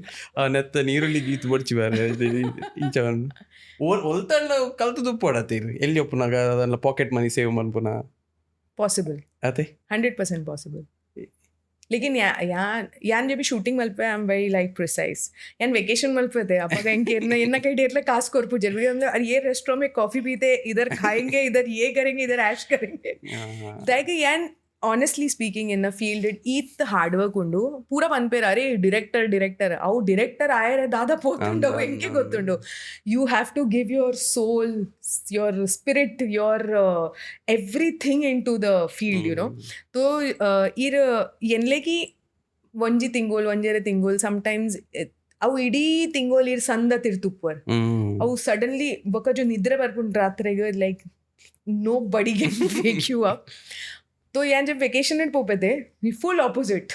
Speaker 2: ನೆತ್ತ ನೀರುಳ್ಳಿ ಗೀತ್ ಬಡ್ಚಿ ಬೇರೆ ಇಂಚ ಒಲ್ತಣ್ಣ ಕಲ್ತದು ಪಡತ್ತೀರಿ ಎಲ್ಲಿ ಒಪ್ಪುನಾಗ ಅದನ್ನ ಪಾಕೆಟ್ ಮನಿ ಸೇವ್ ಮನ್ಪುನ
Speaker 1: पॉसिबल
Speaker 2: ಅದೇ
Speaker 1: 100% पॉसिबल. लेकिन यान जब भी शूटिंग मलपे I am very like precise. यान वेकेशन मलपे थे अब इन्ना कहीं डेट कास कोर पूछ अरे ये रेस्टोरेंट में कॉफी पीते इधर खाएंगे इधर ये करेंगे इधर ऐश करेंगे. लाइक यान honestly speaking in a field ಈತ್ ಹಾರ್ಡ್ ವರ್ಕ್ ಉಂಡು ಪೂರ ಪನ್ಪೇರ ಅರೆ ಡಿರೆಕ್ಟರ್ ಅವು ಡಿರೆಕ್ಟರ್ ಆಯರೆ ದಾದ ಪೋತುಂಡು ಎಂಕೆ ಗೊತ್ತುಂಡು. You have to give your soul, your spirit, your everything into the field you know. ತೋ ಇರ್ ಎನ್ಲೆಗಿ ಒಂಜಿ ತಿಂಗೋಲ್ ಒಂಜೆರೆ ತಿಂಗೋಲ್ ಸಮ್ಟೈಮ್ಸ್ ಅವು ಇಡೀ ತಿಂಗೋಲ್ ಇರ್ ಸಂದ ತಿರ್ತುಪ್ಪರ್ ಅವು ಸಡನ್ಲಿ ಬೊಕ ಜೊ ನಿದ್ರೆ ಬರ್ಪುಂಡು ರಾತ್ರಿಗೆ like nobody can wake you up. तो यहाँ जब वेकेशन पोपे थे फुल ऑपोजिट,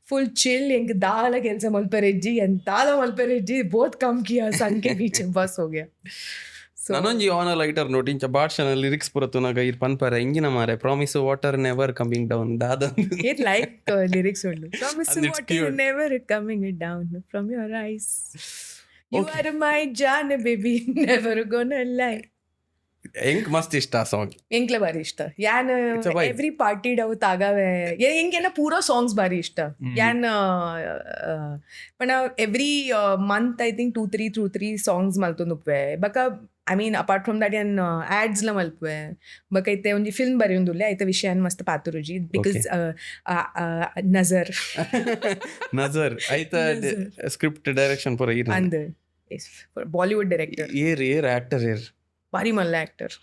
Speaker 1: फुल चिल इंक दाल केल्स मलपेरेज्जी ಎಂತಾದ ಮಲ್ಪೆರೆಜ್ಜಿ बहुत कम किया सन के पीछे बस हो गया.
Speaker 2: ನನಂಜಿ ಆನ್ ಲೈಟರ್ ನೋಟ್ ಇಂಚ ಭಾಷಣ ಲಿರಿಕ್ಸ್ ಪುರತುನಾಗ ಇರ್ ಪನ್ಪರೆ ಎಂಗಿನ ಮಾರೆ promise water never coming down ದಾದ
Speaker 1: ಇಟ್ ಲೈಕ್ ಲಿರಿಕ್ಸ್ ಉಂಡು promise water never coming down from your eyes you are my ಜಾನ್ ಬೇಬಿ ನೆವರ್ ಗೋನಾ ಲೈ.
Speaker 2: ಎಂಕ್ ಮಸ್ತ್ ಇಷ್ಟ ಆ ಸಾಂಗ್,
Speaker 1: ಎಂಕ್ಲೆ ಬಾರಿ ಇಷ್ಟ. ಯಾನ್ ಎವ್ರಿ ಪಾರ್ಟಿ ಡವ್ ತಾಗಾವೆ ಎಂಕೇನ ಪೂರಾ ಸಾಂಗ್ಸ್ ಬಾರಿ ಇಷ್ಟ. ಯಾನ್ ಪಣ every month I think 2-3 songs ಮಲ್ತೊಂದುಪ್ಪೆ ಬಕ I mean apart from that ಯಾನ್ ಆಡ್ಸ್ ಲ ಮಲ್ಪೆ ಬಕ ಐತೆ ಒಂಜಿ ಫಿಲ್ಮ್ ಬರಿ ಒಂದುಲ್ಲೆ ಐತೆ ವಿಷಯನ್ ಮಸ್ತ್ ಪಾತುರುಜಿ ಬಿಕಾಸ್ ನಜರ್
Speaker 2: ಐತ ಸ್ಕ್ರಿಪ್ಟ್ ಡೈರೆಕ್ಷನ್ ಪೂರ ಇರ
Speaker 1: ಅಂದ್ Bollywood director
Speaker 2: air actor air
Speaker 1: ಬಾರಿ ಮಲ್ಲ ಆಕ್ಟರ್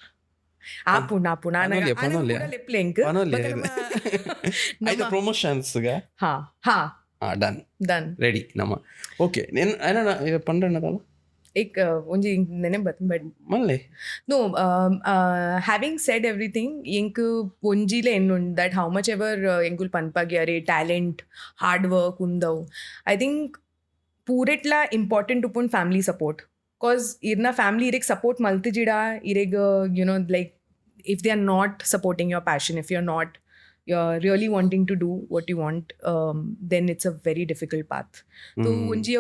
Speaker 1: ಆಪುಂಡು ಲೆಪ್ಲೆಂಕ್
Speaker 2: ಐತ ಪ್ರಮೋಷನ್ಸ್ ಗ ಡನ್ ರೆಡಿ ನಮ್ಮ ಓಕೆ ಪಂಡ್ರಣ್ಣದಲ್ಲ
Speaker 1: एक ಒಂಜಿ ನೆನೆ ಬಟ್
Speaker 2: ಮಲ್ಲೆ
Speaker 1: ನೋ ಹ್ಯಾವಿಂಗ್ ಸೆಡ್ ಎವ್ರಿಥಿಂಗ್ ಎಂಕ್ ಒಂಜಿಲೆ ಎನ್ನುಂಡು ದಟ್ ಹೌ ಮಚ್ ಎವರ್ ಎಂಕುಲ್ ಪನ್ಪಾಗಿ ಅರೆ ಟ್ಯಾಲೆಂಟ್ ಹಾರ್ಡ್ ವರ್ಕ್ ಉಂದವು ಐ ಥಿಂಕ್ ಪೂರೆಟ್ಲ ಇಂಪಾರ್ಟೆಂಟ್ ಉಪ್ಪುಂಡು family support. Cause irna family irek support maltijida ireg you know like if they are not supporting your passion, if you're really wanting to do what you want, then it's a very difficult path. So onji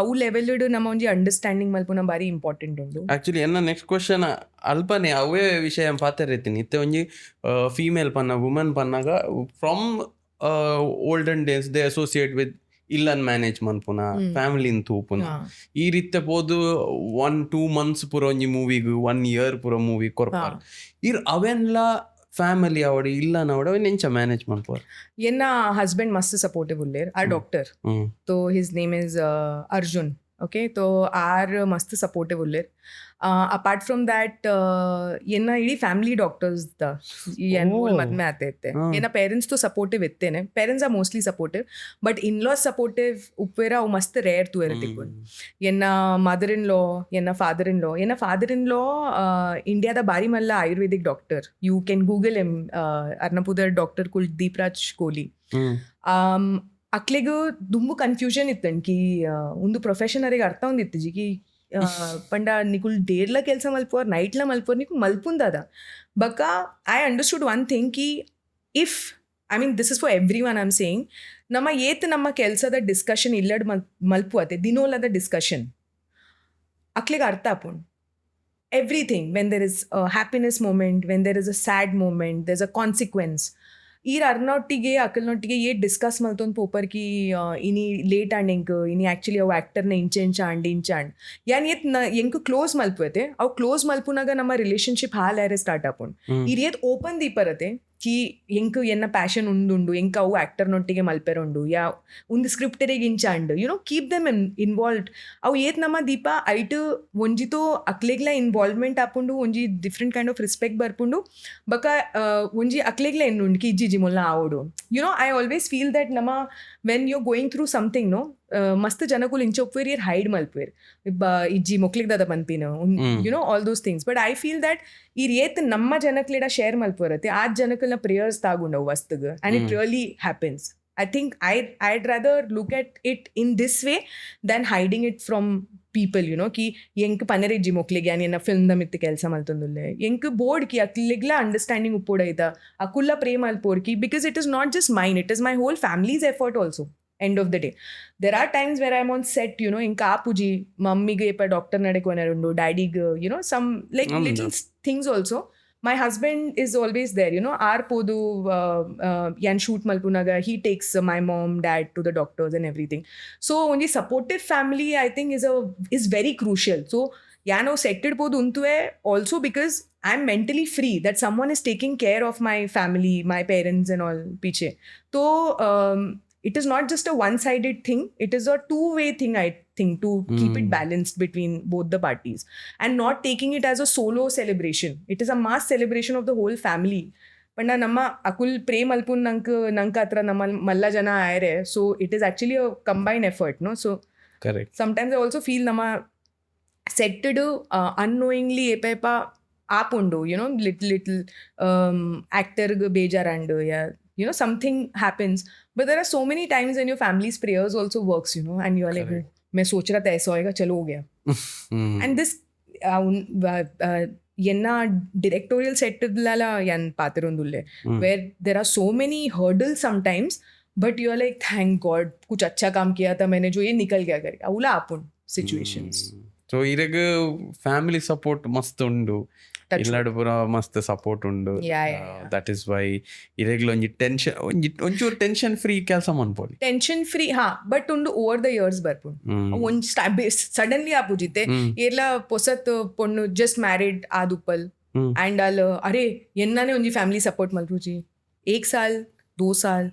Speaker 1: au level idu nama onji understanding malpuna bari important undu.
Speaker 2: Actually enna next question alpane avve vishayam paatharetini itte onji female panna woman pannaga from olden days they associate with ಇಲ್ಲನ್ ಮ್ಯಾನೇಜ್ ಮನ್ಪುನ ಫ್ಯಾಮಿಲಿನ್ ತೂಪುನ ಈ ರೀತಿ ಬೋದು 1-2 months ಪುರ ಒಂಜಿ ಮೂವಿಗ್ 1 year ಪುರ ಮೂವಿ ಕೊರ್ಪಾರ್ ಇರ್ ಅವೆನ್ಲ ಫ್ಯಾಮಿಲಿ ಅವಡಿ ಇಲ್ಲನ ಅವಡ ಅವೆನ್ ಎಂಚ ಮ್ಯಾನೇಜ್ ಮನ್ಪುವ.
Speaker 1: ಎನ್ನ ಹಸ್ಬೆಂಡ್ ಮಸ್ತ್ ಸಪೋರ್ಟಿವ್ ಉಲ್ಲೇರ್ ಆ ಡಾಕ್ಟರ್ तो his name is Arjun. Okay, तो आर मस्त सपोर्टिव उल्लेर. अपार्ट फ्रॉम दैट येना इडी फैमिली डॉक्टर्स द मत में आते थे. येना पेरेंट्स तो सपोर्टिव इतने ने, parents are mostly supportive but in law supportive उपेरा वो मस्त रेयर तू एरे तिकुन. येना मदर इन लॉ इंडिया दा बारी मल्ला ayurvedic doctor. You can Google him, अर्नपुदर डॉक्टर कुलदीप राज कोहली. ಅಕ್ಲೆಗೂ ದುಂಬು ಕನ್ಫ್ಯೂಷನ್ ಇತ್ತನ್ ಕಿ ಒಂದು ಪ್ರೊಫೆಷನ್ ಅವರಿಗೆ ಅರ್ಥ ಒಂದಿತ್ತು ಜಿ ಕಿ ಪಂಡ ನಿಕುಲ್ ಡೇರ್ಲ ಕೆಲಸ ಮಲ್ಪೋರ್ ನೈಟ್ಲ ಮಲ್ಪೋರ್ ನಿಕು ಮಲ್ಪುಂದಾದ ಬಕ ಐ ಅಂಡರ್ಸ್ಟುಡ್ ಒನ್ ಥಿಂಗ್ ಕಿ if I mean this is for every one I am saying ನಮ್ಮ ಕೆಲಸದ ಡಿಸ್ಕಷನ್ ಇಲ್ಲಡ್ ಮಲ್ಪುವತೆ ದಿನೋಲದ ಡಿಸ್ಕಷನ್ ಅಕ್ಲೆಗೆ ಅರ್ಥ ಆಪುಂಡು everything when there is happiness moment when there is a sad moment there is a consequence ಈರ್ ಅರ್ನೊಟ್ಟಿಗೆ ಅಕಲ್ನೊಟ್ಟಿಗೆ ಡಿಸ್ಕಸ್ ಮಲ್ತೊಂದು ಪೋಪರ್ ಕಿ ಇನಿ ಲೇಟ್ ಆಂಡ್ ಎಂಕ್ ಇನಿ ಆ್ಯಕ್ಚುಲಿ ಅವು ಆ್ಯಕ್ಟರ್ನ ಇಂಚಾಂಡ್ ಯಾನ್ ಏತ್ ಎಂಕ್ ಕ್ಲೋಸ್ ಮಲ್ಪುವತೆ ಅವು ಕ್ಲೋಸ್ ಮಲ್ಪುನಾಗ ನಮ್ಮ ರಿಲೇಷನ್ಶಿಪ್ ಹಾಲಾರೆ ಸ್ಟಾರ್ಟ್ ಆಪುಂಡು ಈರ್ ಏತ್ ಓಪನ್ ದೀಪರತೆ ಕಿ ಎಂಕ್ ಎನ್ನ ಪ್ಯಾಷನ್ ಉಂದುಂಡು ಎಂಕ್ ಅವು ಆ್ಯಕ್ಟರ್ನೊಟ್ಟಿಗೆ ಮಲ್ಪೆರುಂಡು ಯಾ ಒಂದು ಸ್ಕ್ರಿಪ್ಟರಿಗೆ ಇಂಚಾಂಡ್ you know keep them involved ಅವು ಏತ್ ನಮ್ಮ ದೀಪ ಐಟ್ ಒಂಜಿತೋ ಅಕ್ಲೆಗ್ಲ ಇನ್ವಾಲ್ವ್ಮೆಂಟ್ ಆಪುಂಡು ಒಂಜಿ ಡಿಫ್ರೆಂಟ್ ಕೈಂಡ್ ಆಫ್ ರೆಸ್ಪೆಕ್ಟ್ ಬರ್ಪುಂಡು ಬಕ ಒಂಜಿ ಅಕ್ಲೆಗ್ಲ ಎನ್ನುಂಡು ಕಿ ಇಜ್ಜಿ ಮುಲ್ಲ ಆವೋಡು you know I always feel that ನಮ್ಮ when you going through something no ಮಸ್ತ್ ಜನಕುಲು ಇಂಚೊಪ್ವೇರ್ ಇರ್ ಹೈಡ್ ಮಲ್ಪೇರ್ ಇಜ್ಜಿ ಮೊಕ್ಲಿಗ್ ದಾದ ಪನ್ಪಿನ you know all those things but I feel that ಇರ್ ಏತ್ ನಮ್ಮ ಜನಕ್ಲೆಡ ಶೇರ್ ಮಲ್ಪರತ್ತೆ ಆ ಜನಕಲ್ನ ಪ್ರೇಯರ್ಸ್ ತಾಗುಂಡವು ವಸ್ತುಗ and it really happens I think I'd rather look at it in this way than hiding it from people, you know, ki enk panereji moklige ani na film da mitte kelsa maltundulle enk board ki akligla understanding uppodaida akulla prema alporki, because it is not just mine, it is my whole family's effort also. End of the day, there are times where I'm on set, you know, inka apuji mummy ge pa doctor nade konarundo, daddy ge, you know, some like little things also. My husband is always there, you know, our podu yan shoot malpunaga, he takes my mom, dad to the doctors and everything. So only supportive family, I think, is very crucial. So yano setted podu untue also, because I'm mentally free that someone is taking care of my family, my parents and all piche. So it is not just a one-sided thing, it is a two-way thing, I think, to keep it balanced between both the parties and not taking it as a solo celebration. It is a mass celebration of the whole family. Panda namma akul prem alpun nanka atra namma malla jana ayre, so it is actually a combined effort, no? So
Speaker 2: Correct.
Speaker 1: sometimes I also feel namma setted unknowingly epepa apundu, you know, little actor bejarandu, yeah, you know, something happens. But there are so many times when your family's prayers also works, you know, and you are like, मैं सोच रहा था ऐसा होएगा, चलो हो गया. And this yenna directorial set lala yan patirundulle, where there are so many hurdles sometimes, but you are like, thank God, कुछ अच्छा काम किया था मैंने जो ये निकल गया करके. अवला आपुन situations.
Speaker 2: ಸೊ ಇರಗ ಫ್ಯಾಮಿಲಿ ಸಪೋರ್ಟ್ ಮಸ್ತ್ ಉಂಡು, ಇಲ್ಲಾಡು ಪೂರ ಮಸ್ತ್ ಸಪೋರ್ಟ್ ಉಂಡು. ದಟ್ ಇಸ್ ವೈ ಇರೆಗ್ಲ ಒಂಜಿ ಟೆನ್ಷನ್ ಒಂಚೂರು ಟೆನ್ಷನ್ ಫ್ರೀ ಕೆಲಸ ಮನ್ಪೊಲಿ.
Speaker 1: ಟೆನ್ಷನ್ ಫ್ರೀ ಹಾ, ಬಟ್ ಉಂಡು ಓವರ್ ದ ಇಯರ್ಸ್ ಬರ್ಪುಂಡು. ಒಂದ್ ಸಡನ್ಲಿ ಆಪುಜಿತ್ತೆ ಏರ್ಲ ಪೊಸತ್ ಪೊಣ್ಣು ಜಸ್ಟ್ ಮ್ಯಾರಿಡ್ ಆದುಪ್ಪಲ್ ಅಂಡ್ ಅಲ್ ಅರೆ ಎನ್ನಾನೆ ಒಂಜಿ ಫ್ಯಾಮಿಲಿ ಸಪೋರ್ಟ್ ಮಲ್ಪುಜಿ 1 साल 2 साल.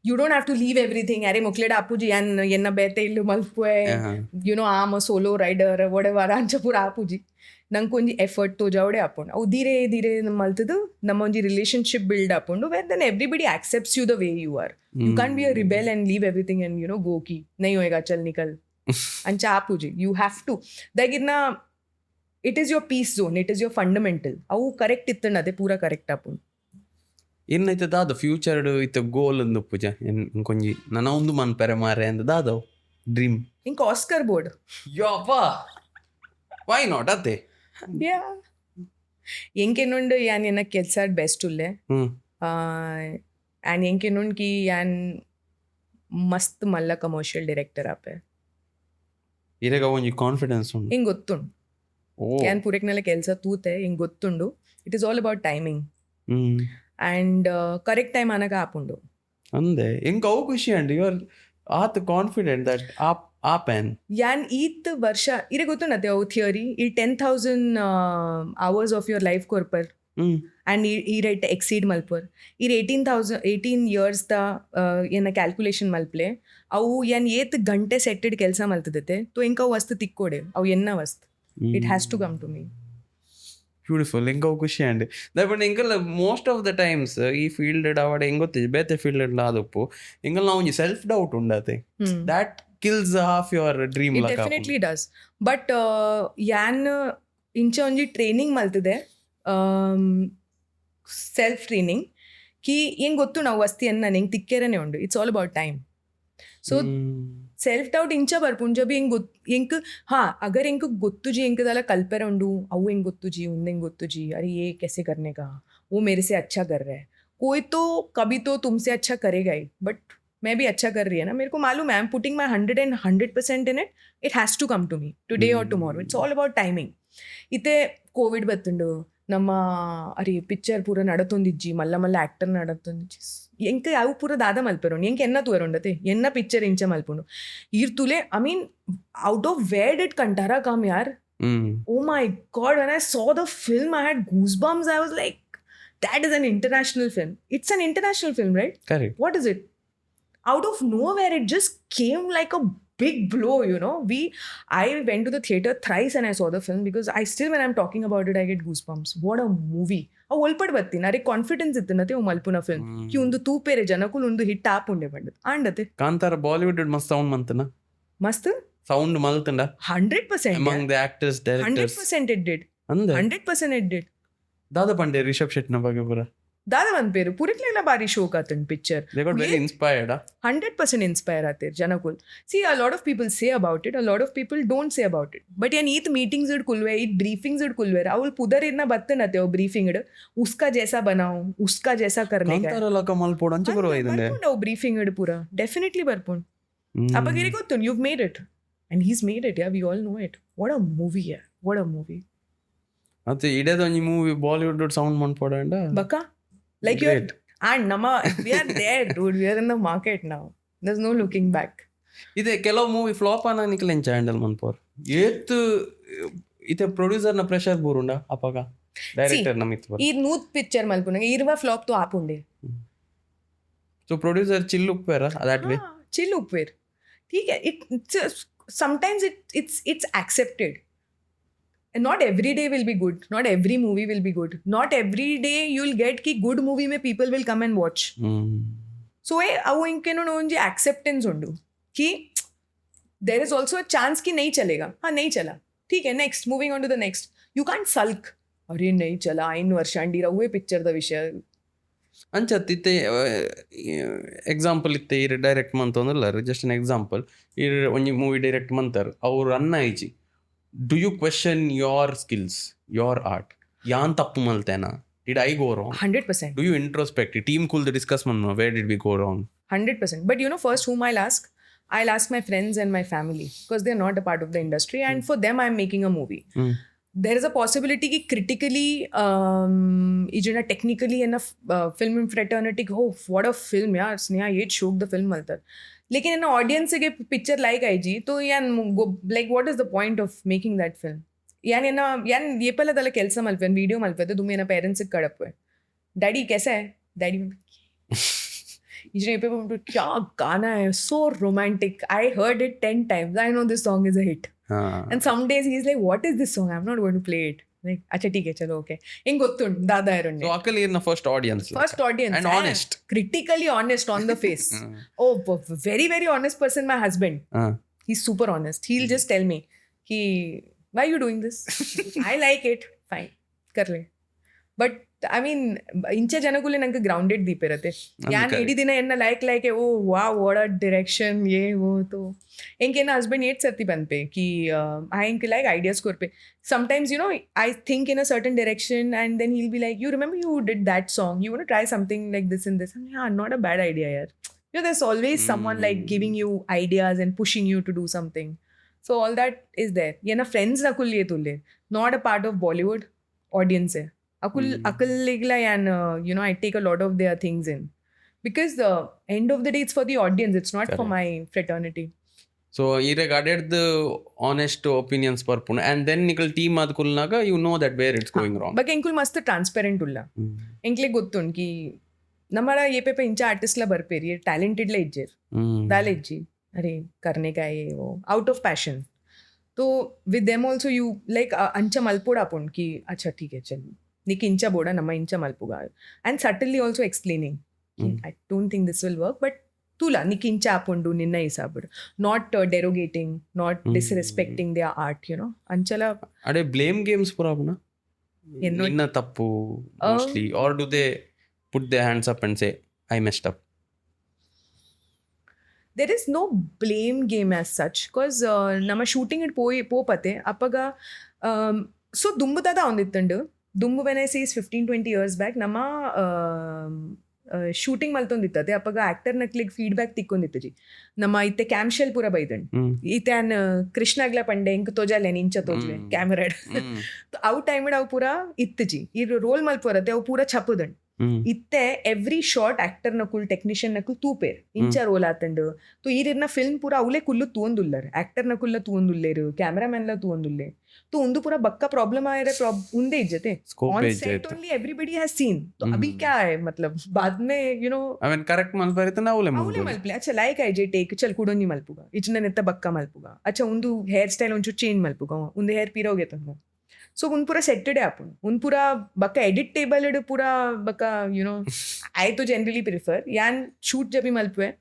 Speaker 1: You don't have to leave everything. Are mokleda apuji yan yenna bete illu malpue, you know, I'm a solo rider whatever ancha pura apuji nanku onji effort to javde apundu au dire maltudu namma onji relationship build apundu, where then everybody accepts you the way you are. You can't be a rebel and leave everything and, you know, go ki nahi hoega chal nikal ancha apuji. You have to dagirna, it is your peace zone, it is your fundamental. Au correct ittana ade pura correct apundu.
Speaker 2: ಏನೈತೆ ದಾದ ಫ್ಯೂಚರ್ಡ್ ಇತ್ತ ಗೋಲ್ ಅಂದು ಪೂಜ ಇಂಕೊಂಜಿ ನನ್ನ ಒಂದು ಮನ್ಪೆರೆ ಮಾರೆ ಅಂದ ದಾದವ್ ಡ್ರೀಮ್
Speaker 1: ಇಂಕ ಆಸ್ಕರ್ ಬೋರ್ಡ್
Speaker 2: ಯಪ್ಪ ವೈ ನಾಟ್ ಅತ್ತೆ
Speaker 1: ಯಾ ಎಂಕೆನುಂಡು ಯಾನ್ ಎನ್ನ ಕೆಲ್ಸಾಡ್ ಬೆಸ್ಟ್ ಉಲ್ಲೆ ಆ್ಯಂಡ್ ಎಂಕೆನುಂಡು ಕಿ ಯಾನ್ ಮಸ್ತ್ ಮಲ್ಲ ಕಮರ್ಷಿಯಲ್ ಡೈರೆಕ್ಟರ್ ಆಪೆ
Speaker 2: ಇರೆಗ ಒಂಜಿ ಕಾನ್ಫಿಡೆನ್ಸ್ ಉಂಡು
Speaker 1: ಹಿಂಗೆ ಗೊತ್ತುಂಡು. ಯಾನ್ ಪೂರೆಕ್ನೆಲ್ಲ ಕೆಲಸ ತೂತೆ ಹಿಂಗೆ ಗೊತ್ತುಂಡು. It is all about timing and correct time anaga apundu
Speaker 2: ande enka avu khushi and you are at confident that apen
Speaker 1: yan eat varsha ire gottunate avu theory ಈ 10,000 hours of your life korpar and ಈ rate exceed malpur ಈ 18 years da ena calculation malple avu yan ಏತ್ ಗಂಟೆ setted ಕೆಲಸ maltadete to enka ವಸ್ತು ತಿಕ್ಕೋಡೆ ಅವು ಎನ್ನ ವಸ್ತು. It has to come to me.
Speaker 2: Beautiful ಎಂಕ ಖುಷಿ ಅಂಡ್ ದಯಪಂಡ ಎಂಕಲ್ಲ ಮೋಸ್ಟ್ ಆಫ್ ದ ಟೈಮ್ಸ್ ಈ ಫೀಲ್ಡ್ ಅವಡೆ ಹೆಂಗೊತ್ತಿ ಬೇತೆ ಫೀಲ್ಡ್ ಆದಪ್ಪು ಎಂಕಲ್ ನಾವು ಒಂಜಿ ಸೆಲ್ಫ್ ಡೌಟ್ ಉಂಡತೆ that kills half your dream.
Speaker 1: It definitely does. But yan ಇಂಚ ಒಂಜಿ ಟ್ರೈನಿಂಗ್ ಮಲ್ತಿದೆ, ಸೆಲ್ಫ್ ಟ್ರೈನಿಂಗ್ ಕಿ ಹೆಂಗೆ ಗೊತ್ತು ನಾವು ವಸ್ತಿ ಅನ್ನ ಹೆಂಗೆ ತಿಕ್ಕೇರನೇ ಉಂಡು. It's all about time. So self doubt ಇಂಚ ಬರ್ಪುಂಡು ಜಬ್ ಹೆಂಗೆ ಎಂಕ್ हाँ अगर इनको गोत्तु जी इनके दाला कल पे रंडू अऊ इन गोत्तु जी उन गोत्तु जी अरे ये कैसे करने का, वो मेरे से अच्छा कर रहा है. कोई तो कभी तो तुमसे अच्छा करेगा ही, बट मैं भी अच्छा कर रही है ना, मेरे को मालूम है. I am putting my 100% in it. It has to come to me today or tomorrow. It's all about timing. इते कोविड बत्तुंडु ನಮ್ಮ ಅರೆ ಪಿಕ್ಚರ್ ಪೂರ ನಡತೊಂದಿಜ್ಜಿ ಮಲ್ಲ ಮಲ್ಲ ಆ್ಯಕ್ಟರ್ ನಡತೊಂದಿಜ್ಜಿ ಎಂಕ ಯಾವ ಪೂರ ದಾದ ಮಲ್ಪೆರೋಂಡು ಎಂಕ ಎನ್ನ ತೂಯರೊಂಡತೆ ಎನ್ನ ಪಿಕ್ಚರ್ ಇಂಚ ಮಲ್ಪುಂಡು ಈರ್ ತುಲೆ I mean out of where did Kantara come ಯಾರ್. Oh my god, when I saw the film I had goose bumps. I was like, that is an international film. It's an international film, right?
Speaker 2: Correct.
Speaker 1: What is it? Out of nowhere, it just came like a big blow, you know. I went to the theater thrice and I saw the film because I still, when I'm talking about it, I get goosebumps. What a movie. A olpad batti nare confidence ittanate o malpuna film ki undu toopere janakulu undu hit aapunde bandu andate
Speaker 2: Kantara Bollywood ಮಸ್ತ್ ಸೌಂಡ್ ಮಂತನ
Speaker 1: ಮಸ್ತ್
Speaker 2: sound ಮಲ್ತಂಡ
Speaker 1: 100%
Speaker 2: among the actors directors
Speaker 1: 100% it did.
Speaker 2: ಅಂದೆ
Speaker 1: 100% it did.
Speaker 2: ದಾದ ಪಂಡೆ ರಿಷಬ್ ಶೆಟ್ಟಿನ ಬಗ್ಗೆ ಪೂರ
Speaker 1: दादा मन्पेरु पुरिक्लेला बारी शोक आतन picture
Speaker 2: They got very inspired.
Speaker 1: 100% inspire आते जनकुल. See, a lot of people say about it, a lot of people don't say about it. But यान ईत meetings इड कुलवे, ईत briefings इड कुलवे. राहुल पुदर इतना बत्ते नते हो briefing इड. उसका जैसा बनाओ, उसका जैसा करने का.
Speaker 2: ಕಾಂತಾರಲ್ಲ ಕಮಲ್ ಪೋಡಂಚಿ ಬರುವ ಇದನ್ನೇ
Speaker 1: ಬರ್ಪುಂಡು briefing ಇಡ್ ಪೂರ. Definitely ಬರ್ಪುಂಡು. ಅಪ್ಪ ಗಿರಿ ಗೊತ್ತು, you've made it. And he's made it, yeah, we all know it. What a movie, yeah. What a movie.
Speaker 2: ಮತ್ತೆ ಇಡೇದೊಂಜಿ ಮೂವಿ ಬಾಲಿವುಡ್ ಸೌಂಡ್ ಮಾಡ್ಪೋಡಂಡ
Speaker 1: Baka? Like you're, and Nama, we are there, dude. We are in the market now. There's no looking back.
Speaker 2: ಇದೆ ಕೆಲವು ಮೂವಿ ಫ್ಲಾಪ್ ಆನ ನಿಕ್ಲೆಂಚ ಹ್ಯಾಂಡಲ್ ಮನ್ಪೋರ್ ಏತ್ ಇತೆ ಪ್ರೊಡ್ಯೂಸರ್ ನ ಪ್ರೆಷರ್ ಬೂರುಂಡ ಅಪಗ ಡೈರೆಕ್ಟರ್ ನ ಮಿತ್ ಬರ್
Speaker 1: ಈ ನೂತ್ ಪಿಕ್ಚರ್ ಮಲ್ಪುನ ಇರುವ ಫ್ಲಾಪ್ ತೋ ಆಪುಂಡೆ
Speaker 2: ಸೊ ಪ್ರೊಡ್ಯೂಸರ್ ಚಿಲ್ಲುಪ್ಪೇರ ದಟ್ ವೇ
Speaker 1: chill upward. ठीक है, sometimes it's accepted. And not every day will be good. Not every movie will be good. Not every day you'll get ki good movie mein people will come and watch. So avu inkeno onji acceptance undu ki there is also a chance ki nahi chalega. Ha nahi chala. ठीक है, next, moving on to the next. You can't sulk. अरे नहीं चला 9 ವರ್ಷ हुए पिक्चर ದ ವಿಷಯ
Speaker 2: ಅಂಚತ್ ಇತ್ತೆ ಎಕ್ಸಾಂಪಲ್ ಇತ್ತೆ ಇರ್ ಡೈರೆಕ್ಟ್ ಮಂತಂದ್ರಲ್ಲ ಜಸ್ಟ್ ಅನ್ ಎಕ್ಸಾಂಪಲ್ ಇರ್ ಒಂಜಿ ಮೂವಿ ಡೈರೆಕ್ಟ್ ಮಂತರ್ ಅವ್ರು ಅನ್ನ ಐಜಿ do you question your skills your art ಯಾನ್ ತಪ್ಪು ಮಲ್ತೇನಾ did I go wrong
Speaker 1: 100%.
Speaker 2: Do you introspect team ಕುಲ್ದು ಡಿಸ್ಕಸ್ ಮನ್ನ where did we go wrong
Speaker 1: 100%. But you know, first whom I'll ask my friends and my family because they're not a part of the industry, and for them I'm making a movie. There is a possibility कि critically Izna technically enough film fraternity हो what a film यार स्नेहा ये शोक the film मलतर लेकिन इन audience के picture like आई जी तो यान like what is the point of making that film यान ये पहले तले केल्सा मलपे वीडियो मलपे तो तुम्हें ना पेरेंट्स से कड़प हुए डैडी कैसा है डैडी इजने पे क्या गाना है so romantic I heard it 10 times I know this song is a hit. And some days he's like, what is this song? I'm not going to play it. Like, acha theek hai, chalo okay. Inge gottund dada irunde.
Speaker 2: So ಅಕಲ್ ಇರ್ನ first audience
Speaker 1: First audience.
Speaker 2: And honest.
Speaker 1: Critically honest on the face. Oh, very, very honest person, my husband. He's super honest. He'll just tell me, why are you doing this? I like it. Fine. Kar le. But I mean, ಇಂಚೆ ಜನಗುಲೆ ನಂಗೆ ಗ್ರೌಂಡೆಡ್ ದೀಪ ಇರತ್ತೆ ಯಾನ್ ಇಡೀ ದಿನ ಎನ್ನ like oh wow what a direction ಯೇ वो तो इनके ना हस्बैंड एट सर्ती बन पे कि आई इनके लाइक आइडियाज कोर पे sometimes you know I think in a certain direction and then he will be like you remember you did that song you want to try something like this and this yeah not a bad idea yaar you know there's always someone like giving you ideas and pushing you to do something so all that is there ये ना फ्रेंड्स ना कुल ये तुले not a part of Bollywood audience है akul ligla and you know I take a lot of their things in because the end of the day it's for the audience it's not for my fraternity.
Speaker 2: So ಈಗ ಅಡೆಡ್ ಆನೆಸ್ಟ್ ಒಪಿನಿಯನ್ಸ್ ಬರ್ಪುಂಡು ಆ್ಯಂಡ್ ದೆನ್ ನಿಕಲ್ ಟೀಮ್ ಆದ ಕುಲ್ನಾಗ you know that where it's going wrong
Speaker 1: ಬಗ್ಗೆ ಎಂಕುಲ್ ಮಸ್ತ್ ಟ್ರಾನ್ಸ್ಪೆರೆಂಟ್ ಉಲ್ಲ ಎಂಕ್ಲೆ ಗೊತ್ತುಂಡು ಕಿ ನಮ್ಮರ ये पे इंचा आर्टिस्ट ला बरपेरी टैलेंटेड ला इज्जेर दाले इज्जी अरे करने का ये वो आउट ऑफ पैशन तो with them also you like अंचा मलपोड़ा पुन कि अच्छा ठीक है चल निक इंचा बोड़ा नम्मा इंचा मलपुगा and subtly also explaining I don't think this will work but तुला निक इंचा आपुंडू निन्न हिसाबड not derogating not disrespecting their art you know Anchala
Speaker 2: ಅಡೆ ಬ್ಲೇಮ್ ಗೇಮ್ಸ್ ಪುರಾಪುನ ನಿನ್ನ ತಪ್ಪು mostly are do they put their hands up and say I messed up?
Speaker 1: There is no blame game as such because nama shooting it popate appaga so dumbu tada ondittundu dumbu when I say is 15-20 years back nama shooting ಮಲ್ತೊಂದಿತ್ತತೆ ಅಪ್ಪಾಗ ಆಕ್ಟರ್ ನಕ್ಲಿಗೆ ಫೀಡ್ಬ್ಯಾಕ್ ತಿಕ್ಕೊಂದಿತ್ತಜಿ ನಮ್ಮ ಇತ್ತೆ ಕ್ಯಾಮ್ ಶೆಲ್ ಪೂರ ಬೈದಂಡ್ ಈತ್ಯಾನ್ ಕೃಷ್ಣಾಗ್ಲ ಪಂಡೆ ಇಂಕ ತೋಜಾಲೆ ಇಂಚ ತೋಜ್ಲೆ ಕ್ಯಾಮರಾಡ್ ಅವು ಟೈಮಡ್ ಅವು ಪೂರ ಇತ್ತಜಿ ಈ ರೋಲ್ ಮಲ್ಪೋರತೆ ಅವು ಪೂರ ಛಪ್ಪದಂಡ್ ಇತ್ತೆ ಎವ್ರಿ ಶಾರ್ಟ್ ಆಕ್ಟರ್ ನಕುಲ್ ಟೆಕ್ನಿಷಿಯನ್ ನಕುಲ್ ತೂಪೇರ್ ಇಂಚ ರೋಲ್ ಆತಂಡು ತು ಈರಿನ ಫಿಲ್ಮ್ ಪೂರ ಅವಲೆ ಕುಲ್ಲು ತೂಂದುಲ್ಲರ್ ಆಕ್ಟರ್ ನಕುಲ್ಲ ತೂಂದುಲ್ಲೇರು ಕ್ಯಾಮರಾಮನ್ ಲ ತೂಂದುಲ್ಲೆ तो उन्दू पूरा बक्का प्रॉब्लम आ रहा है उन्दे इज्जते on set only everybody has seen तो अभी क्या है मतलब बाद में you know
Speaker 2: I mean correct मल परित ना ಅವಲೆ
Speaker 1: मलपले अच्छा लाइक आई जे टेक चल कुडोनी मलपुगा इचने नेता बक्का मलपुगा अच्छा उन्दू हेयर स्टाइल उंचु चेंज मलपुगा उन्दे हेयर पीरोगे तो सो उन पूरा सेटेड है अपन उन पूरा बक्का एडिट टेबल एड पूरा बक्का यू नो आई तो जनरली प्रिफर यान शूट जब भी मलपुए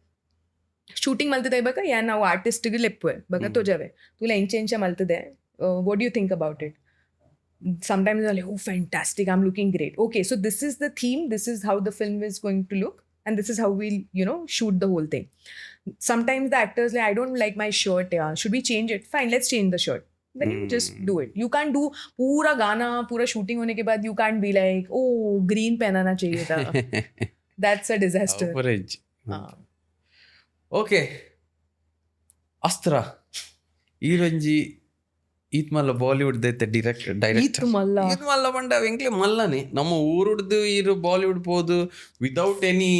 Speaker 1: शूटिंग मलते बक्का यान ನಾವು ಆರ್ಟಿಸ್ಟ್ ಗೆ ಲೆಪ್ಪುವೆ ಬಕ್ಕ ತೋಜವೆ ತುಲ ಇಂಚೆ ಇಂಚೆ ಮಲ್ತದೆ what do you think about it sometimes they're like, oh, fantastic, I'm looking great. Okay, so this is the theme, this is how the film is going to look, and this is how we'll, shoot the whole thing. Sometimes the actors like, I don't like my shirt, yeah, should we change it? Fine, let's change the shirt. Then you just do it. You can't do पूरा गाना, पूरा shooting होने के बाद you can't be like, oh, green पहनाना चाहिए था. That's a disaster.
Speaker 2: Average.
Speaker 1: Ah.
Speaker 2: Okay అస్త్ర ఈ రంజి ಈತ್ ಮಲ್ಲ ಬಾಲಿವುಡ್ ದೈತೆ ಡೈರೆಕ್ಟ್
Speaker 1: ಈತ್ ಮಲ್ಲ.
Speaker 2: ಈತ್ ಮಲ್ಲ ಬಂಡ ಎಂಕ್ಲೆ ಮಲ್ಲನೆ ನಮ್ಮ ಊರುಡ್ದು ಇರು ಬಾಲಿವುಡ್ ಪೋದು without any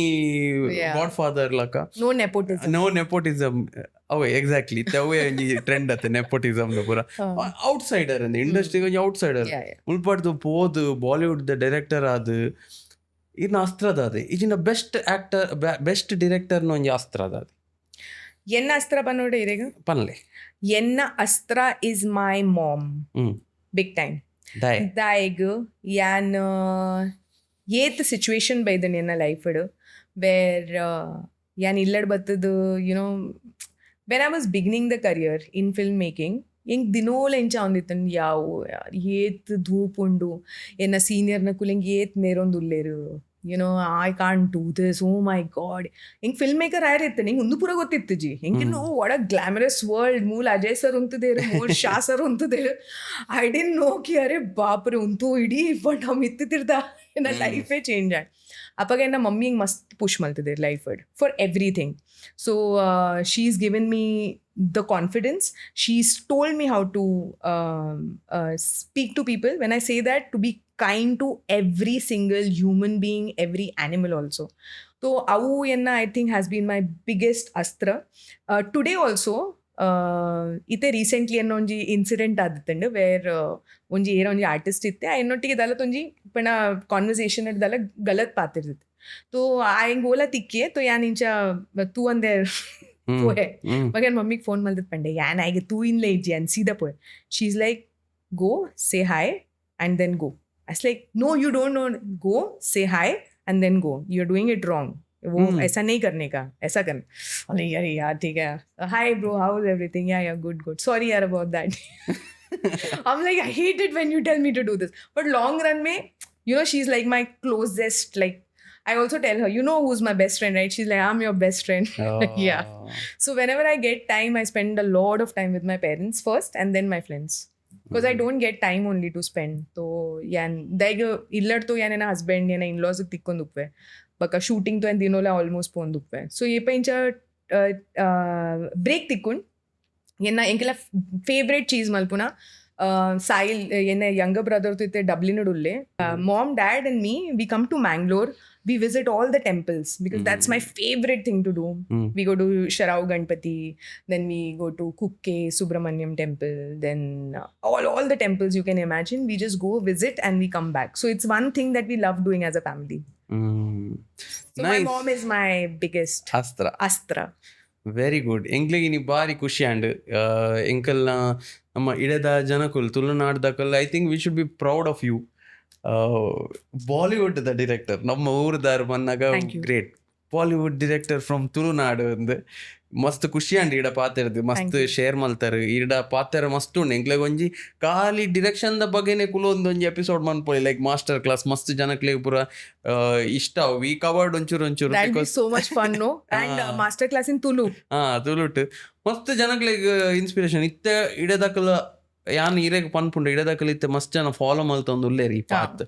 Speaker 1: Yeah.
Speaker 2: God father ಲಕ
Speaker 1: No nepotism.
Speaker 2: ನೋ ನೆಪೋಟಿಸಮ್ ಅವೇ ಎಕ್ಸಾಕ್ಟ್ಲಿ ಅವೇ ಒಂಜಿ ಟ್ರೆಂಡ್ ಅತ್ತೆ ನೆಪೋಟಿಸಮ್ ಪೂರ ಔಟ್ಸೈಡರ್ ಅಂದ್ ಇಂಡಸ್ಟ್ರಿ ಒಂಜಿ ಔಟ್ಸೈಡರ್
Speaker 1: Yeah, yeah.
Speaker 2: ಉಳ್ಪಡ್ದು ಪೋದು ಬಾಲಿವುಡ್ ದ ಡೈರೆಕ್ಟರ್ ಆದ್ ಇನ್ನು ಅಸ್ತ್ರದ ಅದೇ ಈಜಿನ ಬೆಸ್ಟ್ ಆಕ್ಟರ್ ಬೆಸ್ಟ್ ಡೈರೆಕ್ಟರ್ ಒಂಜಿ ಅಸ್ತ್ರದ ಅದು
Speaker 1: ಎನ್ನ ಅಸ್ತ್ರ ಪನ್ನೋಡೆ ಇರೇಗ
Speaker 2: ಪನ್ಲೆ
Speaker 1: ಎನ್ನ ಅಸ್ತ್ರ is my mom. Big time.
Speaker 2: ದಾಯ್
Speaker 1: Daig yan ಏತ್ ಸಿಚುವೇಶನ್ ಬೈದನ್ ಎನ್ನ ಲೈಫಡ್ ವೇರ್ yan ಇಲ್ಲಡ್ ಬತ್ತದು when I was beginning the career in filmmaking ಹೆಂಗ್ ದಿನೋಲ ಎಂಚ ಒಂದಿತ್ತನ್ ಯಾವು ಏತ್ ಧೂಪ್ ಉಂಡು ಎನ್ನ ಸೀನಿಯರ್ನ ಕುಲೆಂಗ್ ಏತ್ ನೇರೊಂದುಲ್ಲೇರು I can't do this, oh my god. ಹೆಂಗ್ ಫಿಲ್ಮ್ ಮೇಕರ್ ಆಯ್ರಿತ್ತು ಹಿಂಗೆ ಒಂದು ಪೂರ ಗೊತ್ತಿತ್ತು ಜಿ ಹೆಂಗಿನ್ನು ಒಡ ಗ್ಲಾಮರಸ್ ವರ್ಲ್ಡ್ ಮೂಲ ಅಜಯ್ ಸರ್ ಉಂತದೇರು ಮೂಲ ಶಾ ಸರ್ ಉಂತದೇರು ಐ ಡಿಂಟ್ ನೋ ಕಿ ಅರೆ ಬಾಪ್ರೆ ಉಂತು ಇಡೀ ಬಟ್ ನಾವು ಇತ್ತಿರ್ದ ನನ್ನ ಲೈಫೇ ಚೇಂಜ್ ಆಯ್ತು ಅಪ್ಪಾಗ ನನ್ನ ಮಮ್ಮಿ ಹಿಂಗೆ ಮಸ್ತ್ ಪುಷ್ ಮಾಡ್ತಿದ್ದೆ life for everything so she's given me the confidence. She's told me how to speak to people. When I say that, to be kind to every single human being, every animal also. So avu enna I think has been my biggest astra. Today also ite recently enna onji incident adittundu where onji era onji artist itte ennottige dalat onji pena conversation at dala galat patirditte. So I gola tikke to yan incha tu ande पोहे मगर मम्मी फोन मलत पंडे यान आएगे तू इन ले जी and see the poem. She's like, go say hi and then go. I was like, no, you don't know. Go say hi and then go. You're doing it wrong. वो ऐसा नहीं करने का, ऐसा करना. अरे यार ठीक है. Hi bro, how's everything? Yeah, good. Sorry yaar about that. I'm like, I hate it when you tell me to do this. But long run में, she's like my closest, like, I also tell her, who's my best friend, right? She's like, I'm your best friend. Yeah. So whenever I get time, I spend a lot of time with my parents first and then my friends. Because I don't get time only to spend. So, yeah, illad to yana husband, yana in-laws tikkonduppe. Baka shooting to and dinola almost ponduppe. So, ye pincha break tikkun. Yana enkela favorite cheese malpuna. Sahil, yana younger brother to itte Dublin ulle. Mom, dad and me, we come to Mangalore. We visit all the temples because that's my favorite thing to do. We go to Sharau Ganpati, then we go to Kukke Subramaniam temple, then all the temples you can imagine. We just go visit and we come back. So it's one thing that we love doing as a family. So
Speaker 2: Nice.
Speaker 1: my mom is my biggest astra.
Speaker 2: Very good ಎಂಕ್ಲಿಗೆ ನೀ ಭಾರಿ ಖುಷಿ ಆ್ಯಂಡ್ ಎಂಕಲ್ನ ನಮ್ಮ ಇಡದ ಜನಕುಲ್ ತುಳುನಾಡ್ದಕಲ್ I think we should be proud of you Bollywood ದ ಡೈರೆಕ್ಟರ್ ನಮ್ಮ ಊರ್ದಾರ್ ಬಂದಾಗ
Speaker 1: Thank you.
Speaker 2: Great Bollywood director from Tulunadu ಅಂದ್ ಮಸ್ತ್ ಖುಷಿ ಆಂಡ್ ಇಡ ಪಾತೆರ್ದು ಮಸ್ತ್ ಶೇರ್ ಮಲ್ತಾರೆ ಇಡ ಪಾತೆರ ಮಸ್ತ್ ಉಂಡು ಎಂಕ್ಲೆಗ್ ಒಂಜಿ ಖಾಲಿ ಡಿರೆಕ್ಷನ್ ದ ಬಗ್ಗೆನೆ ಕುಲೊಂದೊಂಜಿ ಎಪಿಸೋಡ್ ಮನ್ಪೊಲಿ ಲೈಕ್ ಮಾಸ್ಟರ್ ಕ್ಲಾಸ್ ಮಸ್ತ್ ಜನಕ್ಲೆಗ್ ಪೂರ ಇಷ್ಟ ವಿ ಕವರ್ಡ್ ಒಂಚೂರು
Speaker 1: That'll be so much fun, no? And master class in Tulu.
Speaker 2: ತುಳುಟ್ ಮಸ್ತ್ ಜನಕ್ಲೆಗ್ ಇನ್ಸ್ಪಿರೇಷನ್ ಇತ್ತೆ ಇಡದಕಲ ಯಾನ್ ಇರೆಗ್ ಪನ್ಪುಂಡು ಇಡದಕಲ ಇತ್ತೆ ಮಸ್ತ್ ಜನ ಫಾಲೋ ಮಲ್ತೊಂದು ಉಲ್ಲೇರಿ ಈ path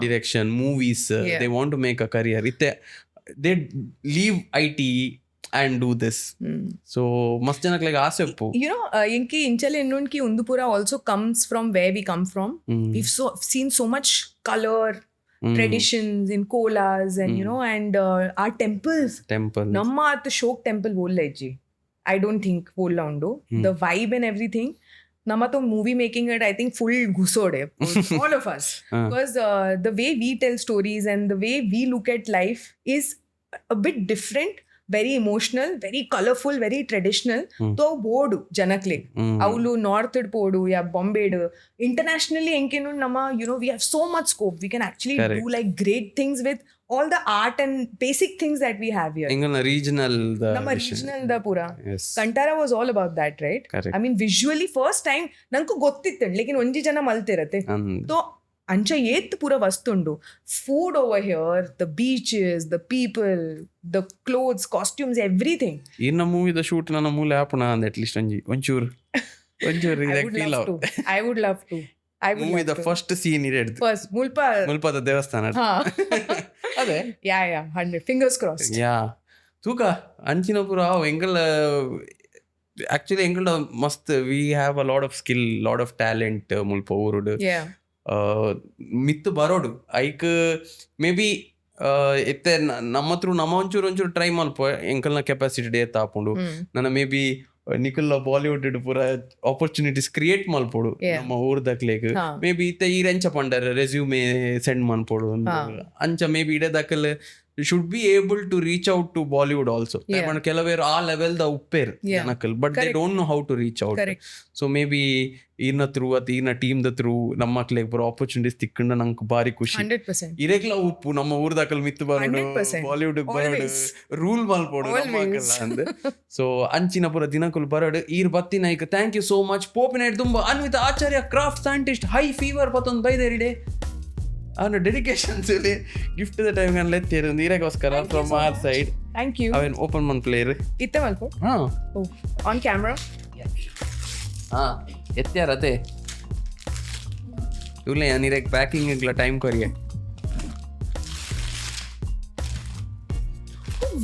Speaker 2: direction movies they want to make a career ಇತ್ತೆ they leave IT and do this. So must janaklega aase uppu.
Speaker 1: Inki inchale innonki Undupura also comes from where we come from. We've seen so much color, traditions in kolas and and our temples. Namma at Shok temple volleji. I don't think volla undu. The vibe and everything. Namma to movie making it, I think full ghusode all of us. Because the way we tell stories and the way we look at life is a bit different very emotional, very colourful, very traditional. ತೋ ಬೋರ್ಡು ಜನಕ್ಲೆ ಅವಳು ನಾರ್ತ್ ಪೋಡು ಯಾ ಬಾಂಬೆಡ್ ಇಂಟರ್ನ್ಯಾಷನಲಿ ಎಂಕೇನು ನಮ್ಮ we have so much scope. We can actually do like great things with all the art and basic things that we have here.
Speaker 2: ಎಂಗನ ರೀಜನಲ್
Speaker 1: ನಮ್ಮ regional da pura Kantara was all about that, right?
Speaker 2: Correct.
Speaker 1: I mean visually first time nanku gottittu lekin onji jana maltirate so ಅಂಚ ಏತ್ ಪೂರ ವಸ್ತುಂಡು. Food over here, the beaches, the people, the clothes, costumes, everything.
Speaker 2: ಇನ್ನ ಮೂವಿದ ಶೂಟ್ ನನ್ನ ಮೂಲೆ ಆಪಣ ಅಂದ ಅಟ್ಲೀಸ್ಟ್ ಒಂಚೂರು
Speaker 1: I would love to.
Speaker 2: ಮೂವಿದ ಫಸ್ಟ್ ಸೀನ್ ಇರೆಡ್ದು
Speaker 1: ಫಸ್ಟ್
Speaker 2: ಮುಲ್ಪದ ದೇವಸ್ಥಾನ ಅದೇ
Speaker 1: ಯಾ 100 ಫಿಂಗರ್ಸ್ ಕ್ರಾಸ್ಡ್.
Speaker 2: ಯಾ ತೂಕ ಅಂಚಿನ ಪೂರ ಎಂಗಲ ಆಕ್ಚುಲಿ ಎಂಗಲ ಮಸ್ತ್ we have a lot of skill, lot of talent ಮುಲ್ಪ ಊರುಡು ಮಿತ್ತು ಬರೋಡು ಐಕ್ ಮೇ ಬಿ ಎತ್ತೆ ನಮ್ಮ ಹತ್ರ ನಮ್ಮ ಒಂಚೂರು ಟ್ರೈ ಮಲ್ಪ ಎಂಕಲ್ನ ಕೆಪಾಸಿಟಿ ಡೇತ್ ಹಾಕೊಂಡು ನನ್ನ ಮೇ ಬಿ ನಿಕಲ್ನ ಬಾಲಿವುಡ್ ಪೂರ ಆಪರ್ಚುನಿಟೀಸ್ ಕ್ರಿಯೇಟ್ ಮಲ್ಪೋಡು ನಮ್ಮ ಊರ್ದಕ್ಲೇಗ್ ಮೇ ಬಿ ಇತ್ತೆ ಈ ರೆಂಚ ಪಂಡರ್ ರೆಸ್ಯೂಮೆ ಸೆಂಡ್ ಮನ್ಪೋಡು ಅಂಚ ಮೇ ಬಿ ಇಡದಕ್ಕಲ್ should be able to reach out to Bollywood also. ಕೆಲವೇರು ಆ ಲೆವೆಲ್ ದ ಉಪ್ಪೇರ್ ಜನಕಲ್ but they don't know how to reach out. So may be ಈನ ಥ್ರೂ ಅತ್ ಈನ ಟೀಮ್ ದ ಥ್ರೂ ನಮ್ಮಕ್ಲೆಗ್ ಬರೋ ಆಪರ್ಚುನಿಟೀಸ್ ತಿಕ್ಕಂಡ ನಂಗೆ ಬಾರಿ ಖುಷಿ. ಇರೆಗ್ಲ ಉಪ್ಪು ನಮ್ಮ ಊರ್ದಾಕಲ್ ಮಿತ್ತು ಬರೋಡು ಬಾಲಿವುಡ್ ಬರೋಡು ರೂಲ್ ಮಲ್ಪೋಡು ನಮ್ಮಕಲ್ಲ ಅಂದ್. ಸೊ ಅಂಚಿನ ಪುರ ದಿನಕುಲ್ ಬರೋಡು ಈರ್ ಬತ್ತಿನ ಈಗ ಥ್ಯಾಂಕ್ ಯು ಸೋ ಮಚ್. ಪೋಪಿನ ತುಂಬ Anvitha Acharya craft scientist high fever ಪತ್ತೊಂದು ಬೈದೇರಿಡೆ ಅವನ ಡೆಡಿಕೇಶನ್ಸ್ ಗಿಫ್ಟ್ ದ ಟೈಮ್ ಗನ್ ಲೆತ್ತಿರು ನೀರಗೋಸ್ಕರ from our side.
Speaker 1: Thank you.
Speaker 2: ಅವನ್ ಓಪನ್ ಮನ್ ಪ್ಲೇಯರ್
Speaker 1: ಇತ್ತೆ ಮಲ್ಪೋ ಆನ್ ಕ್ಯಾಮ್ರಾ
Speaker 2: ಎತ್ಯಾರತೆ ಇವ್ಲೆ ನೀರಗ್ ಪ್ಯಾಕಿಂಗ್ ಇಗ್ಲ ಟೈಮ್ ಕೊರಿಯೆ.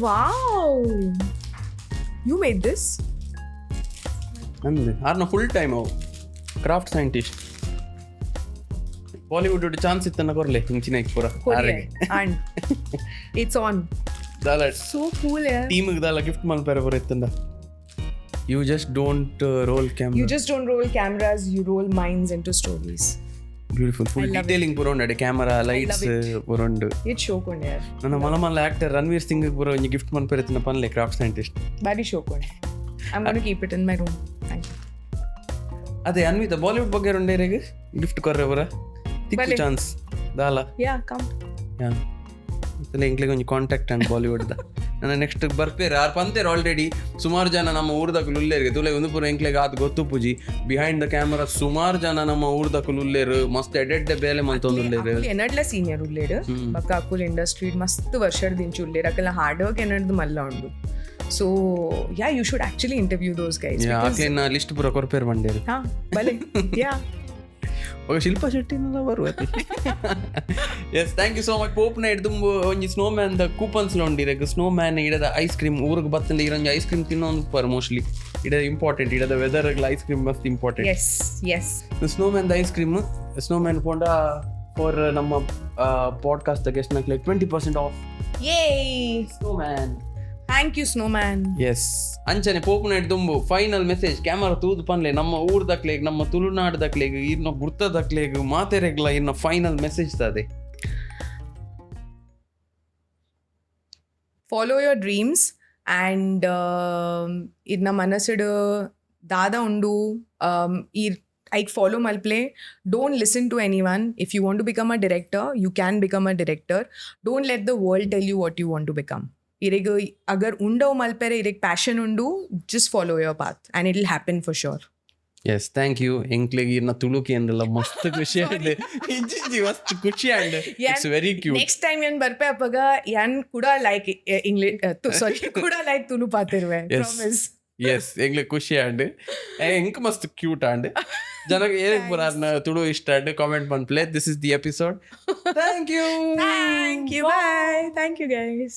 Speaker 1: Wow, you made this?
Speaker 2: ನಂದು ಆರ್ನ ಫುಲ್ ಟೈಮ್ ಅವು ಕ್ರಾಫ್ಟ್ ಸೈಂಟಿಸ್ಟ್. ಬಾಲಿವುಡ್ ಚಾನ್ಸ್ ಇತ್ತನ್ನ ಕೊರ್ಲೆ ಹಿಂಚಿನ ಪೂರ
Speaker 1: and it's on.
Speaker 2: ದಾಲ
Speaker 1: so cool yaar.
Speaker 2: ಟೀಮ್ ದಾಲ ಗಿಫ್ಟ್ ಮಲ್ಪರ ಬರ ಇತ್ತಂದ. You just don't roll camera.
Speaker 1: You just don't roll cameras, you roll minds into stories.
Speaker 2: Beautiful. Full detailing ಪುರೋಂಡೆ ಕ್ಯಾಮರಾ ಲೈಟ್ಸ್ ಪುರೋಂಡು
Speaker 1: it shokonde yaar.
Speaker 2: ನನ್ನ ಮಲಮಲ್ಲ ಆಕ್ಟರ್ ರಣವೀರ್ ಸಿಂಗ್ ಪುರ ಒಂಜಿ ಗಿಫ್ಟ್ ಮಲ್ಪರ ಇತ್ತನ ಪನ್ಲೆ craft scientist
Speaker 1: bari shokonde. I'm going to keep it in my room. Thank you.
Speaker 2: ಅದೇ ಅನ್ವಿತ ಬಾಲಿವುಡ್ ಬಗ್ಗೆ ರಂಡೇರೆಗೆ ಗಿಫ್ಟ್ ಕೊರ್ರೆ ಬರ ತಿಕ್ಕು ಚಾನ್ಸ್ ದಾಲ.
Speaker 1: Yeah, come.
Speaker 2: Yeah. ಇದೆಲ್ಲ ಇಂಗ್ಲಿಗೆ ಒಂದು ಕಾಂಟ್ಯಾಕ್ಟ್ ಆ್ಯಂಡ್ ಬಾಲಿವುಡ್ದ ನನ್ನ ನೆಕ್ಸ್ಟ್ ಬರ್ಪೇರು ಯಾರು ಪಂತೇರು ಆಲ್ರೆಡಿ ಸುಮಾರು ಜನ ನಮ್ಮ ಊರ್ದಕ್ಕೂ ಉಲ್ಲೇರಿಗೆ ತುಲೆ ಒಂದು ಪೂರ ಎಂಕ್ಲೆಗೆ ಆತು ಗೊತ್ತು ಪೂಜಿ ಬಿಹೈಂಡ್ ದ ಕ್ಯಾಮರಾ ಸುಮಾರು ಜನ ನಮ್ಮ ಊರ್ದಕ್ಕೂ ಉಲ್ಲೇರು ಮಸ್ತ್ ಎಡೆಡ್ಡೆ ಬೇಲೆ ಮಂತೊಂದು ಉಲ್ಲೇರು
Speaker 1: ಎನ್ನಡ್ಲ ಸೀನಿಯರ್ ಉಲ್ಲೇರು ಬಕ್ಕ ಅಕುಲ್ ಇಂಡಸ್ಟ್ರಿ ಮಸ್ತ್ ವರ್ಷದ ದಿಂಚು ಉಲ್ಲೇರು ಅಕಲ್ಲ ಹಾರ್ಡ್ ವರ್ಕ್ ಎನ್ನಡ್ದು ಮಲ್ಲ ಉಂಡು. So yeah you should actually interview those guys.
Speaker 2: ಆಕೆ ನಾ ಲಿಸ್ಟ್ ಪೂರ ಕೊರ್ಪೇರು ಮಂಡೇರು.
Speaker 1: ಹಾ ಬಲೆ ಯಾ
Speaker 2: ಶಿಲ್ಪಾ ಶೆಟ್ಟಿನ ಬರುವ. Yes thank you so much. ಪೋಪ್ನ ಹಿಡ್ದು ಒಂಜಿ ಸ್ನೋ ಮ್ಯಾನ್ ದ ಕೂಪನ್ಸ್ ಉಂಡಿರಗ ಸ್ನೋ ಮ್ಯಾನ್ ಇಡದ ಐಸ್ ಕ್ರೀಮ್ ಊರಿಗೆ ಬತ್ತಂದ ಇರಂಜಿ ಐಸ್ ಕ್ರೀಮ್ ತಿನ್ನೋದು ಪರ್ ಮೋಸ್ಟ್ಲಿ ಇಡದ ಇಂಪಾರ್ಟೆಂಟ್ ಇಡದ ವೆದರ್ ಐಸ್ ಕ್ರೀಮ್ ಮಸ್ತ್ ಇಂಪಾರ್ಟೆಂಟ್.
Speaker 1: ಎಸ್
Speaker 2: ಸ್ನೋ ಮ್ಯಾನ್ ದ ಐಸ್ ಕ್ರೀಮ್ ಸ್ನೋ ಮ್ಯಾನ್ ಪೋಂಡ ಫಾರ್ ನಮ್ಮ ಪಾಡ್ಕಾಸ್ಟ್ ದ ಗೆಸ್ಟ್ ನಕ್ಲೆ 20% ಆಫ್.
Speaker 1: ಯೇ
Speaker 2: snowman.
Speaker 1: Thank you snowman.
Speaker 2: Yes ಅಂಚನೆ ಪೋಪುನ ತುಂಬ ಫೈನಲ್ ಮೆಸೇಜ್ ಕ್ಯಾಮರಾ ತೂದು ಪನ್ಲೆ ನಮ್ಮ ಊರ್ದಕ್ಲೆಗ್ ನಮ್ಮ ತುಳುನಾಡ್ದಕ್ಲೆಗ್ ಇರ್ನ ಗುರ್ತದಕ್ಲೆಗ್ ಮಾತೆರೆಗ್ಲ ಇರ್ನ ಫೈನಲ್ ಮೆಸೇಜ್ ತದೆ.
Speaker 1: ಫಾಲೋ ಯೋರ್ ಡ್ರೀಮ್ಸ್ ಆ್ಯಂಡ್ ಇರ್ನ ಮನಸ್ಸಿಡು ದಾದ ಉಂಡು ಈ ಐಕ್ ಫಾಲೋ ಮಲ್ಪ್ಲೆ. Don't listen to anyone. If you want to become a director you can become a director. Don't let the world tell you what you want to become. ಇರೆಗ ಅಗರ್ ಉಂಡವು ಮಲ್ಪೆರೆ ಇರೆಗ್ ಪ್ಯಾಷನ್ ಉಂಡು just follow your path and it will happen for sure.
Speaker 2: Yes thank you. ಎಂಕ್ಲೆಗೆ ಇರ್ನ ತುಳುಕಿ ಅಂದಲ್ಲ ಮಸ್ತ್ ಖುಷಿ ಆಂಡ್ ಇಜ್ಜಿ ಮಸ್ತ್ ಖುಷಿ and it's very cute.
Speaker 1: Next time ಏನ್ ಬರ್ಪೆ ಅಪ್ಪಗ ಯಾನ್ ಕೂಡ ಲೈಕ್ ಇಂಗ್ಲಿಷ್ ಸಾರಿ ಕೂಡ ಲೈಕ್ ತುಳು ಪಾತಿರ್ವೆ. ಪ್ರಾಮಿಸ್.
Speaker 2: ಎಸ್ ಎಂಗ್ಲೆ ಖುಷಿ ಆಂಡ್ ಎಂಕ್ ಮಸ್ತ್ ಕ್ಯೂಟ್ ಆಂಡ್ ಜನಗೆ ಏನಕ್ಕೆ ಬರಾರ್ನ ತುಳು ಇಷ್ಟ ಆಂಡ್ ಕಾಮೆಂಟ್ ಮನ್ಪ್ಲೆ. This is the episode. Thank you.
Speaker 1: Thank you. Bye. Thank you guys.